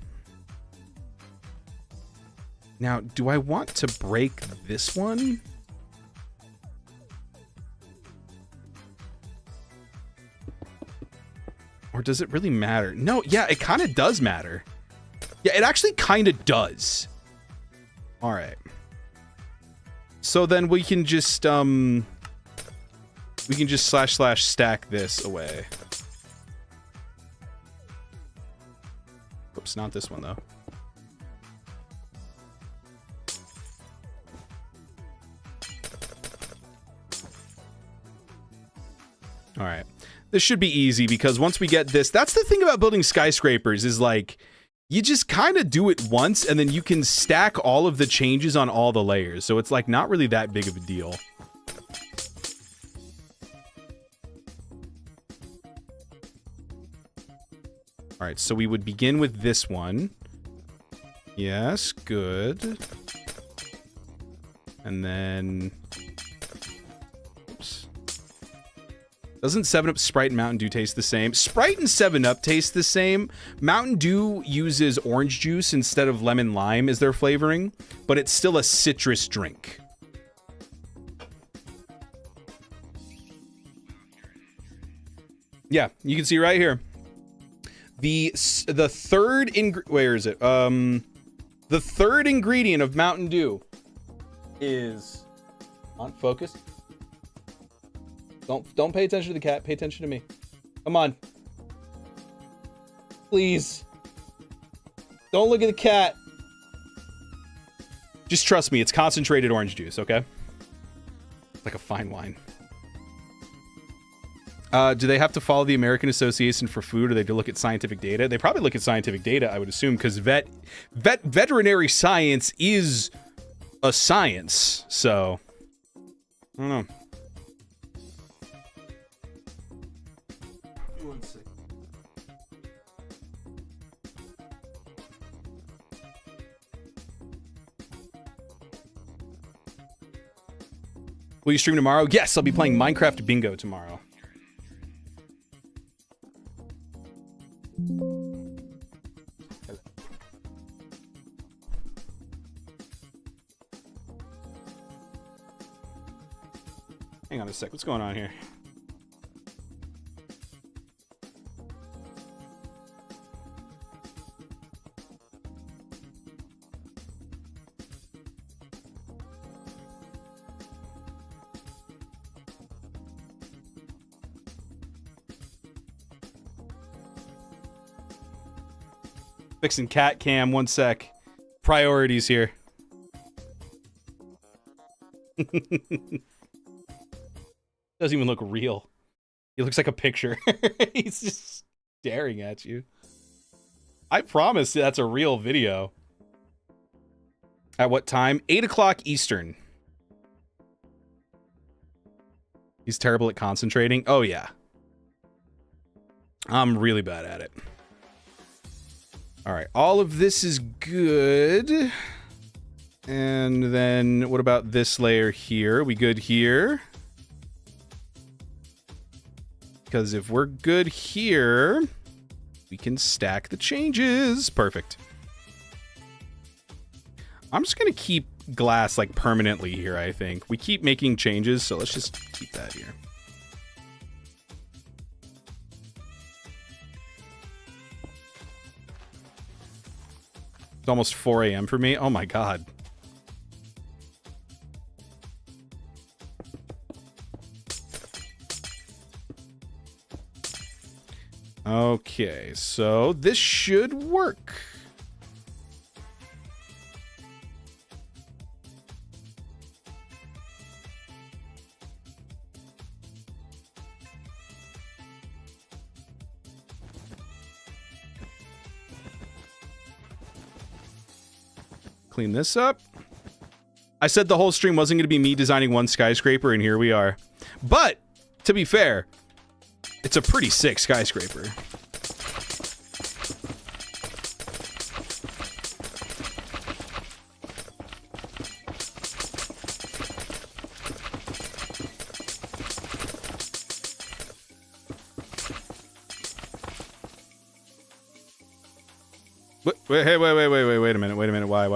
Now, do I want to break this one? Or does it really matter? No, yeah, it kind of does matter. Yeah, it actually kind of does. All right. So then we can just / stack this away. Oops, not this one though. All right. This should be easy because once we get this, that's the thing about building skyscrapers is like, you just kind of do it once and then you can stack all of the changes on all the layers. So it's like not really that big of a deal. All right, so we would begin with this one. Yes, good. And then... Oops. Doesn't 7-Up, Sprite, and Mountain Dew taste the same? Sprite and 7-Up taste the same. Mountain Dew uses orange juice instead of lemon lime as their flavoring, but it's still a citrus drink. Yeah, you can see right here. The third where is it? The third ingredient of Mountain Dew is on focus. Don't pay attention to the cat. Pay attention to me. Come on. Please. Don't look at the cat. Just trust me. It's concentrated orange juice, okay? It's like a fine wine. Do they have to follow the American Association for Food, or they do look at scientific data? They probably look at scientific data, I would assume, because veterinary science is a science. So, I don't know. One second. Will you stream tomorrow? Yes, I'll be playing Minecraft Bingo tomorrow. Hang on a sec. What's going on here? Fixing cat cam, one sec. Priorities here. Doesn't even look real. He looks like a picture. He's just staring at you. I promise that's a real video. At what time? 8 o'clock Eastern. He's terrible at concentrating. Oh, yeah. I'm really bad at it. All right, all of this is good. And then what about this layer here? We good here? Because if we're good here, we can stack the changes. Perfect. I'm just going to keep glass like permanently here, I think. We keep making changes, so let's just keep that here. It's almost 4 a.m. for me. Oh my god. Okay, so this should work. clean this up. I said the whole stream wasn't going to be me designing one skyscraper, and here we are. But, to be fair, it's a pretty sick skyscraper. Wait a minute. Why?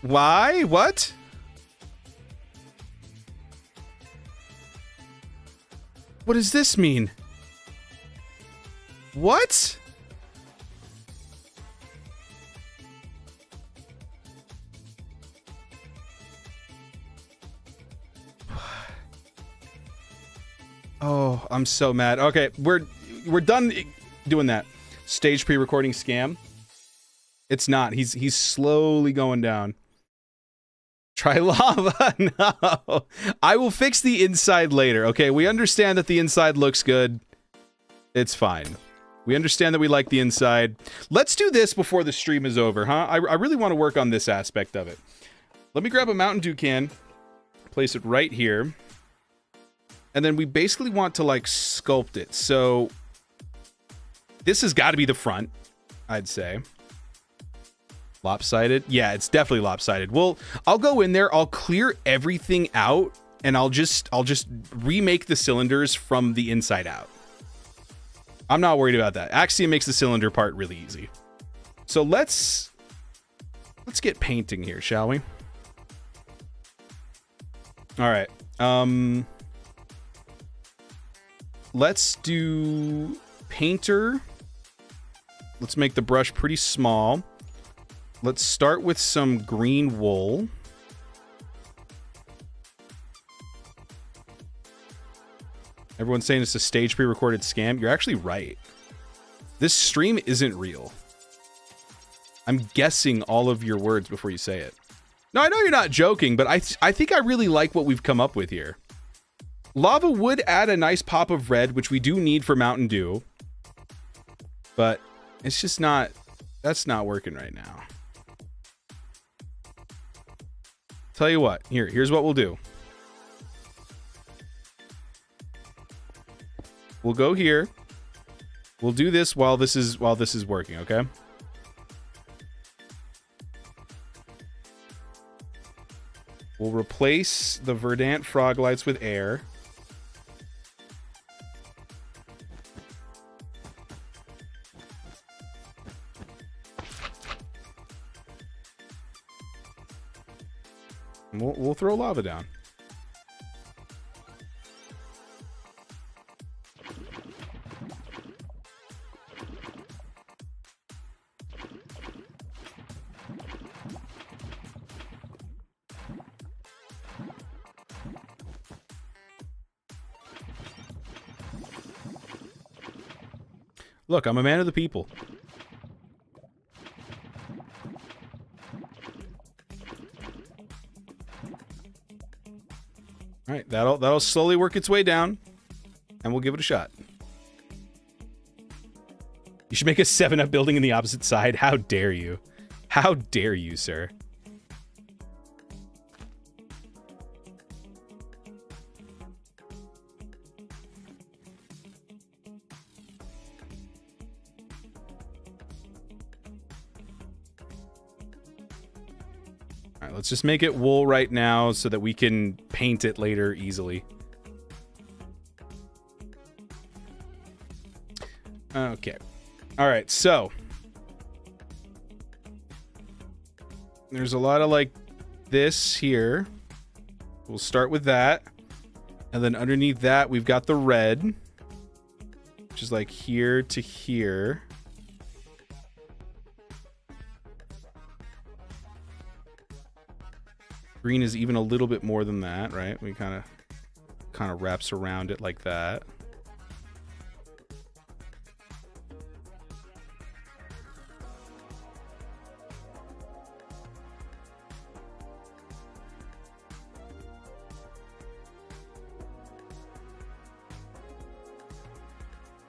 Why? What? What does this mean? What? Oh, I'm so mad. Okay, we're done doing that. Stage pre-recording scam. It's not. He's slowly going down. Try lava. No. I will fix the inside later. Okay, we understand that the inside looks good. It's fine. We understand that we like the inside. Let's do this before the stream is over, huh? I really want to work on this aspect of it. Let me grab a Mountain Dew can. Place it right here. And then we basically want to, like, sculpt it. So this has got to be the front, I'd say. Lopsided? Yeah, it's definitely lopsided. Well, I'll go in there, I'll clear everything out, and I'll just remake the cylinders from the inside out. I'm not worried about that. Axiom makes the cylinder part really easy. So let's get painting here, shall we? All right. Let's do painter. Let's make the brush pretty small. Let's start with some green wool. Everyone's saying it's a stage pre-recorded scam. You're actually right. This stream isn't real. I'm guessing all of your words before you say it. No, I know you're not joking, but I think I really like what we've come up with here. Lava would add a nice pop of red, which we do need for Mountain Dew. But it's just not... That's not working right now. Tell you what. Here's what we'll do. We'll go here. We'll do this while this is working, okay? We'll replace the Verdant frog lights with air. And we'll throw lava down. Look, I'm a man of the people. All right, that'll slowly work its way down, and we'll give it a shot. You should make a 7-Up building in the opposite side. How dare you? How dare you, sir? Let's just make it wool right now so that we can paint it later easily. Okay. All right, so there's a lot of like this here. We'll start with that. And then underneath that, we've got the red, which is like here to here. Green is even a little bit more than that, right? We kind of wraps around it like that.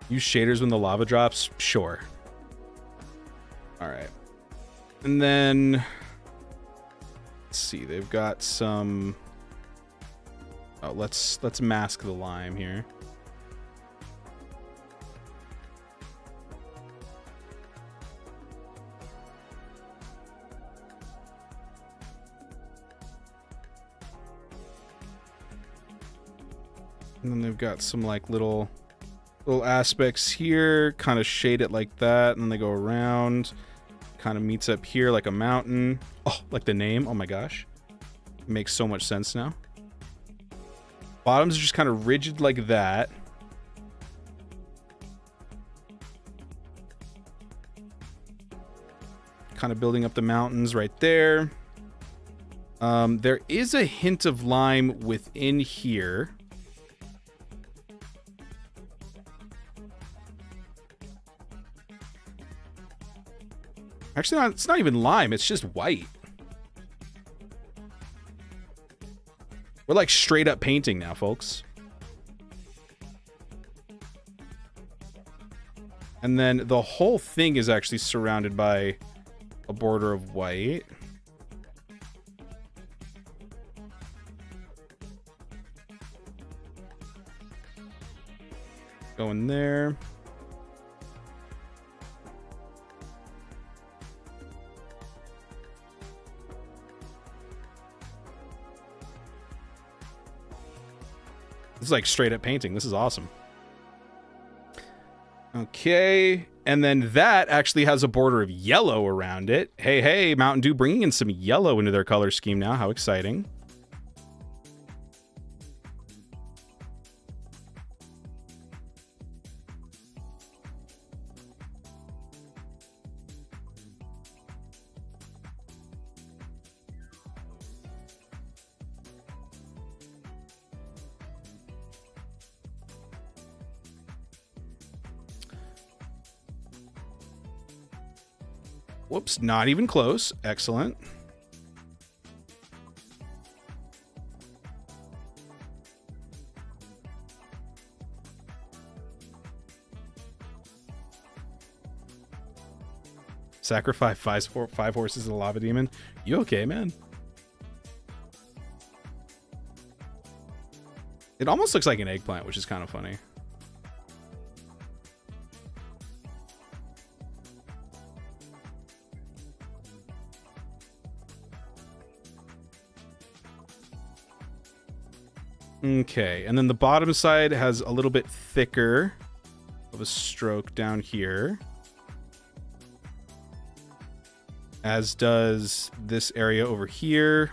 Use shaders when the lava drops? Sure. And then, let's see, they've got some, oh, let's mask the lime here. And then they've got some like little aspects here, kind of shade it like that, and then they go around, kind of meets up here like a mountain. Oh, like the name. Oh my gosh. It makes so much sense now. Bottoms are just kind of rigid like that. Kind of building up the mountains right there. There is a hint of lime within here. Actually, it's not even lime. It's just white. We're like straight up painting now, folks. And then the whole thing is actually surrounded by a border of white. Go in there. This is like straight up painting. This is awesome. Okay. And then that actually has a border of yellow around it. Hey, hey, Mountain Dew bringing in some yellow into their color scheme now. How exciting. Whoops, not even close. Excellent. Sacrifice five horses to the lava demon. You okay, man? It almost looks like an eggplant, which is kind of funny. Okay, and then the bottom side has a little bit thicker of a stroke down here. As does this area over here.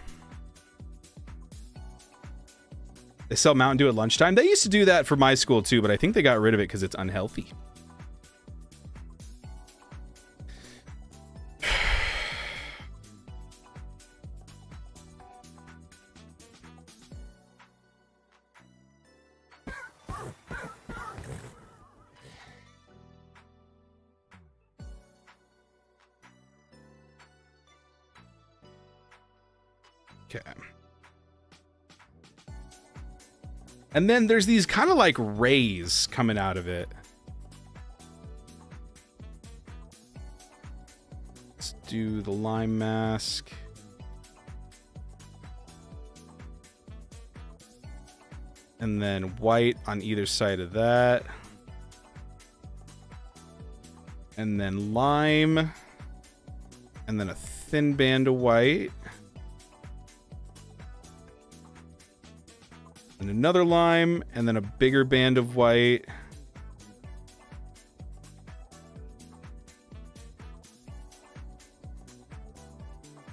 They sell Mountain Dew at lunchtime. They used to do that for my school too, but I think they got rid of it because it's unhealthy. Okay. And then there's these kind of like rays coming out of it. Let's do the lime mask. And then white on either side of that. And then lime. And then a thin band of white. And another lime, and then a bigger band of white.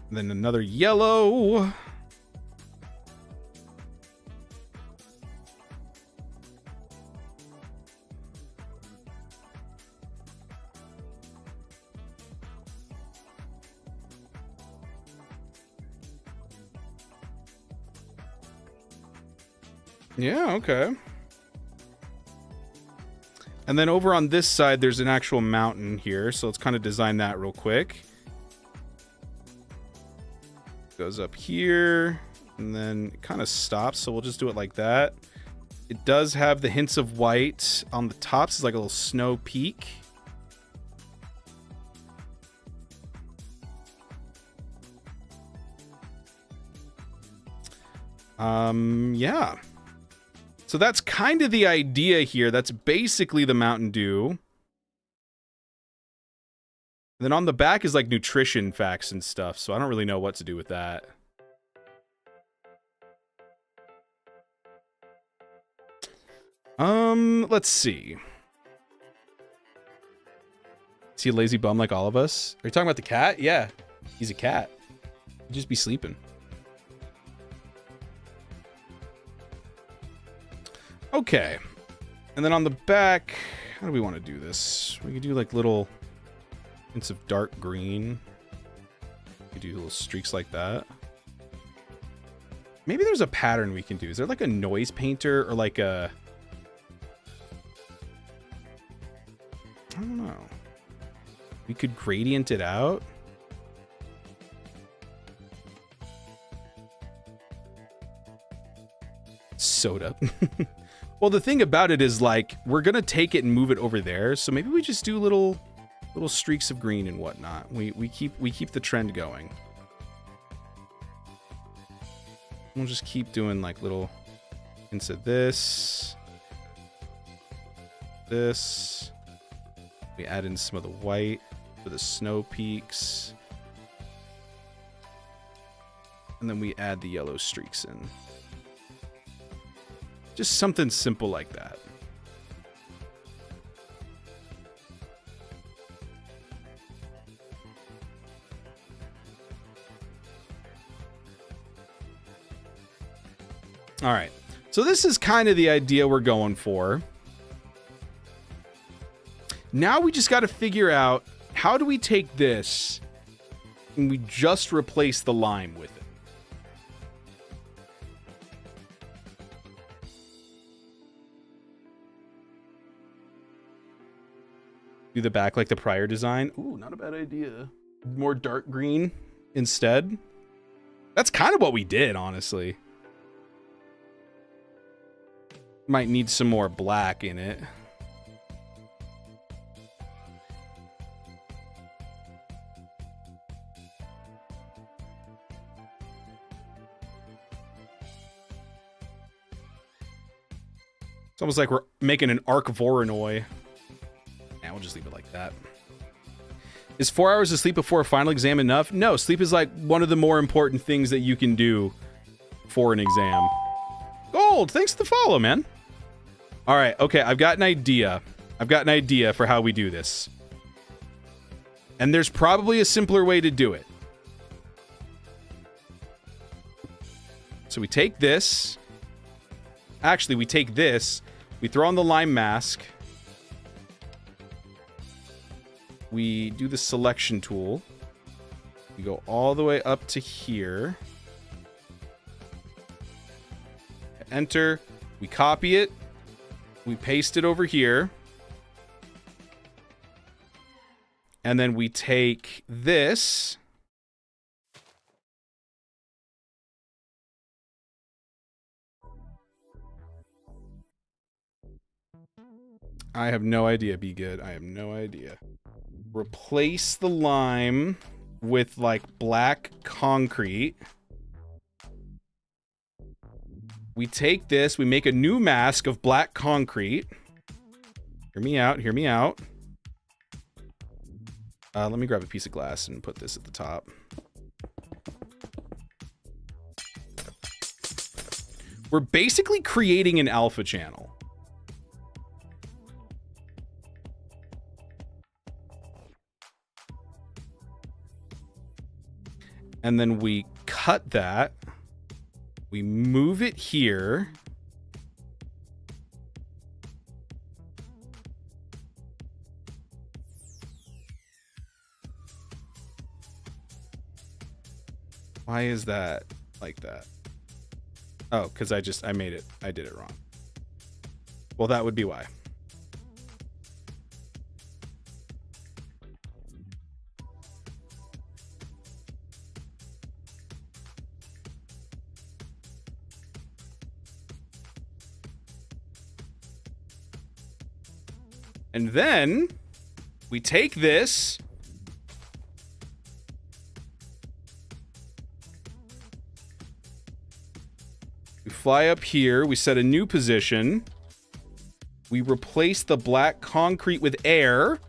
And then another yellow. Yeah, okay. And then over on this side, there's an actual mountain here. So let's kind of design that real quick. Goes up here and then it kind of stops. So we'll just do it like that. It does have the hints of white on the tops. It's like a little snow peak. Yeah. So that's kind of the idea here. That's basically the Mountain Dew. And then on the back is like nutrition facts and stuff, so I don't really know what to do with that. Let's see. Is he a lazy bum like all of us? Are you talking about the cat? Yeah, he's a cat. He'd just be sleeping. Okay. And then on the back, how do we want to do this? We could do like little hints of dark green. We could do little streaks like that. Maybe there's a pattern we can do. Is there like a noise painter or like a... I don't know. We could gradient it out. Soda. Well, the thing about it is, like, we're gonna take it and move it over there, so maybe we just do little streaks of green and whatnot. We keep the trend going. We'll just keep doing like little hints of this. This. We add in some of the white for the snow peaks. And then we add the yellow streaks in. Just something simple like that. All right. So this is kind of the idea we're going for. Now we just got to figure out, how do we take this and we just replace the lime with it? Do the back like the prior design. Ooh, not a bad idea. More dark green instead. That's kind of what we did, honestly. Might need some more black in it. It's almost like we're making an Arc Voronoi. Yeah, we'll just leave it like that. Is 4 hours of sleep before a final exam enough? No, sleep is like one of the more important things that you can do for an exam. Gold, thanks for the follow, man. All right, okay, I've got an idea. I've got an idea for how we do this. And there's probably a simpler way to do it. So we take this. Actually, we take this. We throw on the lime mask. We do the selection tool. We go all the way up to here. Enter. We copy it. We paste it over here. And then we take this. I have no idea, Be Good. I have no idea. Replace the lime with like black concrete. We take this, we make a new mask of black concrete. Hear me out, hear me out. Let me grab a piece of glass and put this at the top. We're basically creating an alpha channel. And then we cut that. We move it here. Why is that like that? Oh, because I did it wrong. Well, that would be why. And then we take this. fly up here. We set a new position. We replace the black concrete with air.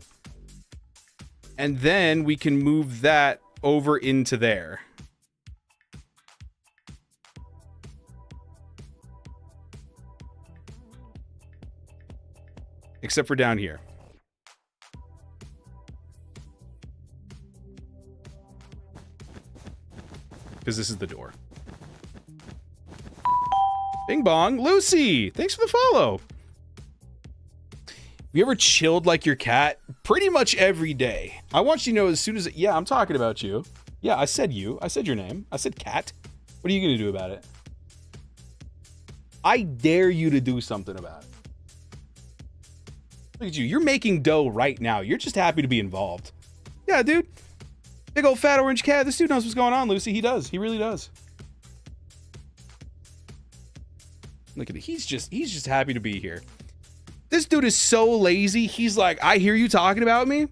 And then we can move that over into there. Except for down here. Because this is the door. Bing bong. Lucy, thanks for the follow. You ever chilled like your cat? Pretty much every day. I want you to know as soon as... Yeah, I'm talking about you. Yeah, I said you. I said your name. I said cat. What are you going to do about it? I dare you to do something about it. Look at you. You're making dough right now. You're just happy to be involved. Yeah, dude. Big old fat orange cat. This dude knows what's going on, Lucy. He does. He really does. Look at it. He's just happy to be here. This dude is so lazy. He's like, I hear you talking about me.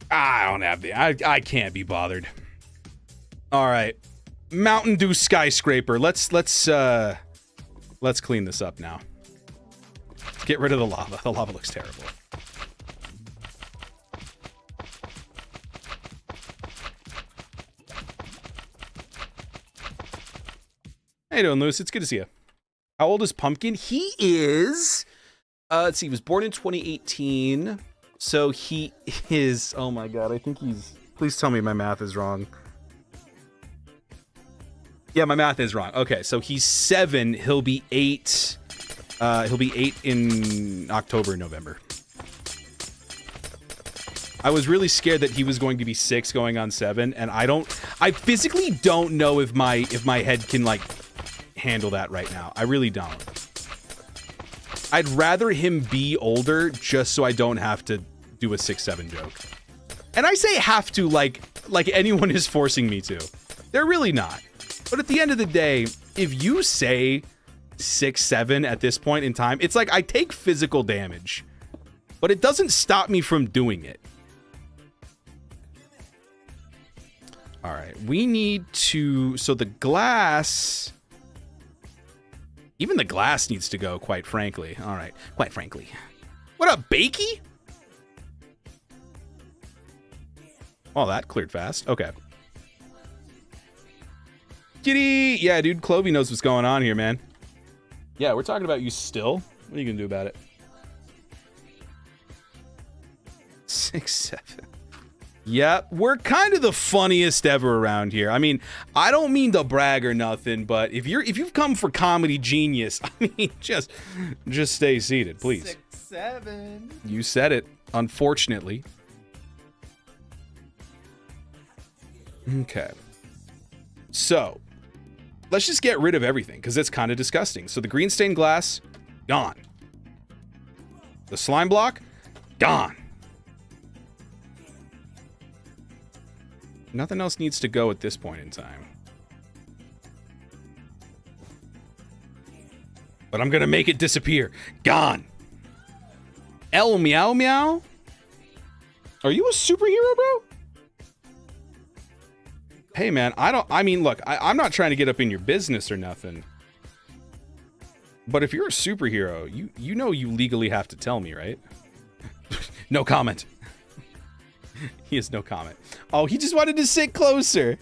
I don't have the... I can't be bothered. All right. Mountain Dew skyscraper. Let's clean this up now. Get rid of the lava. The lava looks terrible. How you doing, Lewis? It's good to see you. How old is Pumpkin? He is... let's see, he was born in 2018. So he is... Oh my god, I think he's... Please tell me my math is wrong. Yeah, my math is wrong. Okay, so he's 7. He'll be 8. He'll be 8 in October, November. I was really scared that he was going to be 6 going on 7, and I physically don't know if my head can, like, handle that right now. I really don't. I'd rather him be older just so I don't have to do a 6-7 joke. And I say have to like anyone is forcing me to. They're really not. But at the end of the day, if you say 6-7 at this point in time, it's like I take physical damage, but it doesn't stop me from doing it. All right, we need to... So the glass... Even the glass needs to go, quite frankly. All right, quite frankly. What up, Bakey? Oh, that cleared fast. Okay. Kitty! Yeah, dude, Clovey knows what's going on here, man. Yeah, we're talking about you still. What are you gonna do about it? 6-7. Yep, we're kind of the funniest ever around here. I mean, I don't mean to brag or nothing, but if you've come for comedy genius, I mean, just stay seated, please. 6-7. You said it, unfortunately. Okay. So, let's just get rid of everything, because it's kind of disgusting. So the green stained glass, gone. The slime block, gone. Nothing else needs to go at this point in time. But I'm gonna make it disappear. Gone. El Meow Meow? Are you a superhero, bro? Hey, man, look, I'm not trying to get up in your business or nothing. But if you're a superhero, you know you legally have to tell me, right? No comment. He has no comment. Oh, he just wanted to sit closer.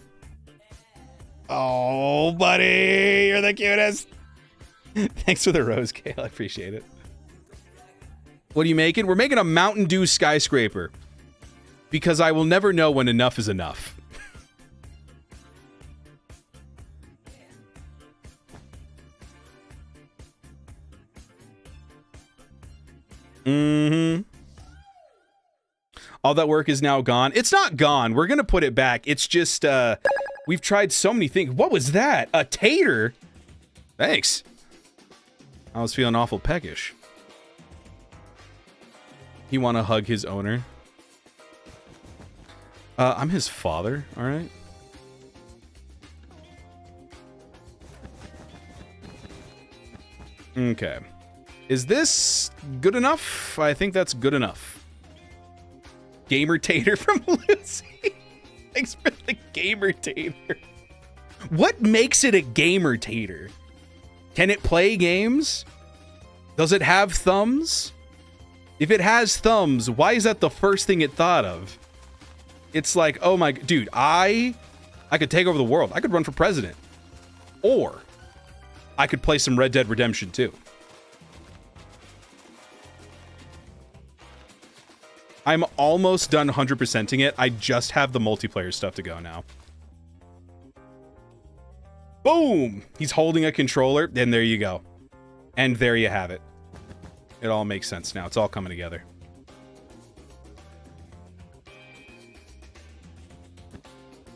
Oh, buddy, you're the cutest. Thanks for the rose, Kale. I appreciate it. What are you making? We're making a Mountain Dew skyscraper. Because I will never know when enough is enough. Mm-hmm. All that work is now gone. It's not gone. We're going to put it back. It's just, we've tried so many things. What was that? A tater? Thanks. I was feeling awful peckish. He want to hug his owner. I'm his father, all right? Okay. Is this good enough? I think that's good enough. Gamer tater from Lucy. Thanks for the gamer tater. What makes it a gamer tater? Can it play games? Does it have thumbs? If it has thumbs, why is that the first thing it thought of? It's like, oh my, dude, I could take over the world. I could run for president. Or I could play some Red Dead Redemption 2. I'm almost done 100%ing it. I just have the multiplayer stuff to go now. Boom! He's holding a controller, and there you go. And there you have it. It all makes sense now. It's all coming together.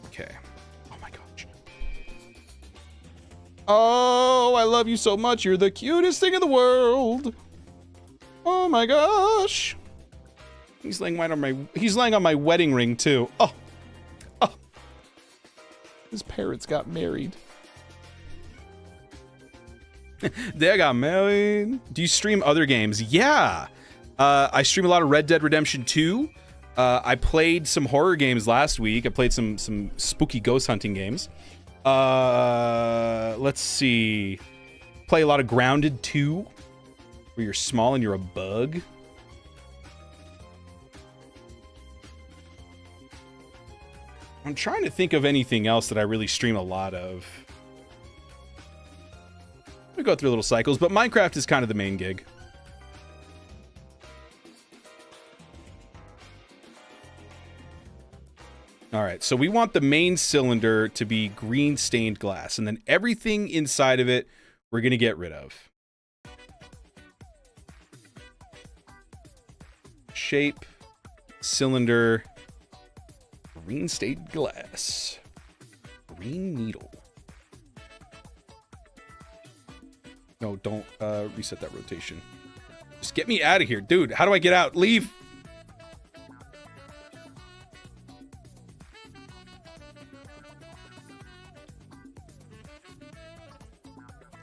Okay. Oh my gosh. Oh, I love you so much. You're the cutest thing in the world. Oh my gosh. He's laying right on my. He's laying on my wedding ring too. Oh. Oh. His parents got married. They got married. Do you stream other games? Yeah. I stream a lot of Red Dead Redemption 2. I played some horror games last week. I played some spooky ghost hunting games. Let's see. Play a lot of Grounded 2, where you're small and you're a bug. I'm trying to think of anything else that I really stream a lot of. We go through little cycles, but Minecraft is kind of the main gig. All right, so we want the main cylinder to be green stained glass, and then everything inside of it we're going to get rid of. Shape, cylinder, green stained glass, green needle. No, don't reset that rotation. Just get me out of here. Dude, how do I get out? Leave.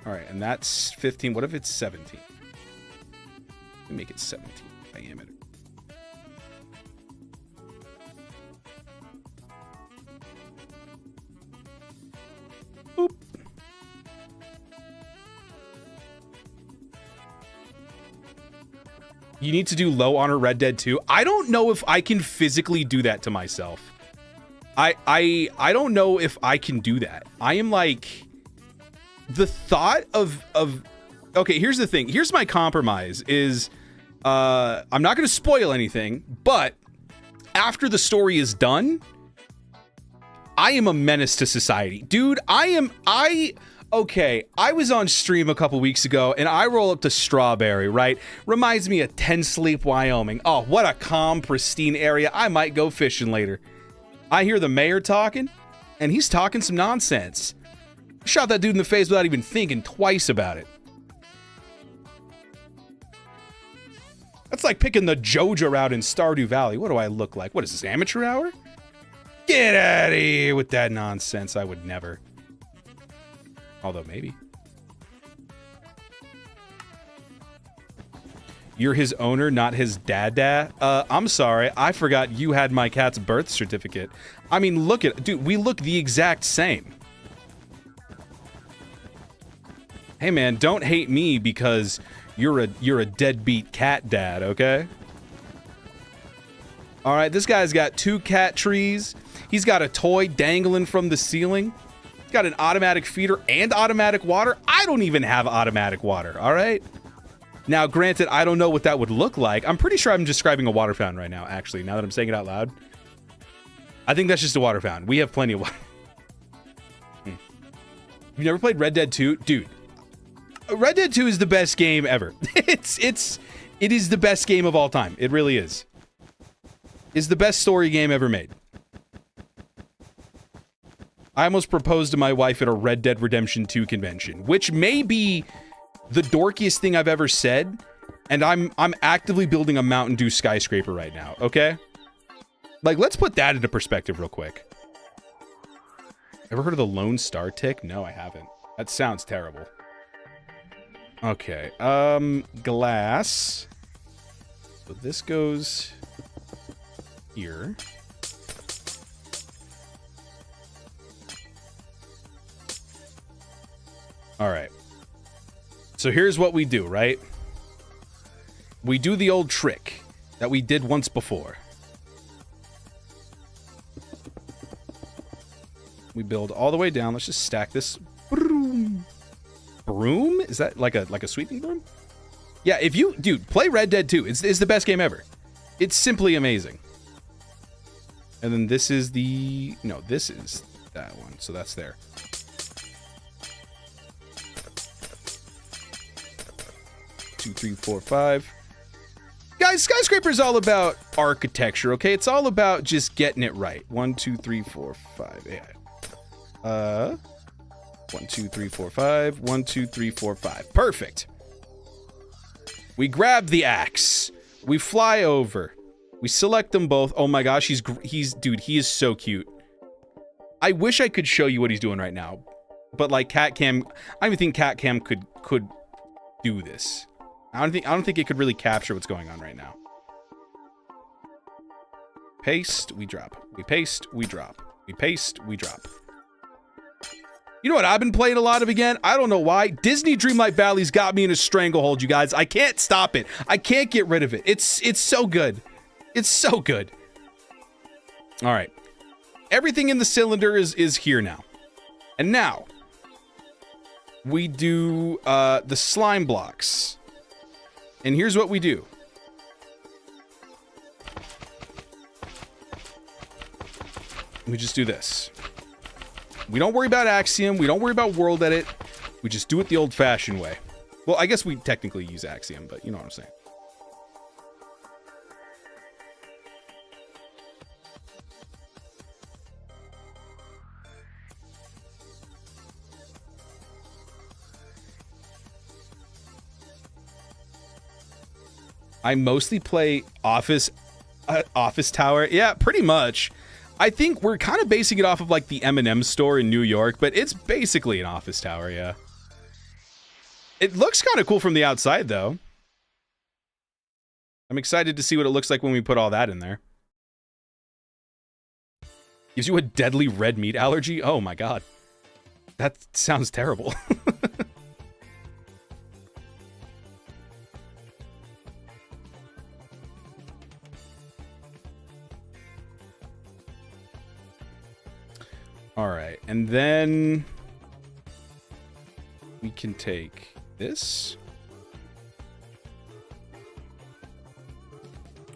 All right, and that's 15. What if it's 17? Let me make it 17 diameter. Boop. You need to do low honor Red Dead 2. I don't know if I can physically do that to myself. I don't know if I can do that. I am like, the thought of okay, here's the thing. Here's my compromise is I'm not going to spoil anything, but after the story is done, I am a menace to society. Dude, okay, I was on stream a couple weeks ago, and I roll up to Strawberry, right? Reminds me of Ten Sleep, Wyoming. Oh, what a calm, pristine area. I might go fishing later. I hear the mayor talking, and he's talking some nonsense. Shot that dude in the face without even thinking twice about it. That's like picking the Joja out in Stardew Valley. What do I look like? What is this, amateur hour? Get out of here with that nonsense. I would never. Although, maybe. You're his owner, not his dada? I'm sorry. I forgot you had my cat's birth certificate. I mean, look at... Dude, we look the exact same. Hey, man, don't hate me because you're a deadbeat cat dad, okay? All right, this guy's got 2 cat trees. He's got a toy dangling from the ceiling. He's got an automatic feeder and automatic water. I don't even have automatic water, all right? Now, granted, I don't know what that would look like. I'm pretty sure I'm describing a water fountain right now, actually, now that I'm saying it out loud. I think that's just a water fountain. We have plenty of water. You've never played Red Dead 2? Dude, Red Dead 2 is the best game ever. It is the best game of all time. It really is. It's the best story game ever made. I almost proposed to my wife at a Red Dead Redemption 2 convention, which may be the dorkiest thing I've ever said, and I'm actively building a Mountain Dew skyscraper right now, okay? Like, let's put that into perspective real quick. Ever heard of the Lone Star Tick? No, I haven't. That sounds terrible. Okay, glass. So this goes here. All right. So here's what we do, right? We do the old trick that we did once before. We build all the way down. Let's just stack this. Broom. Broom? Is that like a sweeping broom? Yeah, if you... Dude, play Red Dead 2. It's the best game ever. It's simply amazing. And then this is the... No, this is that one. So that's there. Two, three, four, five. Guys, Skyscraper is all about architecture, okay? It's all about just getting it right. 1, 2, 3, 4, 5. Yeah. 1, 2, 3, 4, 5. 1, 2, 3, 4, 5. Perfect. We grab the axe. We fly over. We select them both. Oh my gosh, dude, he is so cute. I wish I could show you what he's doing right now, but like cat cam, I don't even think cat cam could do this. I don't think it could really capture what's going on right now. Paste, we drop. We paste, we drop. We paste, we drop. You know what I've been playing a lot of again? I don't know why. Disney Dreamlight Valley's got me in a stranglehold, you guys. I can't stop it. I can't get rid of it. It's so good. It's so good. All right. Everything in the cylinder is here now. And now we do the slime blocks. And here's what we do. We just do this. We don't worry about Axiom. We don't worry about World Edit. We just do it the old-fashioned way. Well, I guess we technically use Axiom, but you know what I'm saying. I mostly play Office Tower. Yeah, pretty much. I think we're kind of basing it off of like the M&M store in New York, but it's basically an office tower, yeah. It looks kind of cool from the outside, though. I'm excited to see what it looks like when we put all that in there. Gives you a deadly red meat allergy? Oh my god. That sounds terrible. All right, and then we can take this.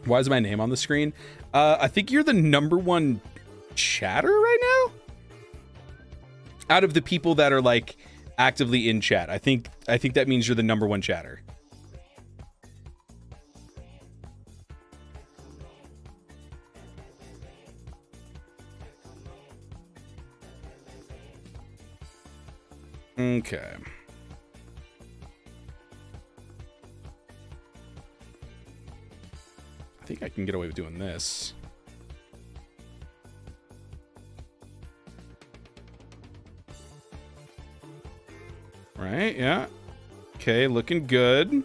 Why is my name on the screen? I think you're the #1 chatter right now? Out of the people that are like actively in chat. I think that means you're the #1 chatter. Okay. I think I can get away with doing this. Right, yeah. Okay, looking good.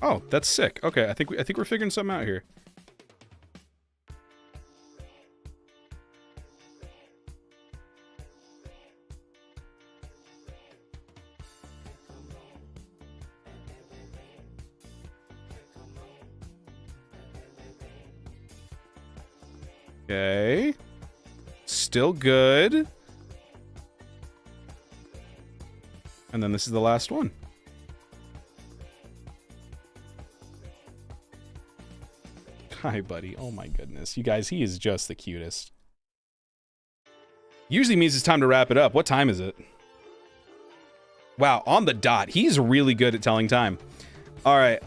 Oh, that's sick. Okay, I think we're figuring something out here. Okay. Still good. And then this is the last one. Hi, buddy. Oh my goodness. You guys, he is just the cutest. Usually means it's time to wrap it up. What time is it? Wow, on the dot. He's really good at telling time. All right,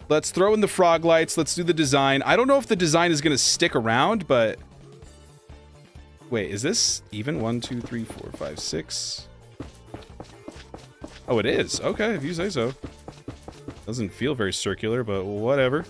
let's throw in the frog lights. Let's do the design. I don't know if the design is going to stick around, but... Wait, is this even? 1, 2, 3, 4, 5, 6. Oh, it is. Okay, if you say so. Doesn't feel very circular, but whatever.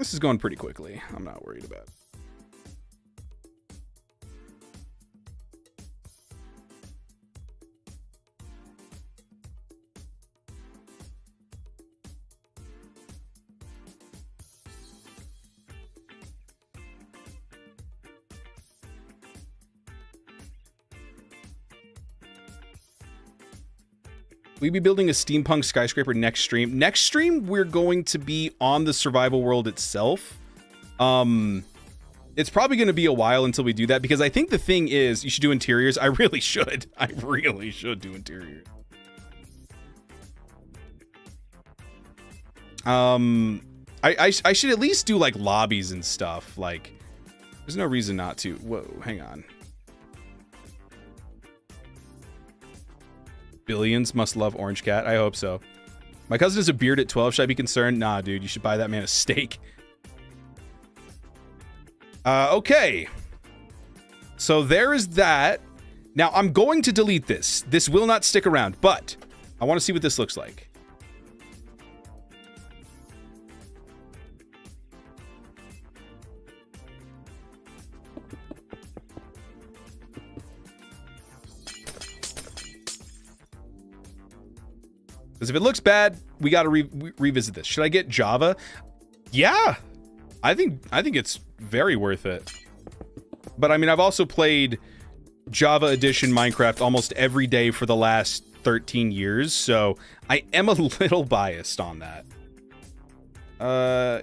This is going pretty quickly. I'm not worried about it. We'll be building a steampunk skyscraper next stream. Next stream, we're going to be on the survival world itself. It's probably going to be a while until we do that, because I think the thing is, you should do interiors. I really should. I really should do interiors. I should at least do like lobbies and stuff. Like, there's no reason not to. Whoa, hang on. Billions must love Orange Cat. I hope so. My cousin has a beard at 12. Should I be concerned? Nah, dude. You should buy that man a steak. Okay. So there is that. Now, I'm going to delete this. This will not stick around, but I want to see what this looks like. Because if it looks bad, we got to revisit this. Should I get Java? Yeah, I think it's very worth it. But I mean, I've also played Java Edition Minecraft almost every day for the last 13 years, so I am a little biased on that.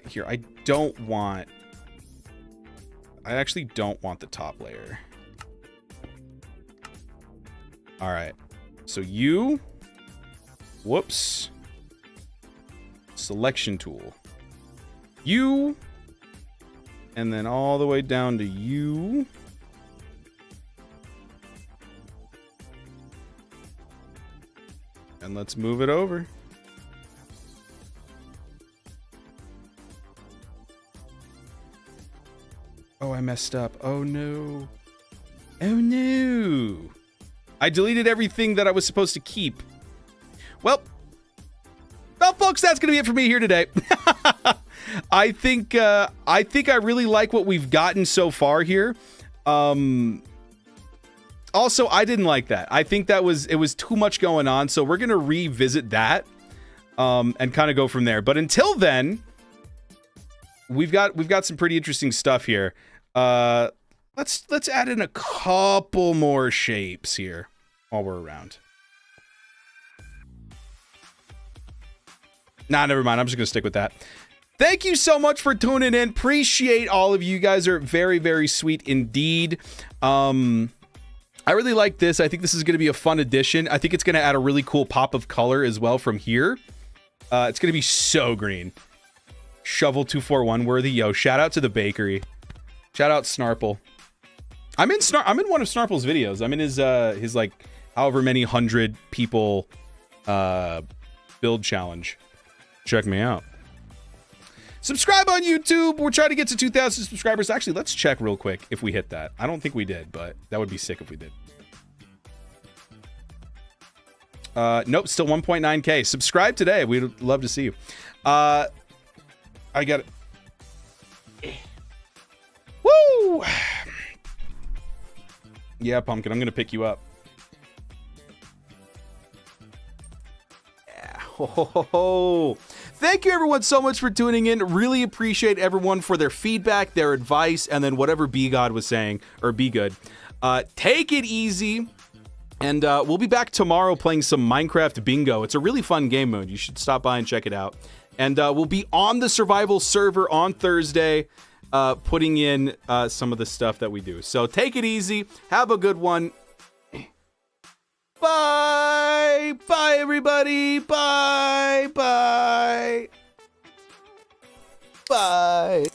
Here, I actually don't want the top layer. All right, so you. Whoops. Selection tool. You. And then all the way down to you. And let's move it over. Oh, I messed up. Oh, no. Oh, no. I deleted everything that I was supposed to keep. Well, folks, that's gonna be it for me here today. I think I really like what we've gotten so far here. Also, I didn't like that. I think it was too much going on, so we're gonna revisit that and kind of go from there. But until then, we've got some pretty interesting stuff here. Let's add in a couple more shapes here while we're around. Nah, never mind. I'm just going to stick with that. Thank you so much for tuning in. Appreciate all of you. You guys are very, very sweet indeed. I really like this. I think this is going to be a fun addition. I think it's going to add a really cool pop of color as well from here. It's going to be so green. Shovel 241 worthy. Yo, shout out to the bakery. Shout out Snarple. I'm in one of Snarple's videos. I'm in his like however many 100 people build challenge. Check me out. Subscribe on YouTube. We're trying to get to 2,000 subscribers. Actually, let's check real quick if we hit that. I don't think we did, but that would be sick if we did. Nope, still 1.9K. Subscribe today. We'd love to see you. I got it. Woo! Yeah, Pumpkin, I'm going to pick you up. Yeah. Ho, ho, ho, ho. Thank you everyone so much for tuning in. Really appreciate everyone for their feedback, their advice, and then whatever B God was saying, or Be Good. Take it easy. And we'll be back tomorrow playing some Minecraft Bingo. It's a really fun game mode. You should stop by and check it out. And we'll be on the survival server on Thursday, putting in some of the stuff that we do. So take it easy. Have a good one. Bye. Bye, everybody. Bye. Bye. Bye.